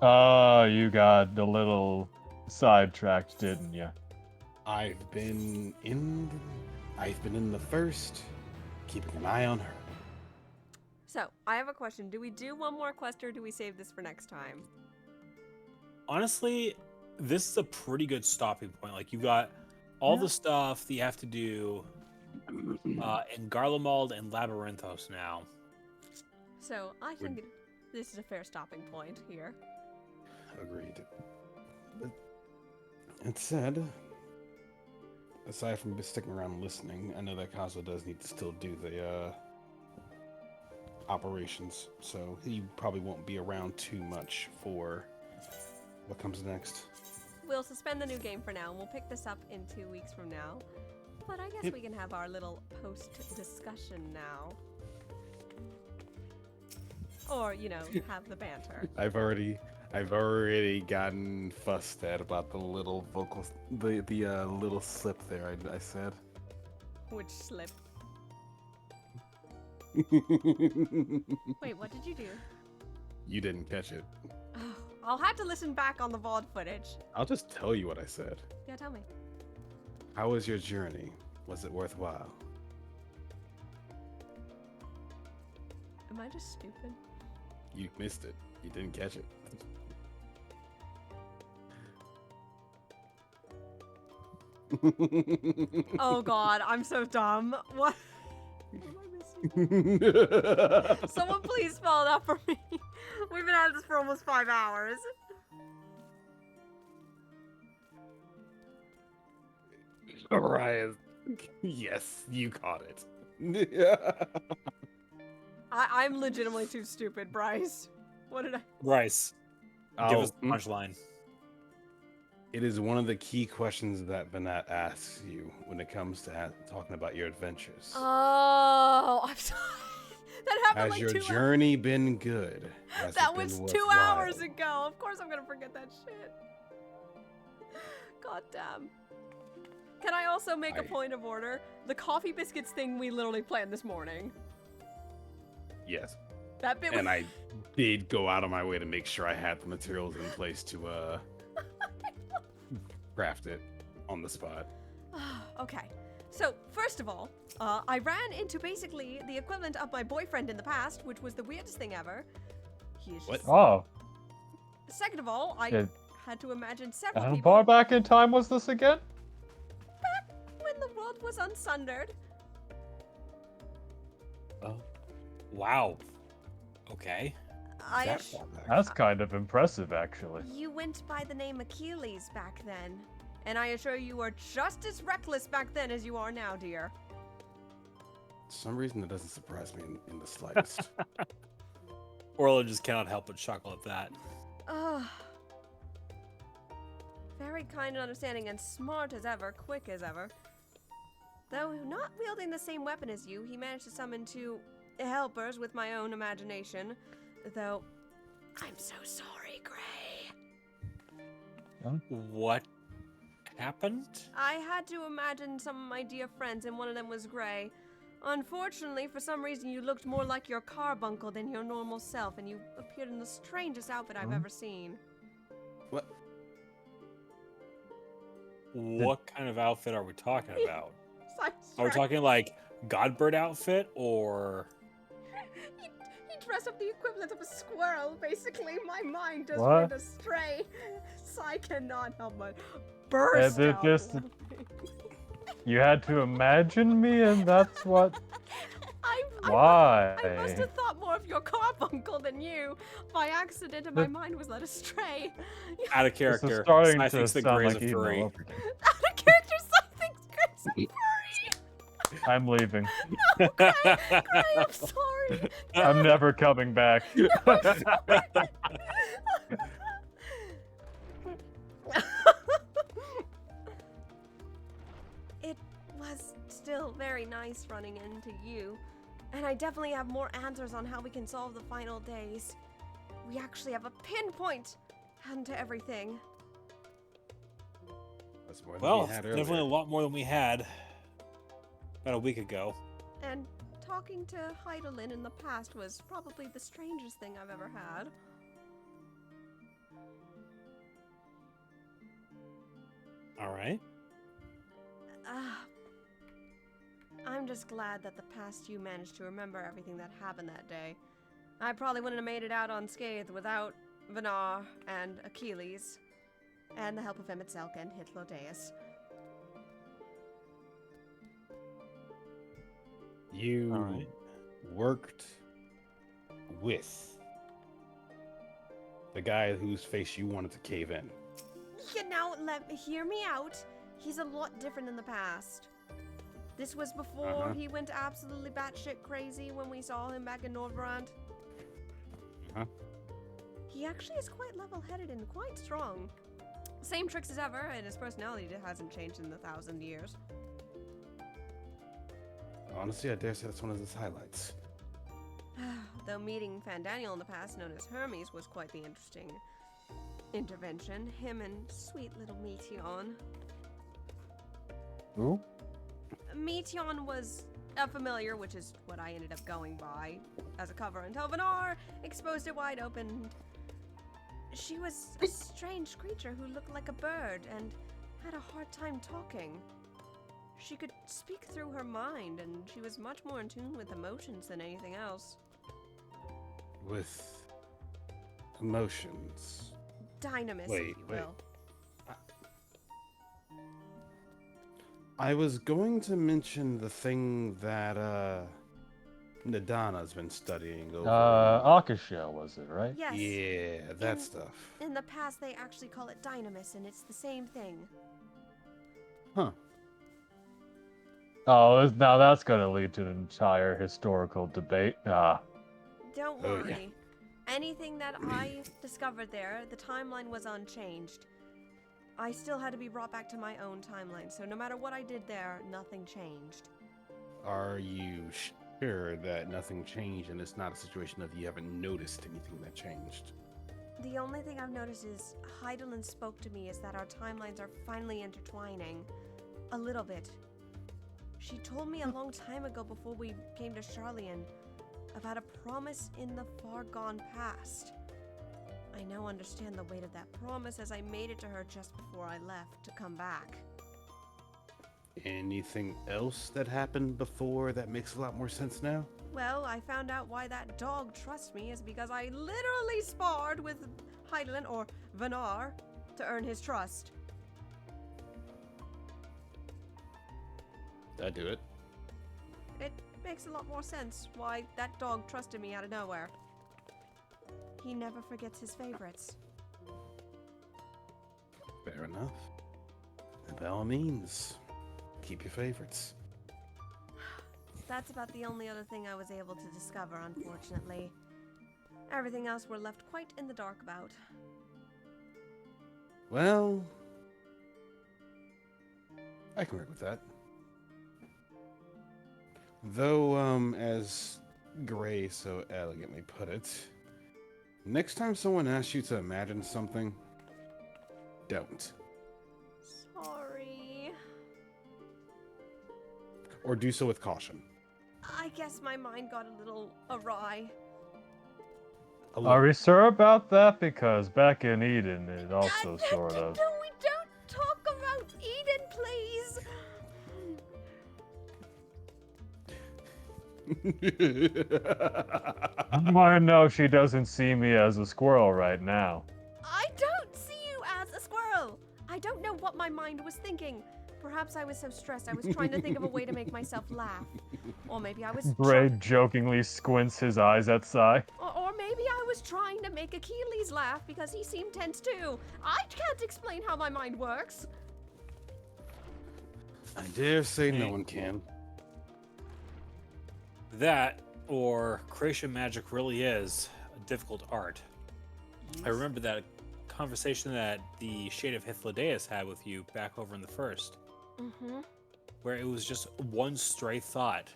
Oh, you got a little sidetracked, didn't you? I've been in the first, keeping an eye on her. So, I have a question. Do we do one more quest or do we save this for next time? Honestly, this is a pretty good stopping point. Like, you've got all the stuff that you have to do in Garlemald and Labyrinthos now. So, I think this is a fair stopping point here. Agreed. That said, aside from just sticking around and listening, I know that Kazuo does need to still do the operations, so he probably won't be around too much for what comes next. We'll suspend the new game for now, and we'll pick this up in 2 weeks from now. But I guess we can have our little post-discussion now. Or, you know, have the banter. I've already gotten fussed at about the little vocal, the little slip there. I said. Which slip? Wait, what did you do? You didn't catch it. Oh, I'll have to listen back on the VOD footage. I'll just tell you what I said. Yeah, tell me. How was your journey? Was it worthwhile? Am I just stupid? You missed it. You didn't catch it. Oh god, I'm so dumb. What? Someone please spell it out for me. We've been at this for almost 5 hours. Ryan, yes, you caught it. I'm legitimately too stupid, Bryce. What did I... Bryce, give us the punchline. It is one of the key questions that Vanat asks you when it comes to talking about your adventures. Oh, I'm sorry. That happened Has like your 2 journey been good? Has That it was been 2 worthwhile? hours ago. Of course I'm gonna forget that shit. God damn. Can I also make a point of order? The coffee biscuits thing we literally planned this morning. Yes. That bit And I did go out of my way to make sure I had the materials in place to craft it on the spot. Okay. So, first of all, I ran into basically the equivalent of my boyfriend in the past, which was the weirdest thing ever. He is What? just... Oh. Second of all, I Yeah. had to imagine several How people far back in time was this again? back when the world was unsundered. Oh. Wow. Okay. I That's kind of impressive, actually. You went by the name Achilles back then, and I assure you were just as reckless back then as you are now, dear. For some reason, it doesn't surprise me in the slightest. Orla just cannot help but chuckle at that. Very kind and understanding and smart as ever, quick as ever. Though not wielding the same weapon as you, he managed to summon two helpers with my own imagination. Though, I'm so sorry, Gray. What happened? I had to imagine some of my dear friends, and one of them was Gray. Unfortunately, for some reason, you looked more like your carbuncle than your normal self, and you appeared in the strangest outfit I've ever seen. What? What kind of outfit are we talking about? Like Are we talking like Godbird outfit or? He dressed up the equivalent of a squirrel, basically. My mind just What? went astray, so I cannot help but burst out. You had to imagine me, and that's what. I must Why? have thought more of your carbuncle than you. By accident, and my mind was led astray. Out of This character. is starting I to think the sound Gray's like a emo furry. over again. Out of character, I think Gray's a furry. I'm leaving. No, Gray, I'm sorry. I'm never coming back. It was still very nice running into you, and I definitely have more answers on how we can solve the final days. We actually have a pinpoint into everything. That's more than Well, we had earlier. definitely a lot more than we had about a week ago. And talking to Heidelin in the past was probably the strangest thing I've ever had. All right. I'm just glad that the past you managed to remember everything that happened that day. I probably wouldn't have made it out unscathed without Vinar and Achilles, and the help of Emetzelk and Hitlodeus. You worked with the guy whose face you wanted to cave in. You know, hear me out. He's a lot different in the past. This was before he went absolutely batshit crazy when we saw him back in Norvrand. He actually is quite level-headed and quite strong. Same tricks as ever, and his personality hasn't changed in the 1,000 years. Honestly, I dare say that's one of his highlights. Though meeting Fandaniel in the past, known as Hermes, was quite the interesting intervention. Him and sweet little Meteon. Who? Meteon was a familiar, which is what I ended up going by as a cover until Vinar exposed it wide open. She was a strange creature who looked like a bird and had a hard time talking. She could speak through her mind, and she was much more in tune with emotions than anything else. With emotions. Dynamis, if you will. I was going to mention the thing that Nadana's been studying over. Akasha, was it, right? Yes. Yeah, that stuff. In the past, they actually call it Dynamis, and it's the same thing. Huh. Oh, now that's going to lead to an entire historical debate. Don't worry. Anything that I discovered there, the timeline was unchanged. I still had to be brought back to my own timeline, so no matter what I did there, nothing changed. Are you sure that nothing changed and it's not a situation of you haven't noticed anything that changed? The only thing I've noticed is Heidelin spoke to me is that our timelines are finally intertwining. A little bit. She told me a long time ago before we came to Charlian about a promise in the far gone past. I now understand the weight of that promise as I made it to her just before I left to come back. Anything else that happened before that makes a lot more sense now? Well, I found out why that dog trusts me is because I literally sparred with Heidelin or Vanar to earn his trust. Did I do it? It makes a lot more sense why that dog trusted me out of nowhere. He never forgets his favorites. Fair enough. And by all means, keep your favorites. That's about the only other thing I was able to discover, unfortunately. Everything else we're left quite in the dark about. Well, I can work with that. Though, as Gray so elegantly put it, next time someone asks you to imagine something, don't. Sorry. Or do so with caution. I guess my mind got a little awry. Are we sure about that? Because back in Eden, it also sort of. No, we don't talk about Eden, please. I know she doesn't see me as a squirrel right now. I don't see you as a squirrel. I don't know what my mind was thinking. Perhaps I was so stressed I was trying to think of a way to make myself laugh. Or maybe I was Gray jokingly squints his eyes at Sai. Or maybe I was trying to make Achilles laugh because he seemed tense too. I can't explain how my mind works. I dare say no one can. That, or creation magic really is a difficult art. I remember that conversation that the Shade of Hythlodaeus had with you back over in the first. Mm-hmm. Where it was just one stray thought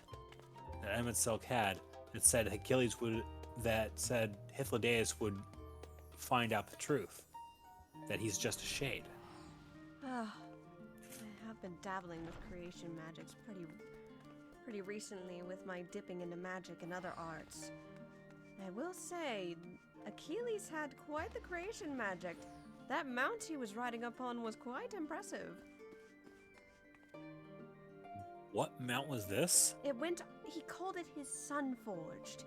that Emmett Silk had that said Hythlodaeus would find out the truth. That he's just a shade. I have been dabbling with creation magics pretty recently with my dipping into magic and other arts. I will say, Achilles had quite the creation magic. That mount he was riding upon was quite impressive. What mount was this? He called it his Sun Forged.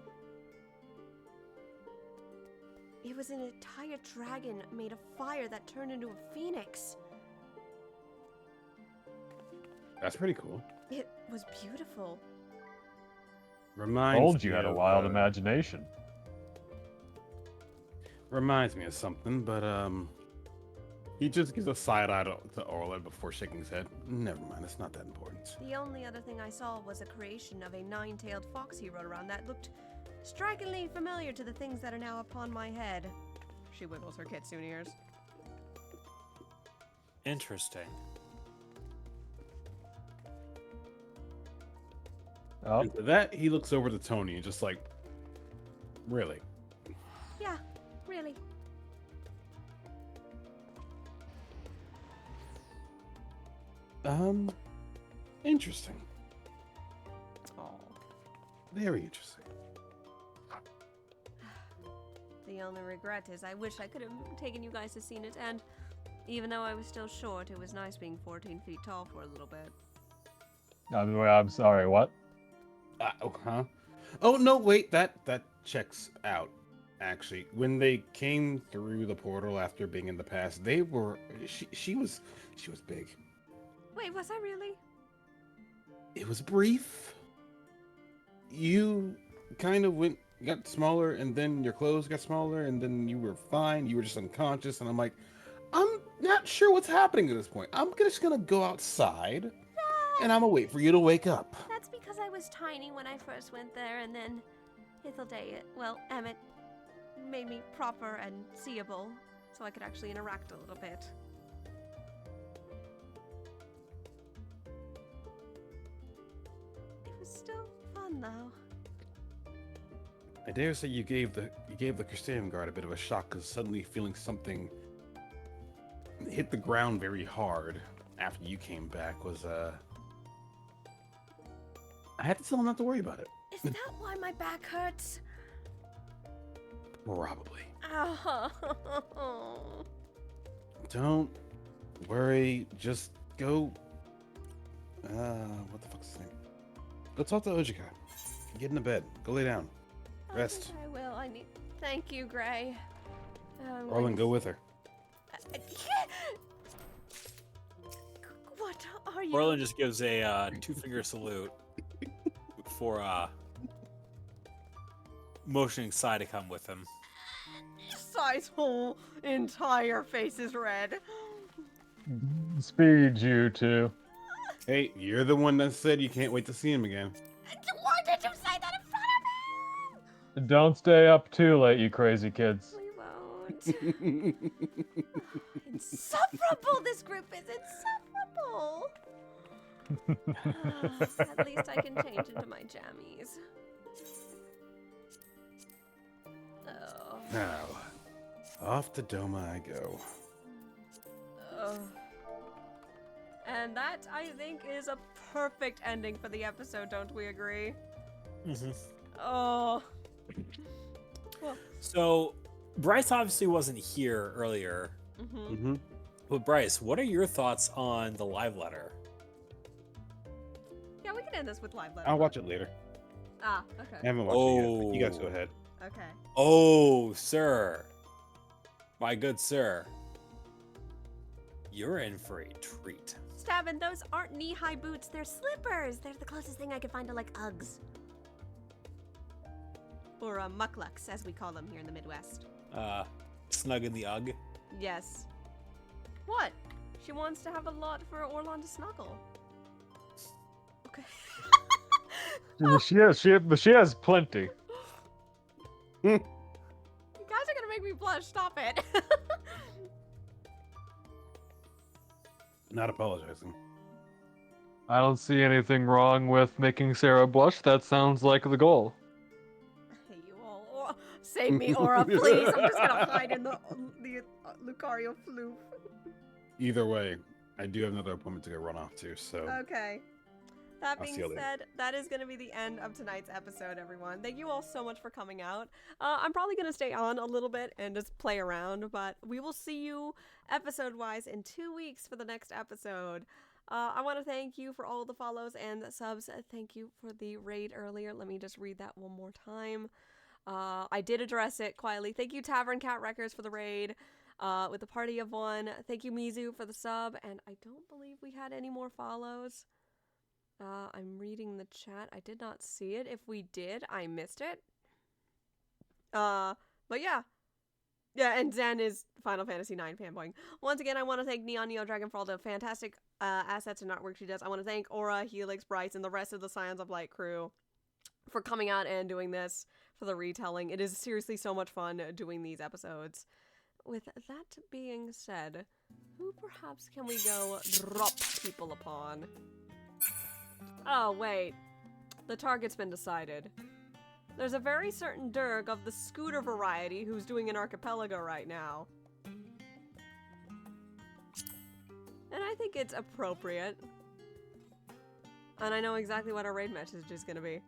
It was an entire dragon made of fire that turned into a phoenix. That's pretty cool. It was beautiful. Reminds Told you me had a of, wild imagination. Reminds me of something, but he just gives a side eye to Orla before shaking his head. Never mind, it's not that important. The only other thing I saw was a creation of a nine-tailed fox he rode around that looked strikingly familiar to the things that are now upon my head. She wiggles her kitsune ears. Interesting. Oh. And to that, he looks over to Tony and just like, really? Yeah, really. Interesting. Oh. Very interesting. The only regret is I wish I could have taken you guys to seen it, and even though I was still short, it was nice being 14 feet tall for a little bit. I'm sorry, what? Huh? Oh no, wait, that checks out. Actually, when they came through the portal after being in the past, they were she was big. Wait, was I really? It was brief. You kind of got smaller, and then your clothes got smaller, and then you were fine. You were just unconscious, and I'm like, I'm not sure what's happening at this point. I'm just gonna go outside, and I'm gonna wait for you to wake up. That's because I was tiny when I first went there, and then Emmett made me proper and seeable, so I could actually interact a little bit. It was still fun, though. I dare say you gave the Crustacean Guard a bit of a shock, because suddenly feeling something hit the ground very hard after you came back was I had to tell him not to worry about it. Is that why my back hurts? Probably. Oh. Don't worry. Just go What the fuck's his name? Go talk to Ojika. Get in the bed. Go lay down. Rest. I will. I need. Thank you, Gray. Orlin, go with her. What are you? Orlin just gives a two-finger salute for motioning Sai to come with him. Sai's whole entire face is red. Speed, you two. Hey, you're the one that said you can't wait to see him again. Why did you say that in front of me? Don't stay up too late, you crazy kids. We won't. Insufferable! This group is insufferable! At least I can change into my jammies. Oh. Now, off to Doma I go. Oh. And that, I think, is a perfect ending for the episode, don't we agree? Mm-hmm. Oh. Well. So, Bryce obviously wasn't here earlier. Mm-hmm. But Bryce, what are your thoughts on the live letter? Yeah, we can end this with live letter. I'll watch it later. Ah, okay. I haven't watched it yet, but you guys go ahead. Okay. Oh, sir. My good sir. You're in for a treat. Stavin, those aren't knee-high boots. They're slippers. They're the closest thing I could find to, like, Uggs. Or mucklucks, as we call them here in the Midwest. Snug in the Ugg. Yes. What? She wants to have a lot for Orlon to snuggle. Okay. She has plenty. You guys are gonna make me blush. Stop it. Not apologizing. I don't see anything wrong with making Sarah blush. That sounds like the goal. I hate you all. Save me, Aura, please. I'm just gonna hide in the Lucario floof. Either way, I do have another appointment to go run off to, so... Okay. That I'll see being you later. said, that is going to be the end of tonight's episode, everyone. Thank you all so much for coming out. I'm probably going to stay on a little bit and just play around, but we will see you episode-wise in 2 weeks for the next episode. I want to thank you for all the follows and subs. Thank you for the raid earlier. Let me just read that one more time. I did address it quietly. Thank you, Tavern Cat Records, for the raid. With a party of one. Thank you, Mizu, for the sub. And I don't believe we had any more follows. I'm reading the chat. I did not see it. If we did, I missed it. But yeah. Yeah, and Zen is Final Fantasy IX fanboying. Once again, I want to thank Neon Neo Dragon for all the fantastic assets and artwork she does. I want to thank Aura, Helix, Bryce, and the rest of the Scions of Light crew for coming out and doing this for the retelling. It is seriously so much fun doing these episodes. With that being said, who perhaps can we go drop people upon? Oh, wait. The target's been decided. There's a very certain Durg of the scooter variety who's doing an archipelago right now. And I think it's appropriate. And I know exactly what our raid message is gonna be.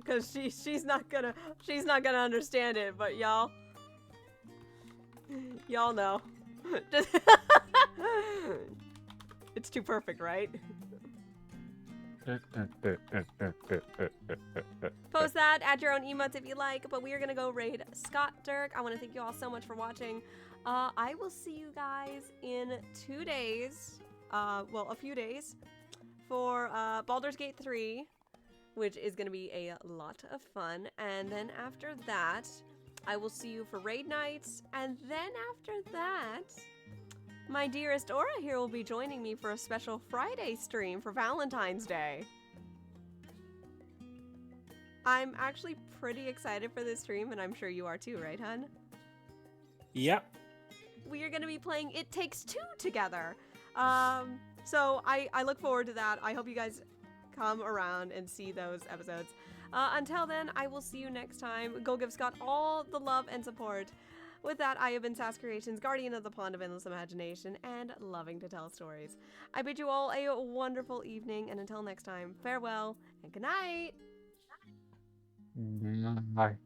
Cause she's not gonna understand it, but y'all know. It's too perfect, right? Post that, add your own emotes if you like, but we are gonna go raid Scott Dirk. I want to thank you all so much for watching. I will see you guys in 2 days, well, a few days, for Baldur's Gate 3, which is gonna be a lot of fun. And then after that, I will see you for raid nights, and then after that, my dearest Aura here will be joining me for a special Friday stream for Valentine's Day. I'm actually pretty excited for this stream, and I'm sure you are too, right, hun? Yep. We are going to be playing It Takes Two together. So I look forward to that. I hope you guys come around and see those episodes. Until then, I will see you next time. Go give Scott all the love and support. With that, I have been Sass Creations, guardian of the Pond of Endless Imagination, and loving to tell stories. I bid you all a wonderful evening, and until next time, farewell and good night! Bye.